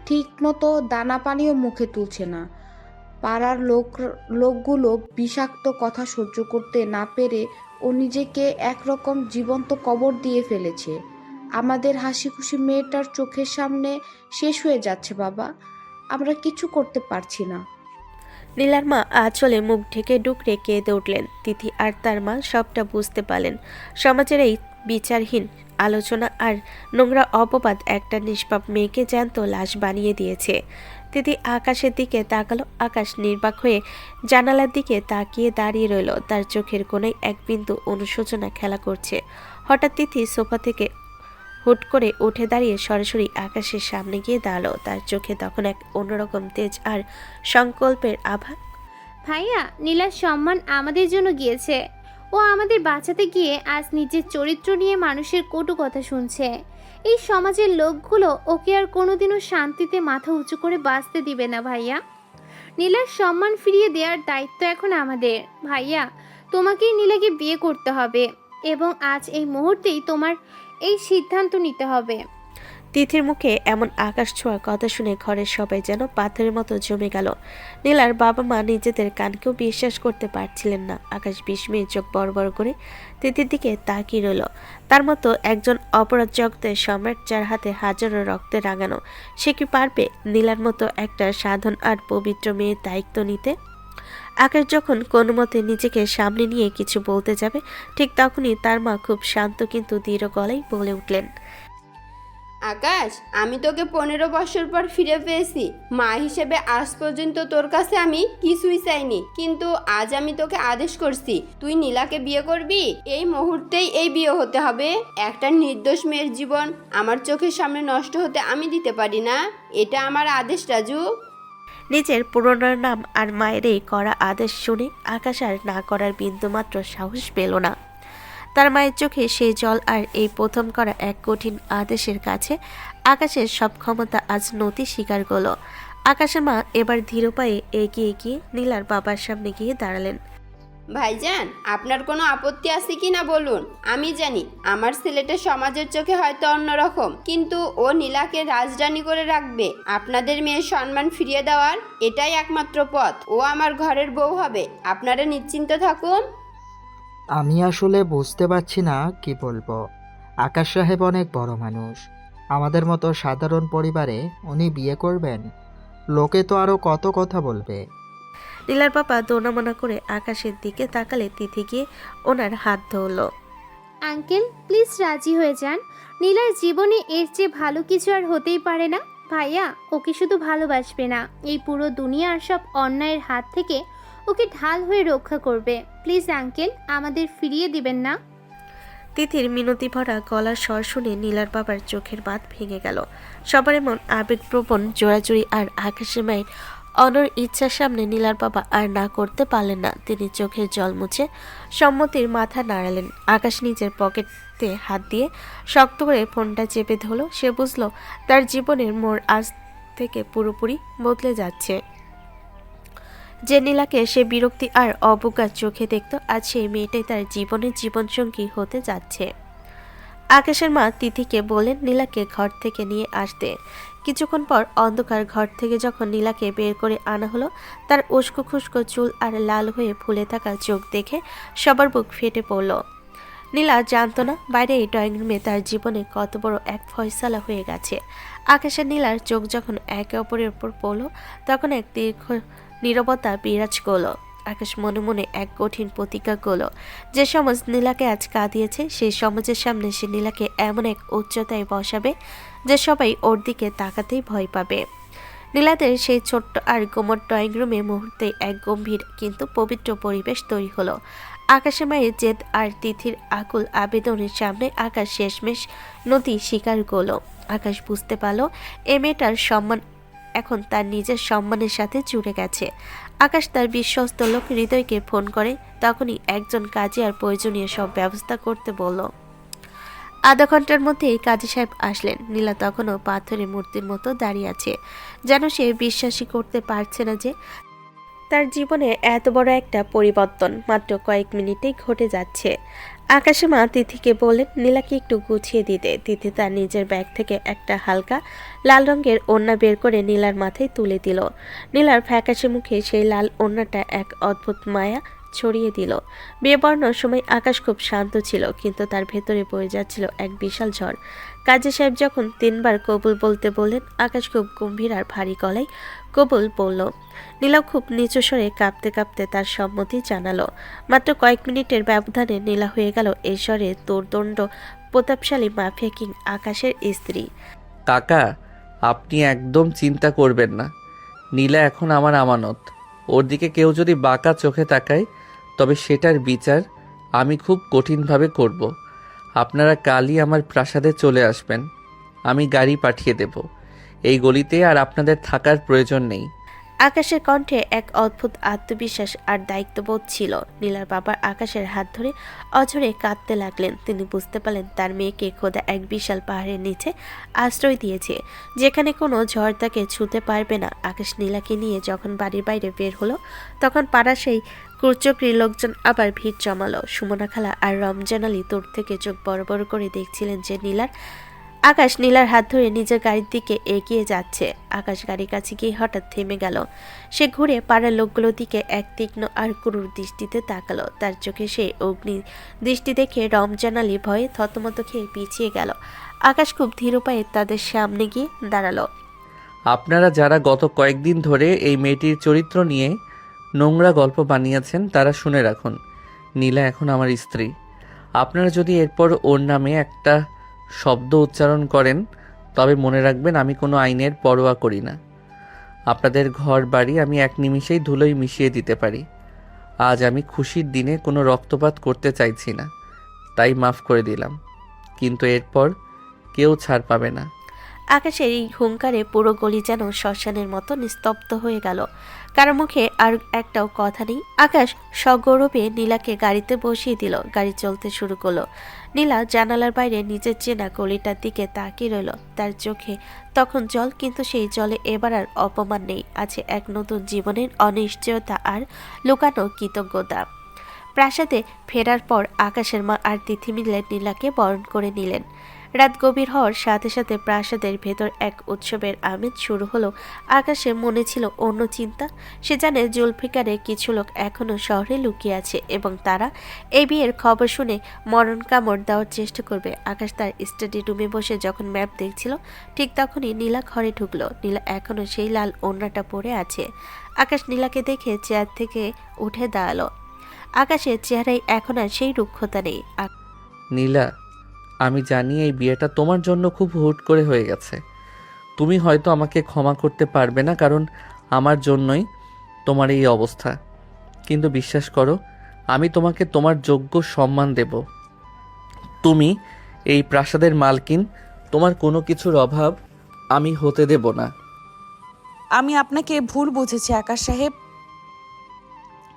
Speaker 13: ঠিক মতো দানা পানিও মুখে তুলছে না। পাড়ার লোকগুলো বিষাক্ত কথা সহ্য করতে না পেরে ও নিজেকে একরকম জীবন্ত কবর দিয়ে ফেলেছে। আমাদের হাসি খুশি মেয়েটার চোখের সামনে শেষ হয়ে যাচ্ছে বাবা, আমরা কিছু করতে পারছি না।
Speaker 2: নীলার মা আঁচলে মুখ ঢেকে ডুকরে কেঁদে উঠলেন। তিথি আর তার মা সবটা বুঝতে পারলেন। সমাজের এই বিচারহীন আলোচনা আর নোংরা অপবাদ একটা নিষ্পাপ মেয়েকে জ্যান্ত লাশ বানিয়ে দিয়েছে। তিথি আকাশের দিকে তাকালো। আকাশ নির্বাক হয়ে জানালার দিকে তাকিয়ে দাঁড়িয়ে রইল। তার চোখের কোণায় এক বিন্দু অনুশোচনা খেলা করছে। হঠাৎ তিথি সোফা থেকে হুট করে উঠে দাঁড়িয়ে সরাসরি আকাশের সামনে গিয়ে দাঁড়ালো। তার চোখে তখন এক অন্যরকম তেজ আর সংকল্পের আভা।
Speaker 5: ভাইয়া, নীলার সম্মান আমাদের জন্য গিয়েছে। ও আমাদের বাঁচাতে গিয়ে আজ নিজের চরিত্র নিয়ে মানুষের কটু কথা শুনছে। এই সমাজের লোকগুলো ওকে আর কোনোদিনও শান্তিতে মাথা উঁচু করে বাঁচতে দিবে না ভাইয়া। নীলার সম্মান ফিরিয়ে দেওয়ার দায়িত্ব এখন আমাদের। ভাইয়া, তোমাকেই নীলাকে বিয়ে করতে হবে এবং আজ এই মুহূর্তেই তোমার এই সিদ্ধান্ত নিতে হবে।
Speaker 2: তিথির মুখে এমন আকাশ ছোঁয়া কথা শুনে ঘরের সবাই যেন পাথরের মতো জমে গেল। নীলার বাবা মা নিজেদের কানকেও বিশ্বাস করতে পারছিলেন না। আকাশ বিস্ময়ে চোখ বড় বড় করে তিথির দিকে তাকিয়ে রইল। তার মতো একজন অপরাধ জগতের সম্রাট, যার হাতে হাজারো রক্তে রাঙানো, সে কি পারবে নীলার মতো একটা সাধন আর পবিত্র মেয়ের দায়িত্ব নিতে? আকাশ যখন কোনো মতে নিজেকে সামনে নিয়ে কিছু বলতে যাবে, ঠিক তখনই তার মা খুব শান্ত কিন্তু দৃঢ় গলায় বলে উঠলেন,
Speaker 8: আকাশ, আমি তোকে 15 বছর পর ফিরে পেয়েছি। মা হিসেবে আজ পর্যন্ত তোর কাছে আমি কিছুই চাইনি, কিন্তু আজ আমি তোকে আদেশ করছি, তুই নীলাকে বিয়ে করবি। এই মুহূর্তেই এই বিয়ে হতে হবে। একটা নির্দোষ মেয়ের জীবন আমার চোখের সামনে নষ্ট হতে আমি দিতে পারি না। এটা আমার আদেশ রাজু।
Speaker 2: নিজের পুরনো নাম আর মায়ের এই করা আদেশ শুনে আকাশ আর না করার বিন্দুমাত্র সাহস পেল না। তার মায়ের চোখে সেই জল আর এই প্রথম করা এক কঠিন আদেশের কাছে আকাশের সব ক্ষমতা আজ নতি স্বীকার করল। আকাশের মা এবার ধীর পায়ে এগিয়ে গিয়ে নীলার বাবার সামনে গিয়ে দাঁড়ালেন।
Speaker 8: ভাইজান, আপনার কোনো আপত্তি আছে কি না বলুন। আমি জানি আমার ছেলেটা সমাজের চোখে হয়তো অন্যরকম, কিন্তু ও নীলাকে রাজরানী করে রাখবে। আপনাদের মেয়ের সম্মান ফিরিয়ে দেওয়ার এটাই একমাত্র পথ। ও আমার ঘরের বউ হবে, আপনারা নিশ্চিন্ত থাকুন।
Speaker 15: আমি আসলে বুঝতে পারছি না কি বলবো। আকাশ সাহেব অনেক বড় মানুষ, আমাদের মতো সাধারণ পরিবারে উনি বিয়ে করবেন? লোকে তো আরও কত কথা বলবে।
Speaker 2: নীলার বাবা দোনামোনা করে আকাশের দিকে তাকালে তিথি গিয়ে ওনার হাত ধরল।
Speaker 5: আঙ্কেল প্লিজ রাজি হয়ে যান। নীলার জীবনে এর চেয়ে ভালো কিছু আর হতেই পারে না। ভাইয়া ওকে শুধু ভালোবাসবে না, এই পুরো দুনিয়ার সব অন্যায়ের হাত থেকে ওকে ঢাল হয়ে রক্ষা করবে। প্লিজ আঙ্কেল, আমাদের ফিরিয়ে দিবেন না।
Speaker 2: তিথির মিনতি ভরা গলার স্বর শুনে নীলার বাবার চোখের বাঁধ ভেঙে গেল। সবার এমন আবেগপ্রবণ জোড়াজুড়ি আর আকাশের মায়ের অনর ইচ্ছার সামনে নীলার বাবা আর না করতে পারলেন না। তিনি চোখের জল মুছে সম্মতির মাথা নাড়ালেন। আকাশ নিজের পকেটে হাত দিয়ে শক্ত করে ফোনটা চেপে ধরল। সে বুঝলো তার জীবনের মোড় আজ থেকে পুরোপুরি বদলে যাচ্ছে। যে নীলাকে সে বিরক্তি আর অবজ্ঞার চোখে দেখত, আজ সেই মেয়েটাই তার জীবনের জীবনসঙ্গী হতে যাচ্ছে। আকাশের মা তিথিকে বললেন নীলাকে ঘর থেকে নিয়ে আসতে। কিছুক্ষণ পর অন্ধকার ঘর থেকে যখন নীলাকে বের করে আনা হলো, তার উস্কো খুস্কো চুল আর লাল হয়ে ফুলে থাকা চোখ দেখে সবার বুক ফেটে পড়ল। নীলা জানতো না বাইরে এই ড্রয়িং রুমে তার জীবনে কত বড় এক ফয়সালা হয়ে গেছে। আকাশের নীলার চোখ যখন একে অপরের উপর পড়ল, তখন এক দীর্ঘ নীরবতা বিরাজ করল। আকাশ মনে মনে এক কঠিন প্রতিজ্ঞা করল, যে সমাজ নীলাকে আজ কাঁদিয়েছে সেই সমাজের সামনে সে নীলাকে এমন এক উচ্চতায় বসাবে যে সবাই ওর দিকে তাকাতেই ভয় পাবে। নীলাদের সেই ছোট্ট আর কোমর ড্রয়িং রুমে মুহূর্তে এক গম্ভীর কিন্তু পবিত্র পরিবেশ তৈরি হলো। আকাশের মায়ের জেদ আর তিথির আকুল আবেদনের সামনে আকাশ শেষমেশ নদী স্বীকার করল। আকাশ বুঝতে পারল এ মেয়েটার সম্মান এখন তার নিজের সম্মানের সাথে জুড়ে গেছে। আকাশ তার বিশ্বস্ত লোক হৃদয়কে ফোন করে। তখনই একজন কাজী আর প্রয়োজনীয় সব ব্যবস্থা করতে বলল। আধা ঘন্টার মধ্যেই কাজী সাহেব আসলেন। নীলা তখনও পাথরের মূর্তির মতো দাঁড়িয়ে আছে, যেন সে বিশ্বাসই করতে পারছে না যে তার জীবনে এত বড় একটা পরিবর্তন মাত্র কয়েক মিনিটেই ঘটে যাচ্ছে। আকাশের মা তিথিকে বললেন নীলাকে একটু গুছিয়ে দিতে। তিথি তার নিজের ব্যাগ থেকে একটা হালকা লাল রঙের ওড়না বের করে নীলার মাথায় তুলে দিল। নীলার ফ্যাকাশে মুখে সেই লাল ওড়নাটা এক অদ্ভুত মায়া ছড়িয়ে দিল। বিয়ে পড়ানোর সময় আকাশ খুব শান্ত ছিল, কিন্তু তার ভেতরে বয়ে যাচ্ছিল এক বিশাল ঝড়। কাজী সাহেব যখন 3 বার কবুল বলতে বললেন, আকাশ খুব গম্ভীর আর ভারী গলায় কবুল বলল। নীলা খুব নিচু স্বরে কাঁপতে কাঁপতে তার সম্মতি জানালো। মাত্র কয়েক মিনিটের ব্যবধানে নীলা হয়ে গেল এই স্বরে দুর্দণ্ড প্রতাপশালী মাফিয়া কিং আকাশের স্ত্রী।
Speaker 1: কাকা, আপনি একদম চিন্তা করবেন না। নীলা এখন আমার আমানত। ওর দিকে কেউ যদি বাঁকা চোখে তাকায়, তবে সেটার বিচার আমি খুব কঠিনভাবে করব। আপনারা কালই আমার প্রাসাদে চলে আসবেন। আমি গাড়ি পাঠিয়ে দেব। এই গলিতে আর আপনাদের থাকার প্রয়োজন নেই।
Speaker 2: আকাশের কণ্ঠে এক অদ্ভুত আত্মবিশ্বাস আর দায়িত্ববোধ ছিল। নীলার বাবা আকাশের হাত ধরে অঝরে কাঁদতে লাগলেন। তিনি বুঝতে পারলেন তার মেয়েকে খোদা এক বিশাল পাহাড়ের নিচে আশ্রয় দিয়েছে, যেখানে কোনো ঝড় তাকে ছুঁতে পারবে না। আকাশ নীলাকে নিয়ে যখন বাড়ির বাইরে বের হলো, তখন পাড়া সেই কুচক্রী লোকজন আবার ভিড় জমালো। সুমনা খালা আর রমজান আলী দূর থেকে চোখ বড় বড় করে দেখছিলেন যে আকাশ নীলার হাত ধরে নিজের গাড়ির দিকে এগিয়ে যাচ্ছে। আকাশ গাড়ির কাছে গিয়ে হঠাৎ থেমে গেল। সে ঘুরে পাড়ার লোকগুলোর দিকে এক তীক্ষ্ণ আর ক্রূর দৃষ্টিতে তাকালো। তার চোখে সে অগ্নি দৃষ্টি দেখে রমজান আলী ভয়ে থতমত খেয়ে পিছিয়ে গেল। আকাশ খুব ধীর পায়ে তাদের সামনে গিয়ে দাঁড়ালো।
Speaker 1: আপনারা যারা গত কয়েকদিন ধরে এই মেয়েটির চরিত্র নিয়ে নোংরা গল্প বানিয়েছেন, তারা শুনে রাখুন, নীলা এখন আমার স্ত্রী। আপনারা যদি এরপর ওর নামে একটা শব্দ উচ্চারণ করেন, তবে মনে রাখবেন আমি কোনো আইনের পরোয়া করি না। আপনাদের ঘর বাড়ি আমি এক নিমিষেই ধুলোয় মিশিয়ে দিতে পারি। আজ আমি খুশির দিনে কোনো রক্তপাত করতে চাইছি না, তাই মাফ করে দিলাম, কিন্তু এরপর কেউ ছাড় পাবে না।
Speaker 2: আকাশের এই হুঙ্কারে পুরো গলি যেন শ্মশানের মতো নিস্তব্ধ হয়ে গেল। কারো মুখে আর একটাও কথা নেই। আকাশ সগৌরবে নীলাকে গাড়িতে বসিয়ে দিল। গাড়ি চলতে শুরু করলো। নীলা জানালার বাইরে নিজের চেনা গলিটার দিকে তাকিয়ে রইল। তার চোখে তখন জল, কিন্তু সেই জলে এবার আর অপমান নেই, আছে এক নতুন জীবনের অনিশ্চয়তা আর লুকানো কৃতজ্ঞতা। প্রাসাদে ফেরার পর আকাশের মা আর তিথি মিলে নীলাকে বরণ করে নিলেন। রাত গভীর হওয়ার সাথে সাথে প্রাসাদের ভেতর এক উৎসবের আমেজ শুরু হলো। আকাশে মনে ছিল অন্য চিন্তা। সে জানে জুলফিকারের কিছু লোক এখনো শহরে লুকিয়ে আছে এবং তারা এই বিয়ের খবর শুনে মরণ কামড় দেওয়ার চেষ্টা করবে। আকাশ তার স্টাডি রুমে বসে যখন ম্যাপ দেখছিল, ঠিক তখনই নীলা ঘরে ঢুকলো। নীলা এখনো সেই লাল ওড়নাটা পরে আছে। আকাশ নীলাকে দেখে চেয়ার থেকে উঠে দাঁড়ালো। আকাশের চেহারায় এখন আর সেই রুক্ষতা নেই।
Speaker 1: নীলা, আমি জানি এই বিয়েটা তোমার জন্য খুব হুট করে হয়ে গেছে। তুমি হয়তো আমাকে ক্ষমা করতে পারবে না, কারণ আমার জন্যই তোমার এই অবস্থা। কিন্তু বিশ্বাস করো, আমি তোমাকে তোমার যোগ্য সম্মান দেব। তুমি এই প্রাসাদের মালকিন, তোমার কোনো কিছুর অভাব আমি হতে দেব না।
Speaker 9: আমি আপনাকে ভুল বুঝেছি আকাশ সাহেব।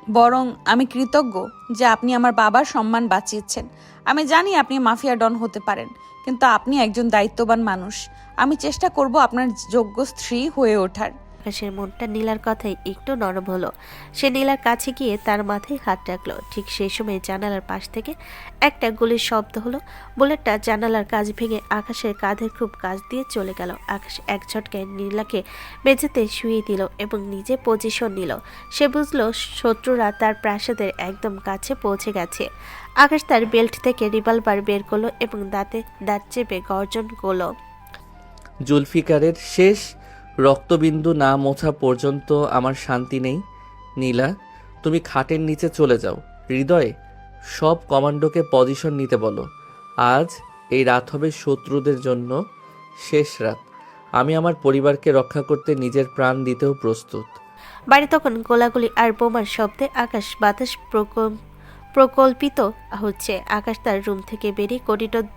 Speaker 9: বরং আমি কৃতজ্ঞ যে আপনি আমার বাবার সম্মান বাঁচিয়েছেন। আমি জানি আপনি মাফিয়া ডন হতে পারেন, কিন্তু আপনি একজন দায়িত্ববান মানুষ। আমি চেষ্টা করব আপনার যোগ্য স্ত্রী হয়ে ওঠার।
Speaker 2: আকাশের মনটা নীলার কথাই একটু নরম হলো। সে নীলার কাছে গিয়ে তার মাথায় হাত রাখলো। ঠিক সেই সময় জানালার পাশ থেকে একটা গুলির শব্দ হলো। বুলেটটা জানালার কাঁচ ভেঙে আকাশের কাঁধের খুব কাছ দিয়ে চলে গেল। আকাশ এক ঝটকায় নীলাকে মেঝেতে শুয়ে দিল এবং নিজে পজিশন নিল। সে বুঝলো শত্রুরা তার প্রাসাদের একদম কাছে পৌঁছে গেছে। আকাশ তার বেল্ট থেকে রিভলভার বের করলো এবং দাঁতে দাঁত চেপে গর্জন করলো,
Speaker 1: জুলফিকারের শেষ রক্তবিন্দু না মোছা পর্যন্ত আমার শান্তি নেই। নীলা, তুমি খাটের নিচে চলে যাও। হৃদয়ে সব কমান্ডোকে পজিশন নিতে বলো। আজ এই রাত হবে শত্রুদের জন্য শেষ রাত। আমি আমার পরিবারকে রক্ষা করতে নিজের প্রাণ দিতেও প্রস্তুত।
Speaker 2: বাড়ি তখন গোলাগুলি আর বোমার শব্দে আকাশ বাতাস প্রকল্পিত হচ্ছে। আকাশ তার রুম থেকে বেরিয়ে করিডোর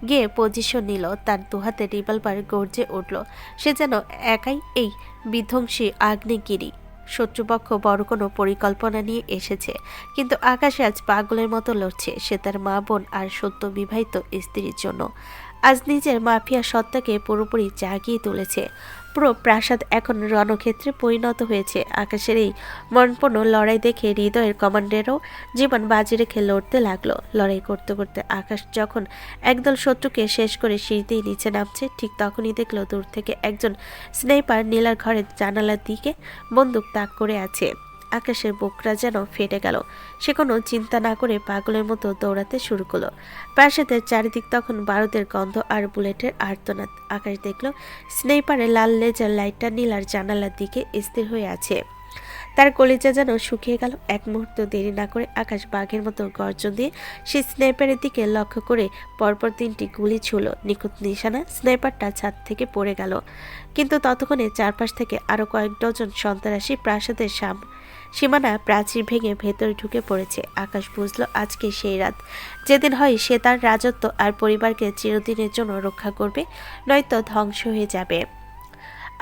Speaker 2: গিয়ে পজিশন নিল। তার দুহাতে রিভলভার গর্জে উঠল। সে যেন একাই এই বিধ্বংসী আগ্নেয়গিরি। শত্রুপক্ষ বড় কোনো পরিকল্পনা নিয়ে এসেছে, কিন্তু আকাশে আজ পাগলের মতো লড়ছে। সে তার মা, বোন আর সদ্য বিবাহিত স্ত্রীর জন্য আজ নিজের মাফিয়া সত্তাকে পুরোপুরি জাগিয়ে তুলেছে। পুরো প্রাসাদ এখন রণক্ষেত্রে পরিণত হয়েছে। আকাশের এই মনপূর্ণ লড়াই দেখে হৃদয়ের কমান্ডারও জীবন বাজি রেখে লড়তে লাগলো। লড়াই করতে করতে আকাশ যখন একদল শত্রুকে শেষ করে সিঁড়িতেই নিচে নামছে, ঠিক তখনই দেখলো দূর থেকে একজন স্নাইপার নীলার ঘরের জানালার দিকে বন্দুক তাক করে আছে। আকাশের বুকটা যেন ফেটে গেল। সে কোনো চিন্তা না করে পাগলের মতো দৌড়াতে শুরু করলো। প্রাসাদের চারিদিক তখন বারুদের গন্ধ আর বুলেটের আর্তনাদ। আকাশ দেখল স্নাইপারের লাল লেজার লাইটটা নীলার জানালার দিকে স্থির হয়ে আছে। তার কলিজা যেন শুকিয়ে গেল। এক মুহূর্ত দেরি না করে আকাশ বাঘের মতো গর্জন দিয়ে সে স্নাইপারের দিকে লক্ষ্য করে পরপর 3টি গুলি ছুঁল। নিখুঁত নিশানা। স্নাইপারটা ছাদ থেকে পড়ে গেল, কিন্তু ততক্ষণে চারপাশ থেকে আরো কয়েক ডজন সন্ত্রাসী প্রাসাদের সীমানা প্রাচীর ভেঙে ভেতরে ঢুকে পড়েছে। আকাশ বুঝল আজকে সেই রাত যেদিন হয় সে তার রাজত্ব আর পরিবারকে চিরদিনের জন্য রক্ষা করবে, নয়তো ধ্বংস হয়ে যাবে।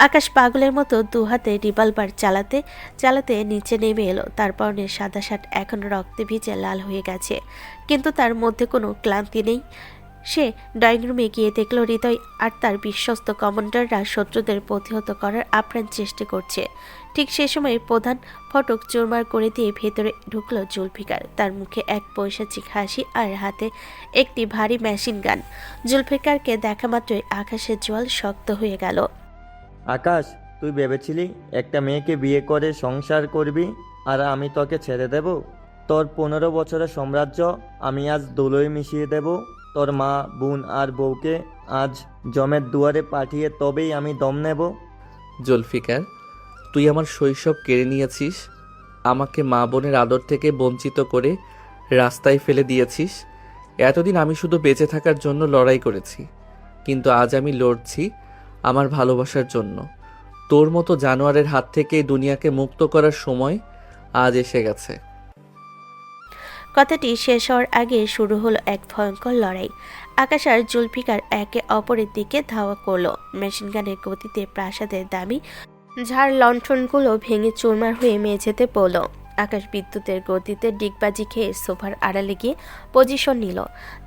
Speaker 2: আকাশ পাগলের মতো দুহাতে রিভলভার চালাতে চালাতে নিচে নেমে এলো। তার পরনের সাদা শার্ট এখন রক্তে ভিজে লাল হয়ে গেছে, কিন্তু তার মধ্যে কোনো ক্লান্তি নেই। সে ড্রয়িং রুমে গিয়ে দেখল হৃদয় আর তার বিশ্বস্ত কমান্ডাররা শত্রুদের প্রতিহত করার আপ্রাণ চেষ্টা করছে। ঠিক সে সময় প্রধান ফটক চুরমার করে দিয়ে ভেতরে ঢুকল জুলফিকার। তার মুখে এক পৈশাচিক হাসি আর হাতে একটি ভারী মেশিন গান। জুলফিকারকে দেখা মাত্রই আকাশের জল শক্ত হয়ে গেল।
Speaker 10: আকাশ, তুই ভেবেছিলি একটা মেয়েকে বিয়ে করে সংসার করবি আর আমি তোকে ছেড়ে দেব? তোর 15 বছরের সাম্রাজ্য আমি আজ ধুলোয় মিশিয়ে দেব। তোর মা, বোন আর বউকে আজ জমের দুয়ারে পাঠিয়ে তবেই আমি দম নেব।
Speaker 1: জুলফিকার, তুই আমার শৈশব কেড়ে নিয়েছিস। আমাকে মা বোনের আদর থেকে বঞ্চিত করে রাস্তায় ফেলে দিয়েছিস। এতদিন আমি শুধু বেঁচে থাকার জন্য লড়াই করেছি, কিন্তু আজ আমি লড়ছি আমার ভালোবাসার জন্য। তোর মতো জানোয়ারের হাত থেকে দুনিয়াকে মুক্ত করার সময় আজ এসে গেছে।
Speaker 2: কথাটি শেষ হওয়ার আগে শুরু হলো এক ভয়ঙ্কর লড়াই। আকাশ আর জুলফিকার একে অপরের দিকে ধাওয়া করলো। মেশিনগানের গতিতে প্রাসাদের দামি ঝাড় লণ্ঠনগুলো ভেঙে চুরমার হয়ে মেঝেতে পড়ল। আকাশ বিদ্যুতের গতিতে ডিগবাজি খেয়ে সোফার আড়ালে গিয়ে পজিশন নিল।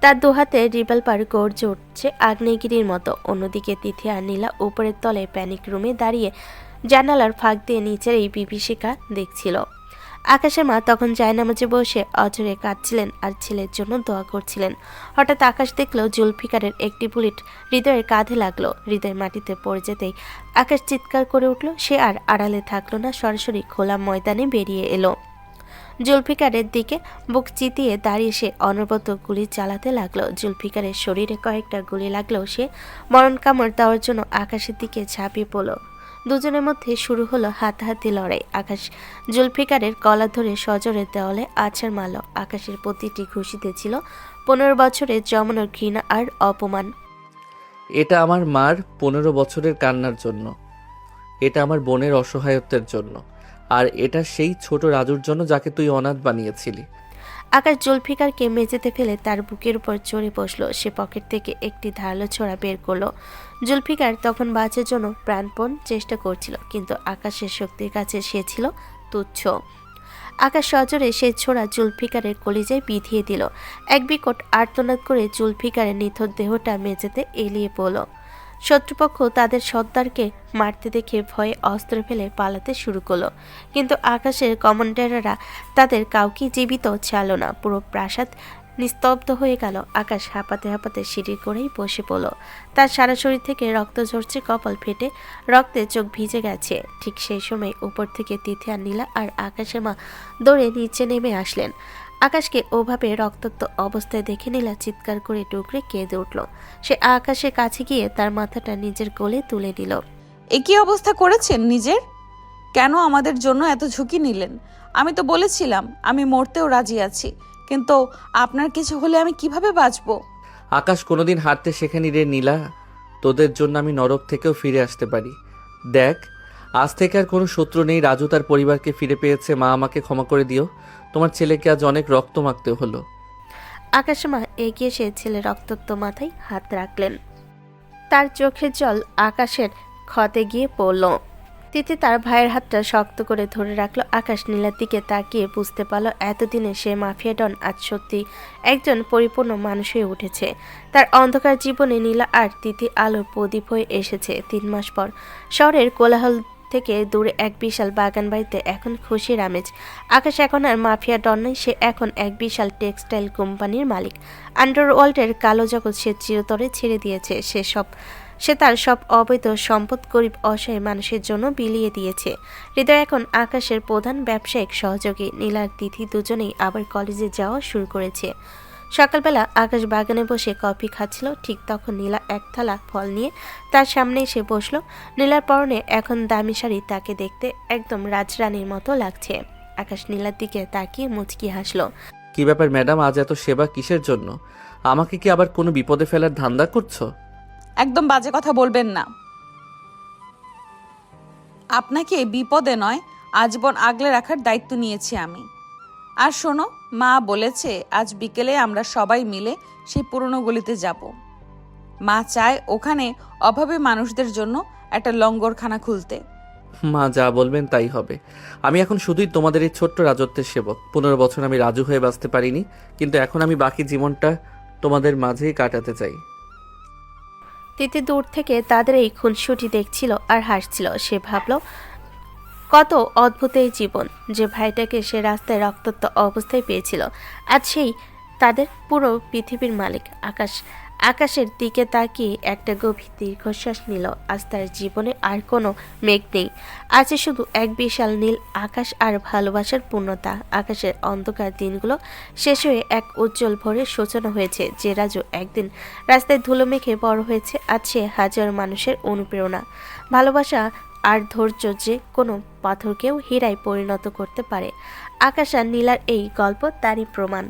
Speaker 2: তার দুহাতে রিভলভার গর্জে উঠছে আগ্নেয়গিরির মতো। অন্যদিকে তিথি আর নীলা উপরের তলে প্যানিক রুমে দাঁড়িয়ে জানালার ফাঁক দিয়ে নিচের এই বিভীষিকা দেখছিল। আকাশের মা তখন জায়নামাজে বসে অঝরে কাঁদছিলেন আর ছেলের জন্য দোয়া করছিলেন। হঠাৎ আকাশ দেখল জুলফিকারের একটি বুলেট হৃদয়ের কাঁধে লাগলো। হৃদয় মাটিতে পড়ে যেতেই আকাশ চিৎকার করে উঠল। সে আর আড়ালে থাকলো না, সরাসরি খোলা ময়দানে বেরিয়ে এলো। জুলফিকারের দিকে বুক চিতিয়ে দাঁড়িয়ে সে অনবরত গুলি চালাতে লাগলো। জুলফিকারের শরীরে কয়েকটা গুলি লাগলেও সে মরণ কামড় দেওয়ার জন্য আকাশের দিকে ঝাঁপিয়ে পড়ল। দুজনের মধ্যে শুরু হলো হাতাহাতি লড়াই। আকাশ জুলফিকারের গলা ধরে সজোরে দেওয়ালে আছাড় মারল। আকাশের প্রতিটি ঘুষিতে ছিল 15 বছরের জমানোর ঘৃণা আর অপমান।
Speaker 1: এটা আমার মার 15 বছরের কান্নার জন্য, এটা আমার বোনের অসহায়ত্বের জন্য, আর এটা সেই ছোট রাজুর জন্য যাকে তুই অনাথ বানিয়েছিলি।
Speaker 2: আকাশ জুলফিকারকে মেঝেতে ফেলে তার বুকের উপর চড়ে বসলো। সে পকেট থেকে একটি ধারালো ছোরা বের করলো। জুলফিকার তখন বাঁচার জন্য প্রাণপণ চেষ্টা করছিল, কিন্তু আকাশের শক্তির কাছে সে ছিল তুচ্ছ। আকাশ সজোরে সেই ছোড়া জুলফিকারের কলিজায় বিধিয়ে দিল। এক বিকট আর্তনাদ করে জুলফিকারের নিথর দেহটা মেঝেতে এলিয়ে পড়ল। শত্রুপক্ষ তাদের সর্দারকে মারতে দেখে ভয়ে অস্ত্র ফেলে পালাতে শুরু করলো, কিন্তু আকাশের কমান্ডাররা তাদের কাউকে জীবিত ছাড়ল না। পুরো প্রাসাদ নিস্তব্ধ হয়ে গেল। আকাশ হাঁপাতে হাঁপাতে সিঁড়ি করেই বসে পড়ল। তার সারা শরীর থেকে রক্ত ঝরছে, কপাল ফেটে রক্তে চোখ ভিজে গেছে। ঠিক সেই সময় উপর থেকে তিথি আর নীলা আর আকাশের মা দৌড়ে নিচে নেমে আসলেন। আকাশকে ওভাবে রক্তাক্ত অবস্থায় দেখে নীলা চিৎকার করে টুকরে কেঁদে উঠল। সে আকাশের কাছে গিয়ে তার মাথাটা নিজের কোলে তুলে নিল।
Speaker 9: এ কি অবস্থা করেছেন নিজের? কেন আমাদের জন্য এত ঝুঁকি নিলেন? আমি তো বলেছিলাম আমি মরতেও রাজি আছি, কিন্তু আপনার কিছু হলে আমি কিভাবে বাঁচবো?
Speaker 1: আকাশ কোনোদিন হারতে শেখেনি রে নীলা। তোদের জন্য আমি নরক থেকেও ফিরে আসতে পারি। দেখ, আজ থেকে আর কোনো শত্রু নেই। রাজু তার পরিবারকে ফিরে পেয়েছে। মা, আমাকে ক্ষমা করে দিও। তোমার ছেলেকে আজ অনেক রক্ত মাখতে হলো।
Speaker 2: আকাশের মা এগিয়ে সে ছেলে রক্তাক্ত মাথায় হাত রাখলেন। তার চোখের জল আকাশের ক্ষতে গিয়ে পড়ল। তিথি তার ভাইয়ের হাতটা শক্ত করে ধরে রাখলো। আকাশ নীলার দিকে তাকিয়ে বুঝতে পারল এতদিনে সে মাফিয়া ডন আজ সত্যি একজন পরিপূর্ণ মানুষ হয়ে উঠেছে। তার অন্ধকার জীবনে নীলা আর তিথি আলোর প্রদীপ হয়ে এসেছে। 3 মাস পর শহরের কোলাহল থেকে দূরে এক বিশাল বাগান বাড়িতে এখন খুশির আমেজ। আকাশ এখন আর মাফিয়া ডন নয়, সে এখন এক বিশাল টেক্সটাইল কোম্পানির মালিক। আন্ডারওয়ার্ল্ডের কালো জগৎ সে চিরতরে ছেড়ে দিয়েছে। সে তার সব অবৈধ সম্পদ গরিব অসহায় মানুষের জন্য বিলিয়ে দিয়েছে। হৃদয় এখন আকাশের প্রধান ব্যবসায়িক সহযোগী। নীলার তিথি দুজনেই আবার কলেজে যাওয়া শুরু করেছে। সকালবেলা আকাশ বাগানে বসে কফি খাচ্ছিল। ঠিক তখন নীলা এক থালা ফল নিয়ে তার সামনে এসে বসলো। নীলার পরনে এখন দামি শাড়ি, তাকে দেখতে একদম রাজরানীর মতো লাগছে। আকাশ নীলার দিকে তাকিয়ে মুচকি হাসলো।
Speaker 1: কি ব্যাপার ম্যাডাম, আজ এত সেবা কিসের জন্য? আমাকে কি আবার কোনো বিপদে ফেলার ধান্দা করছো?
Speaker 9: একদম বাজে কথা বলবেন না। আপনাকে বিপদে নয়, আজীবন আগলে রাখার দায়িত্ব নিয়েছি আমি। আর শোনো, মা বলেছে আজ বিকেলে আমরা সবাই মিলে সেই পুরনো গলিতে যাব। মা চায় ওখানে অভাবী মানুষদের জন্য একটা লঙ্গরখানা খুলতে।
Speaker 1: মা যা বলবেন তাই হবে। আমি এখন শুধুই তোমাদের এই ছোট্ট রাজত্বের সেবক। 15 বছর আমি রাজু হয়ে বাঁচতে পারিনি, কিন্তু এখন আমি বাকি জীবনটা তোমাদের মাঝেই কাটাতে চাই।
Speaker 2: তিথি দূর থেকে তাদের এই খুনসুটি দেখছিল আর হাসছিল। সে ভাবল কত অদ্ভুত এই জীবন, যে ভাইটাকে সে রাস্তায় রক্তাক্ত অবস্থায় পেয়েছিল আজ সেই তাদের পুরো পৃথিবীর মালিক। আকাশের দিকে তাকিয়ে একটা গভীর দীর্ঘশ্বাস নিল। আজ তার জীবনে আর কোনো মেঘ নেই, আছে শুধু এক বিশাল নীল আকাশ আর ভালোবাসার পূর্ণতা। আকাশের অন্ধকার দিনগুলো শেষ হয়ে এক উজ্জ্বল ভোরের সূচনা হয়েছে। যে রাজু একদিন রাস্তায় ধুলো মেখে বড় হয়েছে, আজ সে হাজার মানুষের অনুপ্রেরণা। ভালোবাসা আর ধৈর্য যে কোনো পাথরকেও হীরায় পরিণত করতে পারে। আকাশ আর নীলার এই গল্প তারই প্রমাণ।